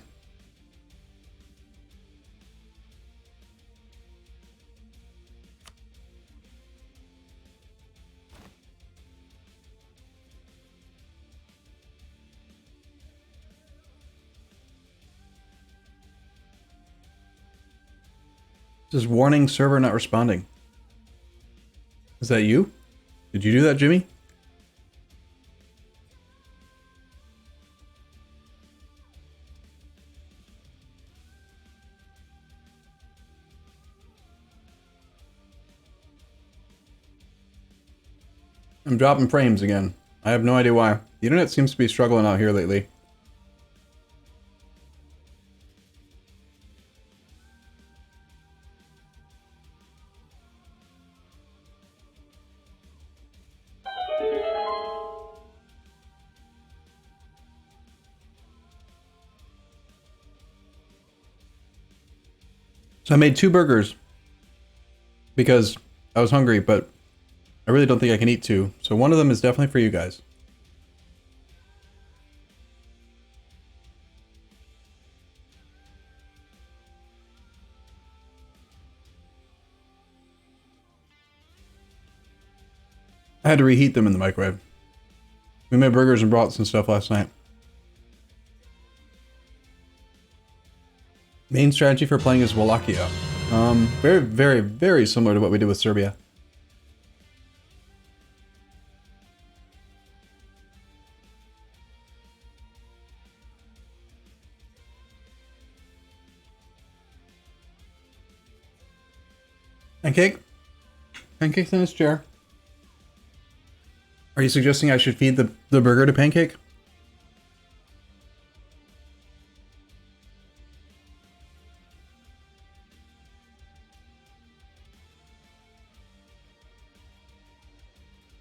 This is warning server not responding. Is that you? Did you do that, Jimmy? I'm dropping frames again. I have no idea why. The internet seems to be struggling out here lately. So I made 2 burgers because I was hungry, but I really don't think I can eat 2. So one of them is definitely for you guys. I had to reheat them in the microwave. We made burgers and brats and stuff last night. Main strategy for playing is Wallachia. Very, very, very similar to what we did with Serbia. Pancake? Pancake's in his chair. Are you suggesting I should feed the burger to Pancake?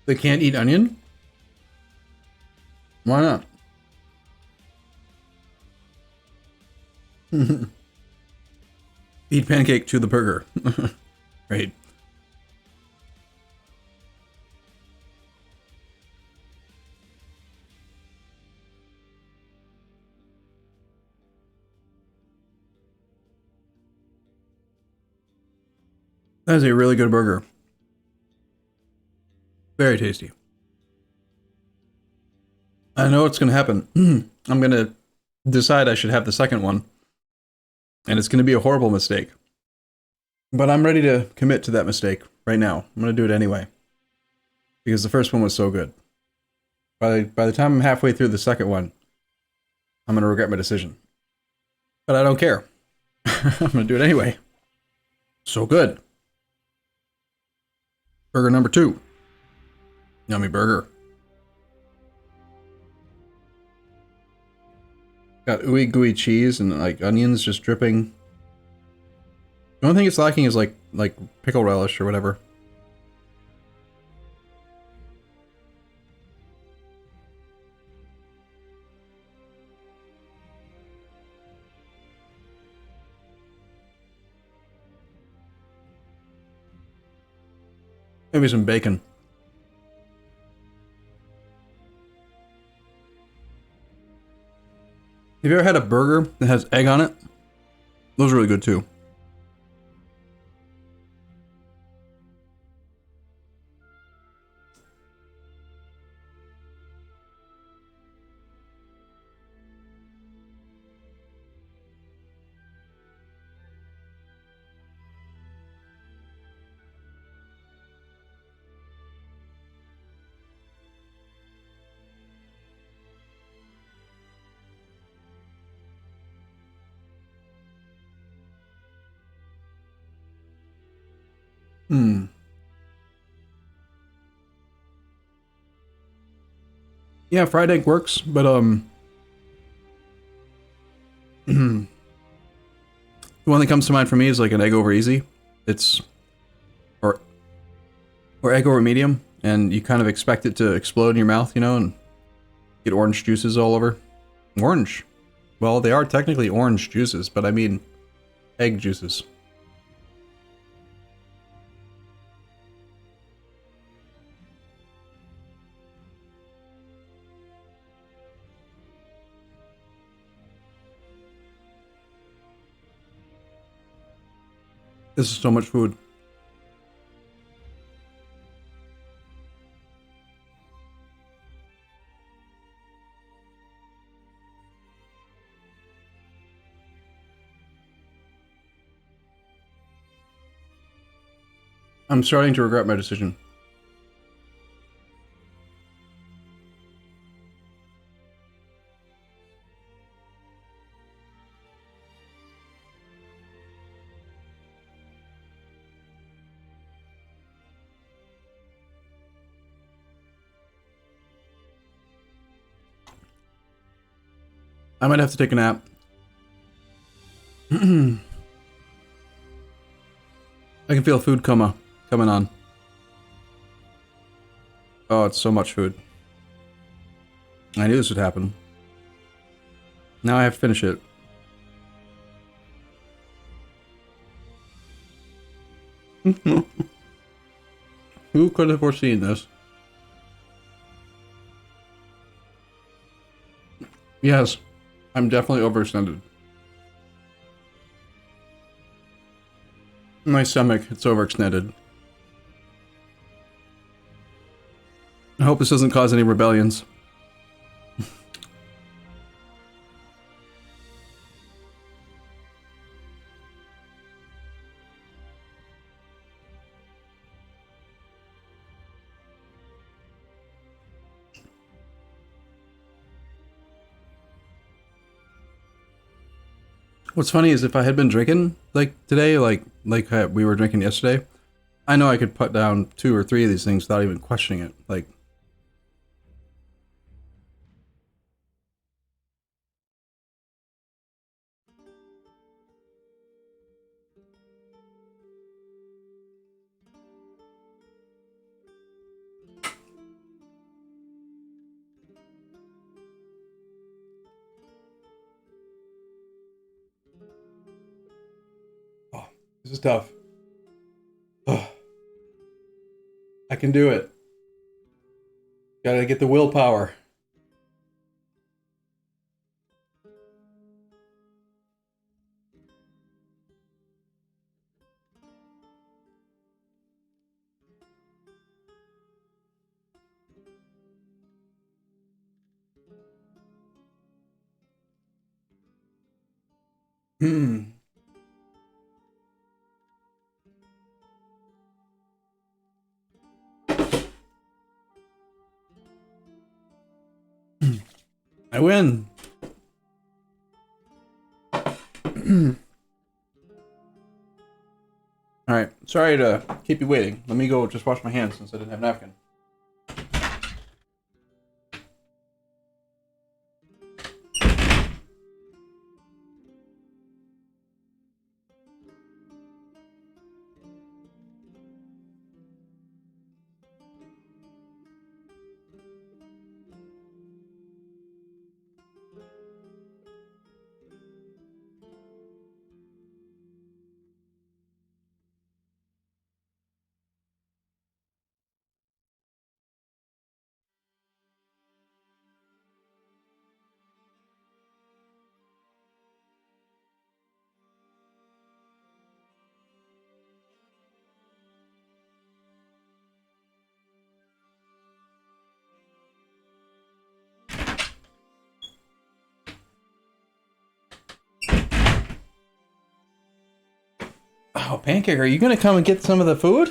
They can't eat onion? Why not? Feed Pancake to the burger. Great. That is a really good burger. Very tasty. I know what's going to happen. I'm going to decide I should have the second one. And it's going to be a horrible mistake. But I'm ready to commit to that mistake right now. I'm going to do it anyway. Because the first one was so good. By the time I'm halfway through the second one, I'm going to regret my decision. But I don't care. I'm going to do it anyway. So good. Burger number 2. Yummy burger. Got ooey gooey cheese and like onions just dripping. The only thing it's lacking is like pickle relish or whatever. Maybe some bacon. Have you ever had a burger that has egg on it? Those are really good too. Hmm. Yeah, fried egg works, but the one that comes to mind for me is like an egg over easy. It's or egg over medium, and you kind of expect it to explode in your mouth, you know, and get orange juices all over. Orange. Well, they are technically orange juices, but I mean egg juices. This is so much food. I'm starting to regret my decision. I might have to take a nap. I can feel food coma coming on. Oh, it's so much food. I knew this would happen. Now I have to finish it. Who could have foreseen this? Yes, I'm definitely overextended. My stomach, it's overextended. I hope this doesn't cause any rebellions. What's funny is if I had been drinking like today, like we were drinking yesterday, I know I could put down 2 or 3 of these things without even questioning it. Like, oh, this is tough. Oh, I can do it. Gotta get the willpower. Hmm. I win. Alright, sorry to keep you waiting. Let me go just wash my hands since I didn't have a napkin. Oh, Pancake, are you gonna come and get some of the food?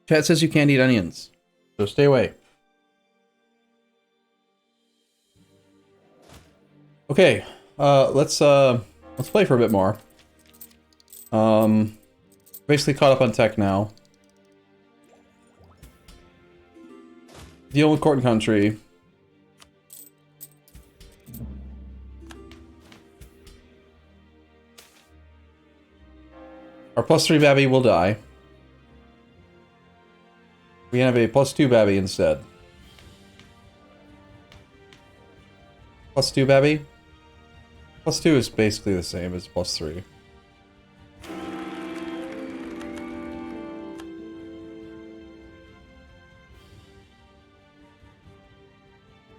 Chat says you can't eat onions, so stay away. Okay, let's play for a bit more. Basically caught up on tech now. Deal with court and country. Our +3 Babby will die. We have a +2 Babby instead. +2 Babby? +2 is basically the same as +3.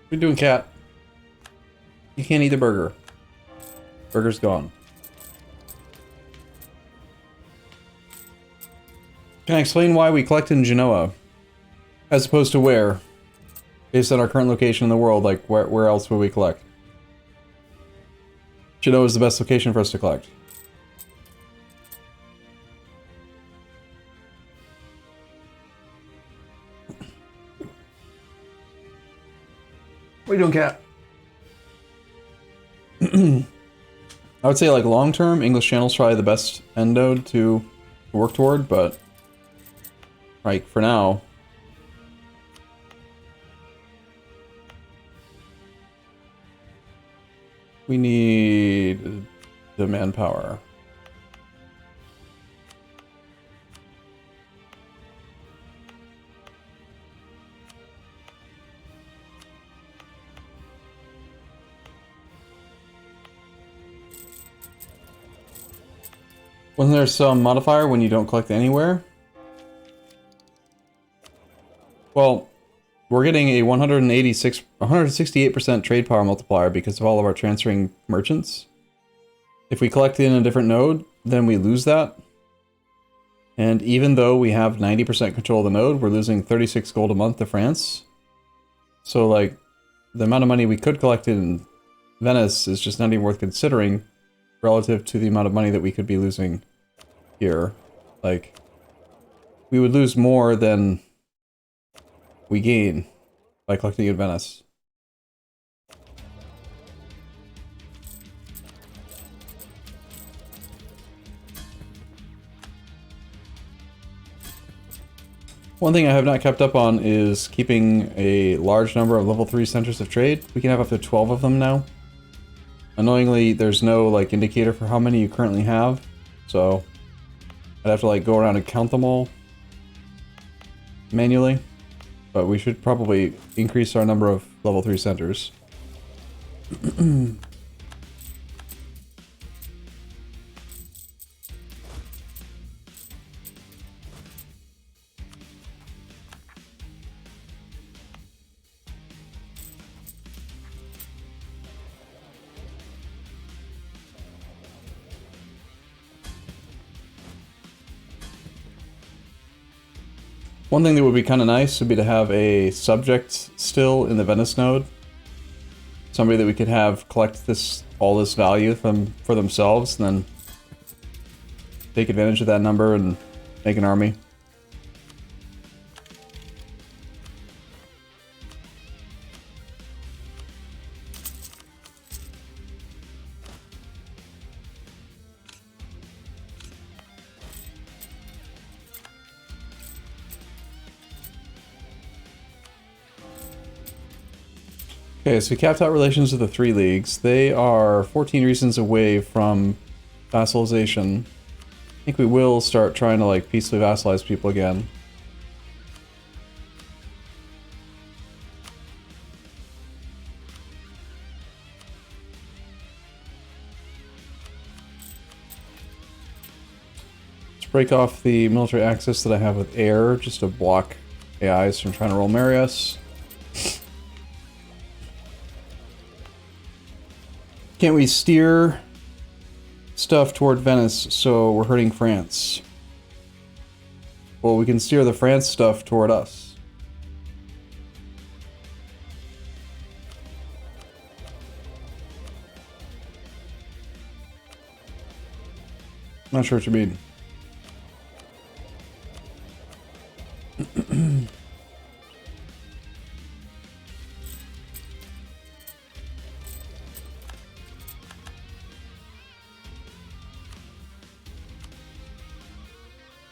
What are you doing, cat? You can't eat the burger. Burger's gone. Can I explain why we collect in Genoa? As opposed to where? Based on our current location in the world, like where else would we collect? Genoa is the best location for us to collect. What are you doing, cat? I would say, like, long term, English Channel's probably the best end node to work toward, but like for now, we need the manpower. Wasn't there some modifier when you don't collect anywhere? Well, we're getting a 168% trade power multiplier because of all of our transferring merchants. If we collect in a different node, then we lose that. And even though we have 90% control of the node, we're losing 36 gold a month to France. So, like, the amount of money we could collect in Venice is just not even worth considering relative to the amount of money that we could be losing here. Like, we would lose more than we gain by collecting in Venice. One thing I have not kept up on is keeping a large number of level 3 centers of trade. We can have up to 12 of them now. Annoyingly, there's no like indicator for how many you currently have, so I'd have to like go around and count them all manually. But we should probably increase our number of level 3 centers. One thing that would be kind of nice would be to have a subject still in the Venice node. Somebody that we could have collect all this value for themselves, and then take advantage of that number and make an army. Okay, so we capped out relations with the 3 leagues. They are 14 reasons away from vassalization. I think we will start trying to like peacefully vassalize people again. Let's break off the military access that I have with air just to block AIs from trying to roll Marius. Can't we steer stuff toward Venice so we're hurting France? Well, we can steer the France stuff toward us. Not sure what you mean.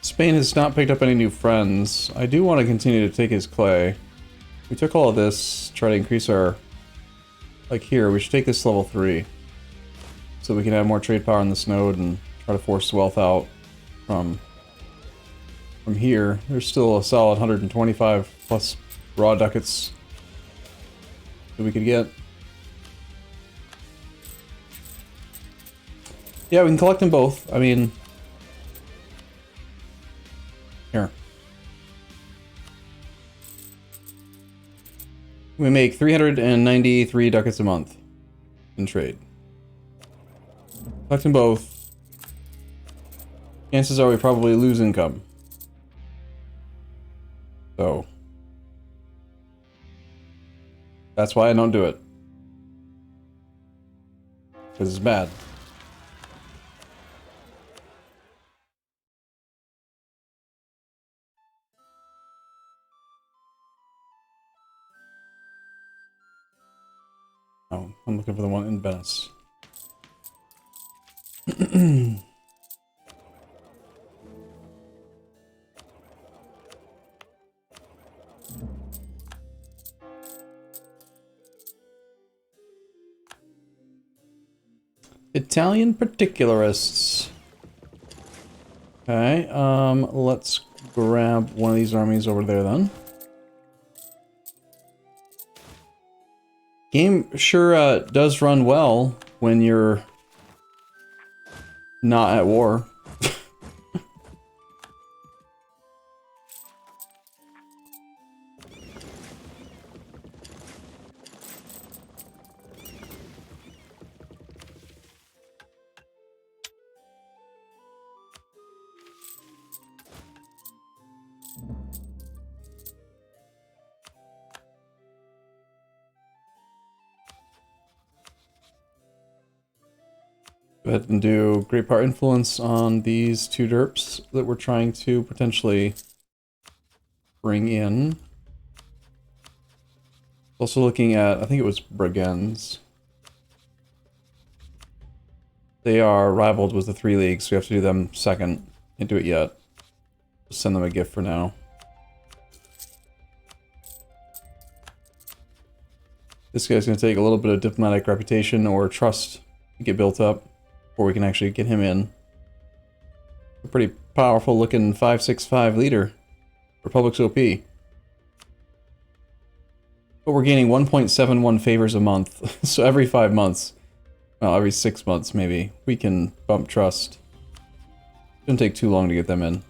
Spain has not picked up any new friends. I do want to continue to take his clay. We took all of this, try to increase our... Like here, we should take this to level 3. So we can have more trade power on this node and try to force wealth out from here. There's still a solid 125 plus raw ducats that we could get. Yeah, we can collect them both. I mean... Here. We make 393 ducats a month in trade. Collect them both. Chances are we probably lose income. So. That's why I don't do it. Because it's bad. Oh, I'm looking for the one in Venice. Italian particularists. Okay, let's grab one of these armies over there then. Game sure does run well when you're not at war. Go ahead and do Great Power Influence on these 2 derps that we're trying to potentially bring in. Also looking at, I think it was Brigands. They are rivaled with the 3 leagues, so we have to do them second. Can't do it yet. Just send them a gift for now. This guy's going to take a little bit of diplomatic reputation or trust to get built up before we can actually get him in. A pretty powerful looking 565 leader. Republic's OP. But we're gaining 1.71 favors a month. So every 5 months, well, every 6 months maybe, we can bump trust. Shouldn't take too long to get them in.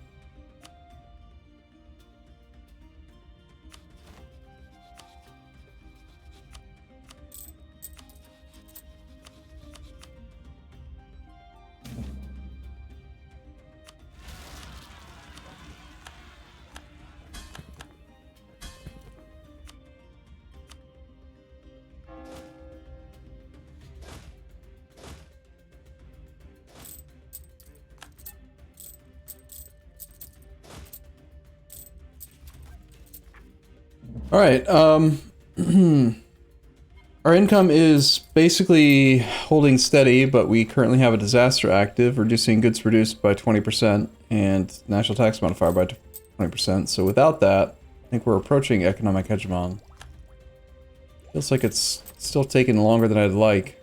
Alright, our income is basically holding steady, but we currently have a disaster active, reducing goods produced by 20% and national tax modifier by 20%. So without that, I think we're approaching economic hegemon. Feels like it's still taking longer than I'd like.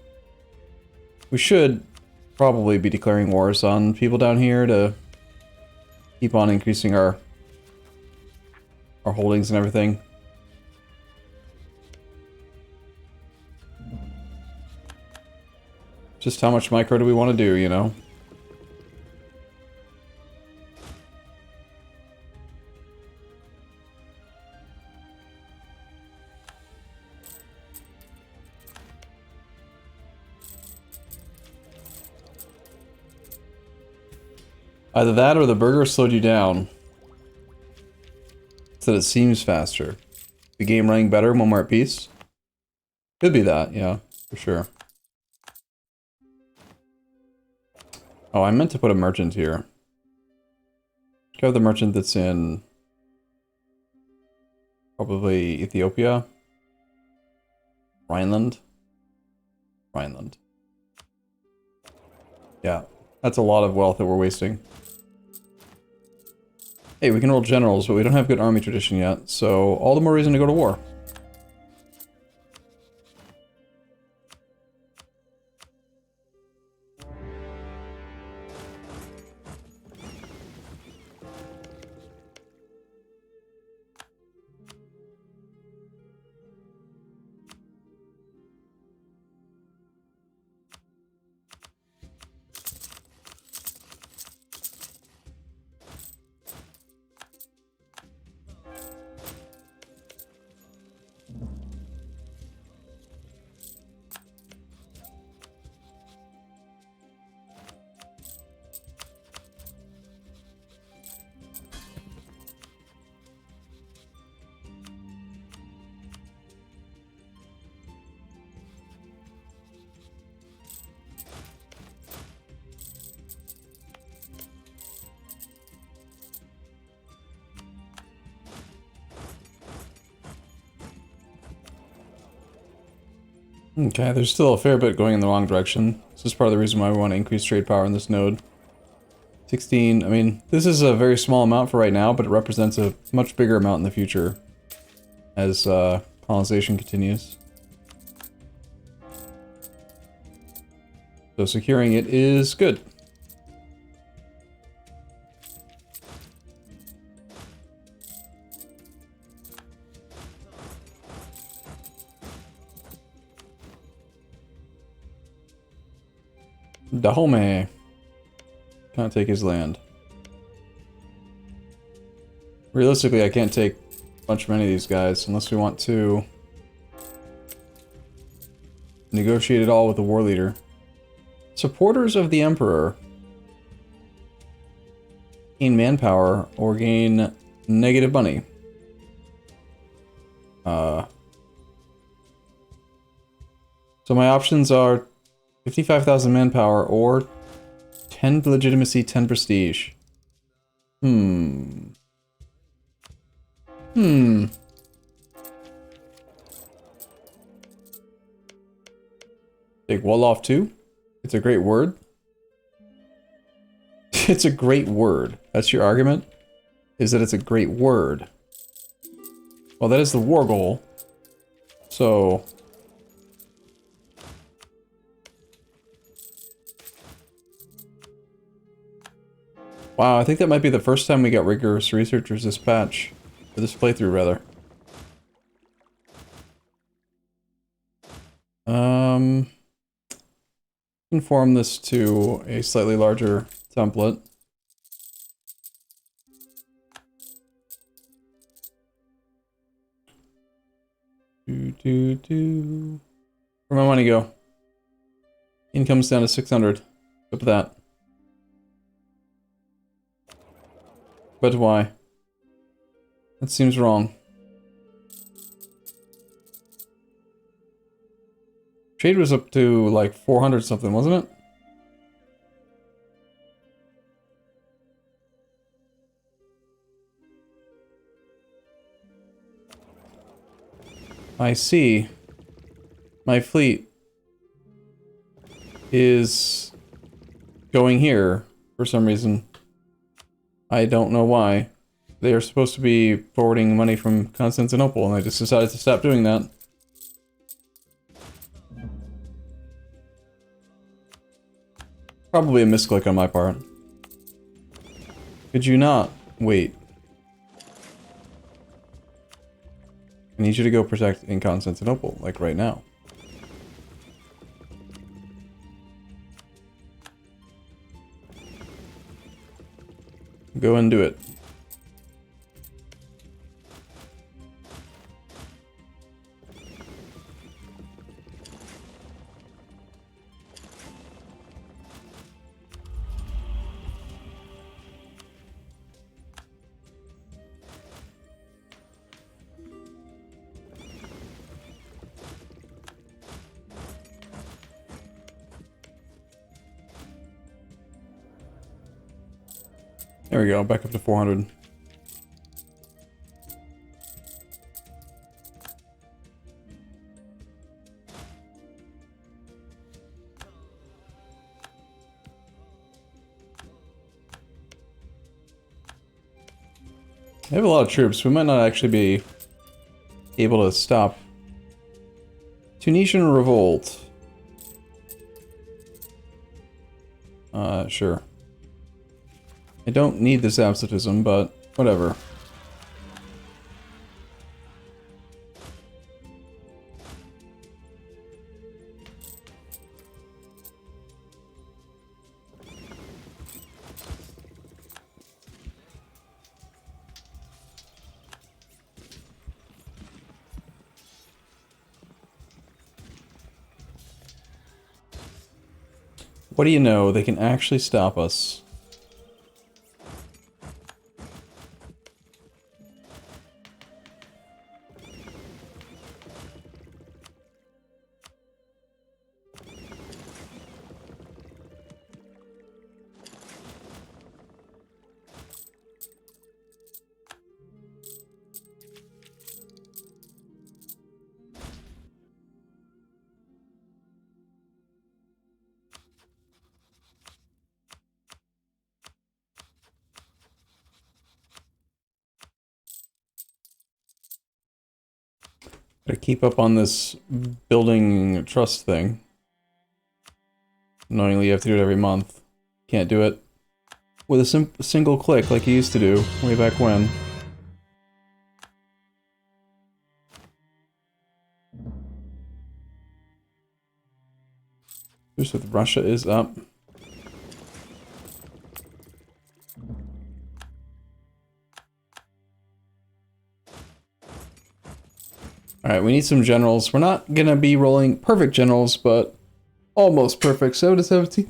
We should probably be declaring wars on people down here to keep on increasing our holdings and everything. Just how much micro do we want to do, you know? Either that or the burger slowed you down. So that it seems faster. The game running better when we're at peace? Could be that, yeah, for sure. Oh, I meant to put a merchant here. Go the merchant that's in probably Ethiopia. Rhineland. Rhineland. Yeah, that's a lot of wealth that we're wasting. Hey, we can roll generals, but we don't have good army tradition yet, so all the more reason to go to war. Okay, there's still a fair bit going in the wrong direction. This is part of the reason why we want to increase trade power in this node. 16, I mean, this is a very small amount for right now, but it represents a much bigger amount in the future as colonization continues. So securing it is good. Dahomey. Can't take his land. Realistically, I can't take a bunch many of these guys unless we want to negotiate it all with the war leader. Supporters of the Emperor gain manpower or gain negative money. So my options are 55,000 manpower or 10 legitimacy, 10 prestige. Take Wolof too? It's a great word. It's a great word. That's your argument? Is that it's a great word. Well, that is the war goal. So... Wow, I think that might be the first time we got rigorous researchers this patch. Or this playthrough, rather. Conform this to a slightly larger template. Where'd my money go? Income's down to 600. Up that. But why? That seems wrong. Trade was up to like 400 something, wasn't it? I see. My fleet is going here for some reason. I don't know why. They are supposed to be forwarding money from Constantinople, and I just decided to stop doing that. Probably a misclick on my part. Could you not? Wait. I need you to go protect in Constantinople, like right now. Go and do it. There we go, back up to 400. They have a lot of troops. We might not actually be able to stop. Tunisian revolt. Sure. I don't need this absolutism, but whatever. What do you know? They can actually stop us. Gotta keep up on this building trust thing. Knowingly you have to do it every month. Can't do it with a single click like you used to do way back when. Just with Russia is up. Alright, we need some generals. We're not gonna be rolling perfect generals, but almost perfect. 7 to 17.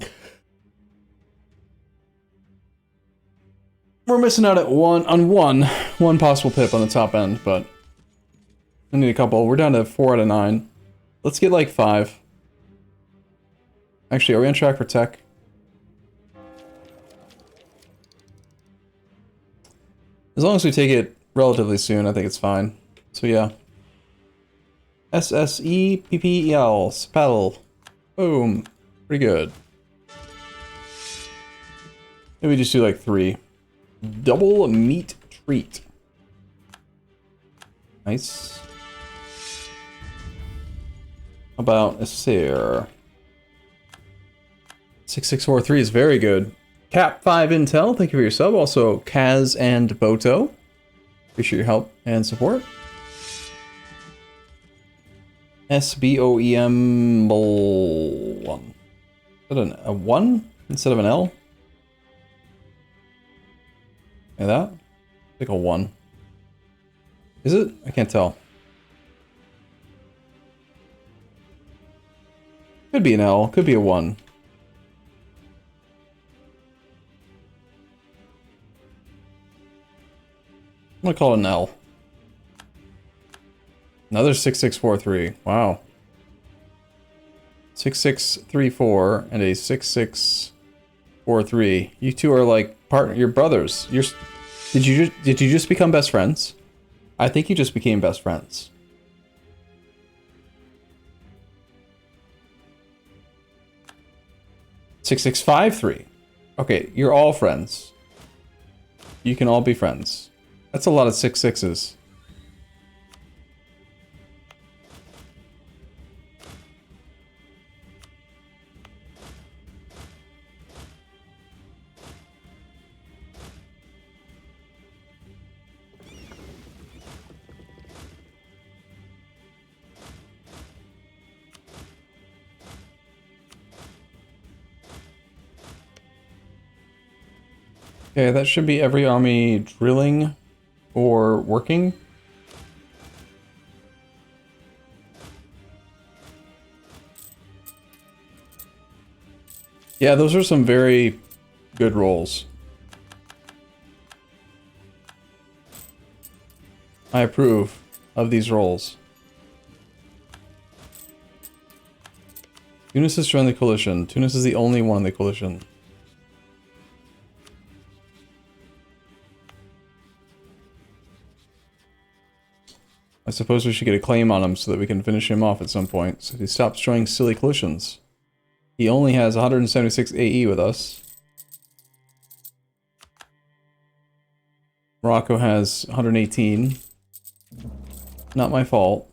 We're missing out at one possible pip on the top end, but I need a couple. We're down to 4 out of 9. Let's get like 5. Actually, are we on track for tech? As long as we take it relatively soon, I think it's fine. So yeah. SSEPPEL, spell. Boom. Pretty good. Maybe just do like 3. Double meat treat. Nice. How about a Sir? 6643 is very good. Cap 5 Intel, thank you for your sub. Also, Kaz and Boto. Appreciate your help and support. SBOEM 1. Is that a 1 instead of an L? Like that? Like a 1. Is it? I can't tell. Could be an L, could be a 1. I'm gonna call it an L. Another 6643. Wow. 6634 and a 6643. You two are like you're brothers. Did you just become best friends? I think you just became best friends. Six 6653. Okay, you're all friends. You can all be friends. That's a lot of 66s. Okay, that should be every army drilling or working. Yeah, those are some very good rolls. I approve of these rolls. Tunis has joined the coalition. Tunis is the only one in the coalition. I suppose we should get a claim on him so that we can finish him off at some point, so he stops joining silly coalitions. He only has 176 AE with us. Morocco has 118. Not my fault.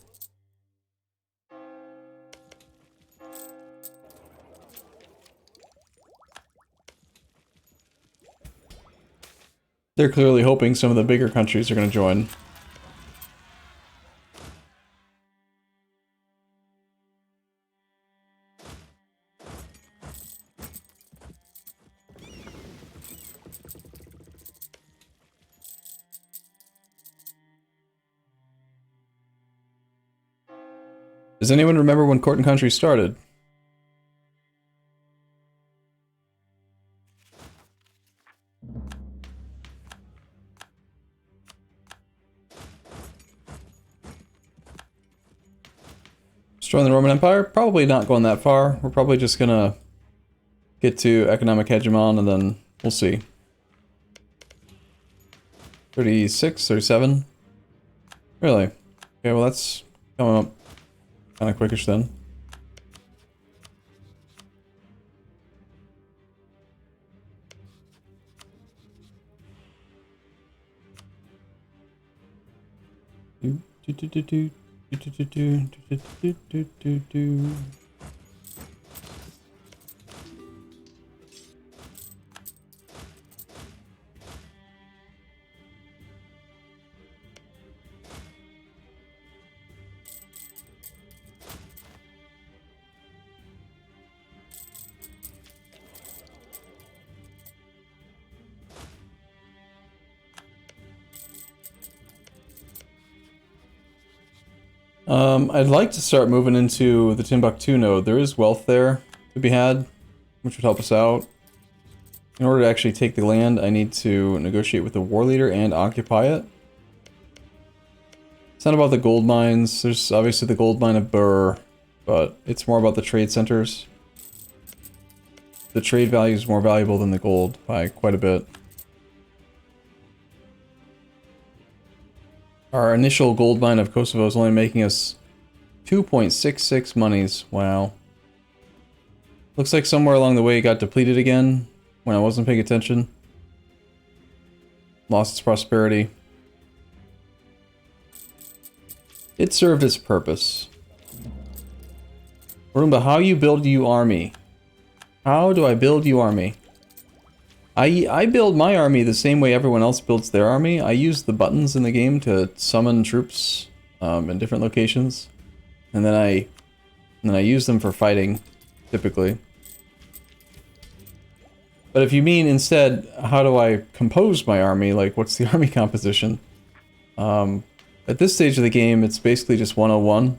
They're clearly hoping some of the bigger countries are going to join. Does anyone remember when Court and Country started? Destroying the Roman Empire? Probably not going that far. We're probably just gonna get to economic hegemon and then we'll see. 36, 37? Really? Okay, well that's coming up kind of quickish then. I'd like to start moving into the Timbuktu node. There is wealth there to be had, which would help us out. In order to actually take the land, I need to negotiate with the war leader and occupy it. It's not about the gold mines. There's obviously the gold mine of Burr, but it's more about the trade centers. The trade value is more valuable than the gold by quite a bit. Our initial gold mine of Kosovo is only making us 2.66 monies. Wow. Looks like somewhere along the way it got depleted again when I wasn't paying attention. Lost its prosperity. It served its purpose. Roomba, how you build you army? How do I build you army? I build my army the same way everyone else builds their army. I use the buttons in the game to summon troops in different locations. And then I use them for fighting, typically. But if you mean instead, how do I compose my army? Like, what's the army composition? At this stage of the game, it's basically just 101.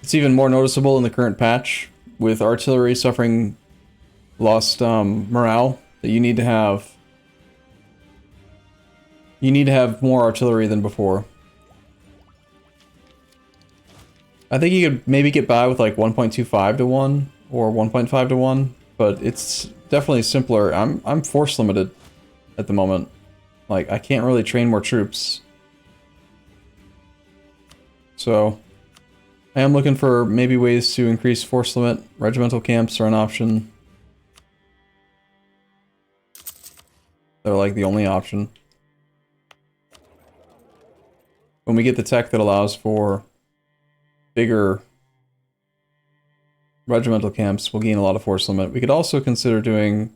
It's even more noticeable in the current patch, with artillery suffering lost morale, that you need to have more artillery than before. I think you could maybe get by with like 1.25 to 1 or 1.5 to 1, but it's definitely simpler. I'm force limited at the moment. Like, I can't really train more troops. So I am looking for maybe ways to increase force limit. Regimental camps are an option. They're like the only option. When we get the tech that allows for bigger regimental camps, we'll gain a lot of force limit. We could also consider doing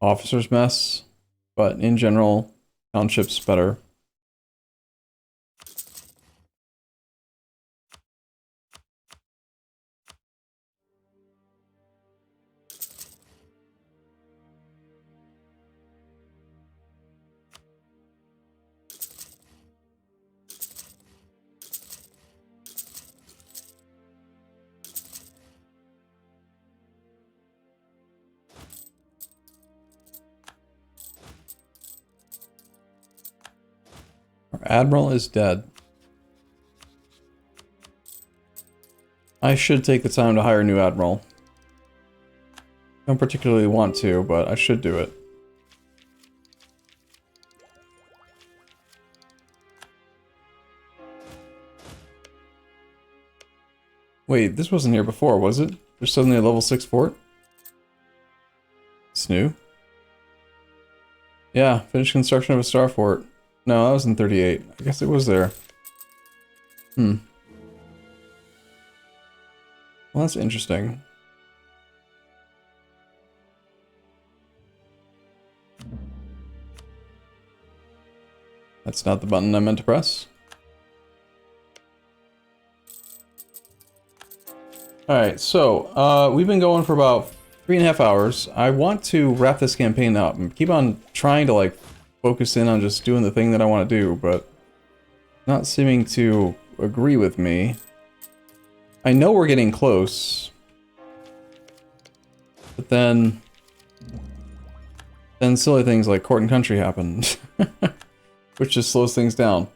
officers' mess, but in general, townships better. Admiral is dead. I should take the time to hire a new admiral. Don't particularly want to, but I should do it. Wait, this wasn't here before, was it? There's suddenly a level 6 fort? It's new. Yeah, finished construction of a star fort. No, that was in 38. I guess it was there. Hmm. Well, that's interesting. That's not the button I meant to press. Alright, so, we've been going for about 3.5 hours. I want to wrap this campaign up and keep on trying to, like, focus in on just doing the thing that I want to do, but not seeming to agree with me. I know we're getting close, but then silly things like court and country happen, which just slows things down.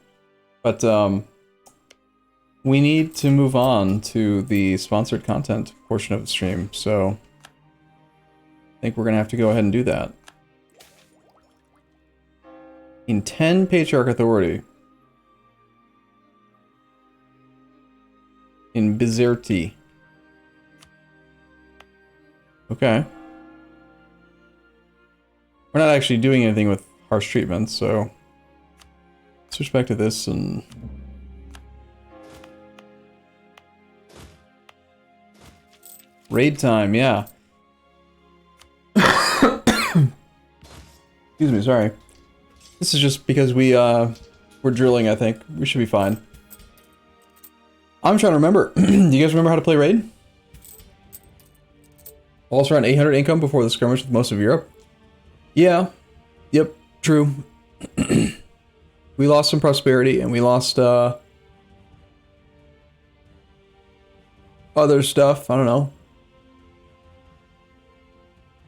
But, we need to move on to the sponsored content portion of the stream, so I think we're gonna have to go ahead and do that. In 10 Patriarch Authority. In Bizerti. Okay. We're not actually doing anything with harsh treatment, so switch back to this and raid time, yeah. Excuse me, sorry. This is just because we're drilling, I think. We should be fine. I'm trying to remember. Do you guys remember how to play raid? Also around 800 income before the skirmish with most of Europe? Yeah. Yep, true. We lost some prosperity and we lost other stuff, I don't know.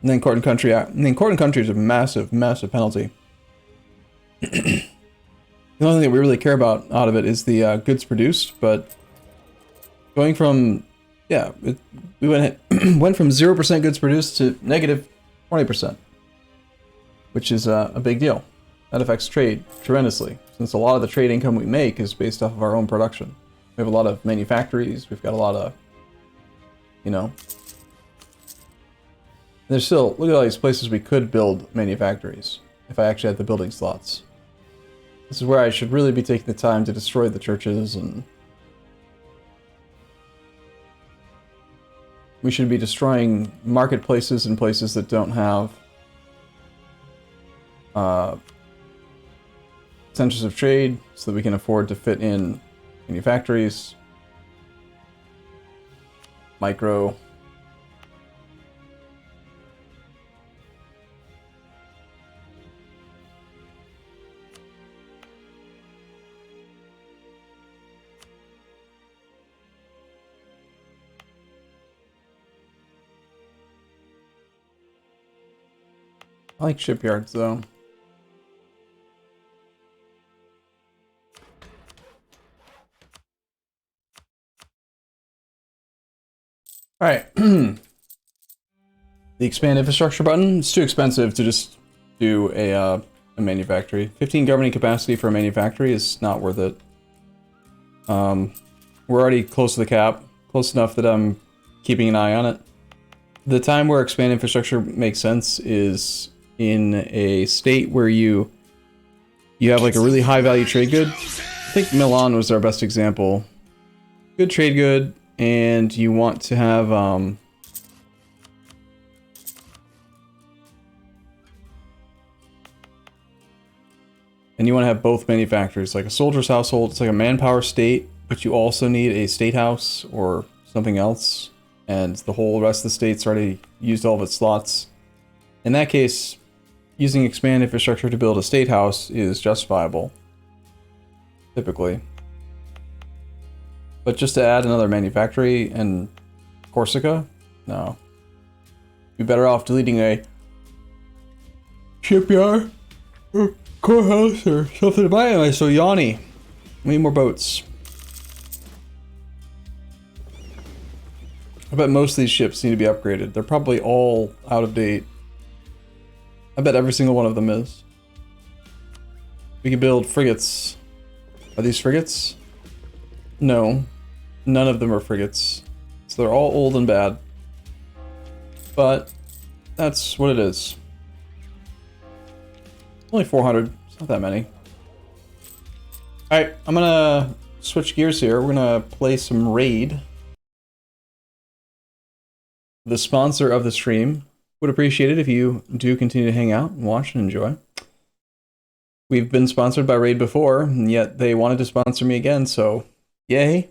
And then court and country act. I mean, court and country is a massive, massive penalty. The only thing that we really care about out of it is the goods produced, but going from, yeah, we went from 0% goods produced to negative 20%, which is a big deal. That affects trade tremendously, since a lot of the trade income we make is based off of our own production. We have a lot of manufactories, we've got a lot of, you know, there's still, look at all these places we could build manufactories, if I actually had the building slots. This is where I should really be taking the time to destroy the churches, and we should be destroying marketplaces in places that don't have centers of trade, so that we can afford to fit in manufactories, micro. I like shipyards, though. Alright. The expand infrastructure button, it's too expensive to just do a manufactory. 15 governing capacity for a manufactory is not worth it. We're already close to the cap. Close enough that I'm keeping an eye on it. The time where expand infrastructure makes sense is in a state where you have like a really high value trade good. I think Milan was our best example. Good trade good, and you want to have both manufacturers, like a soldier's household. It's like a manpower state, but you also need a state house or something else, and the whole rest of the state's already used all of its slots. In that case, using expand infrastructure to build a state house is justifiable, typically. But just to add another manufactory in Corsica? No. Be better off deleting a shipyard. courthouse or something to buy anyway. So Yanni, we need more boats. I bet most of these ships need to be upgraded. They're probably all out of date. I bet every single one of them is. We can build frigates. Are these frigates? No. None of them are frigates. So they're all old and bad. But that's what it is. Only 400. It's not that many. Alright, I'm gonna switch gears here. We're gonna play some Raid. The sponsor of the stream would appreciate it if you do continue to hang out and watch and enjoy. We've been sponsored by Raid before, and yet they wanted to sponsor me again, so yay.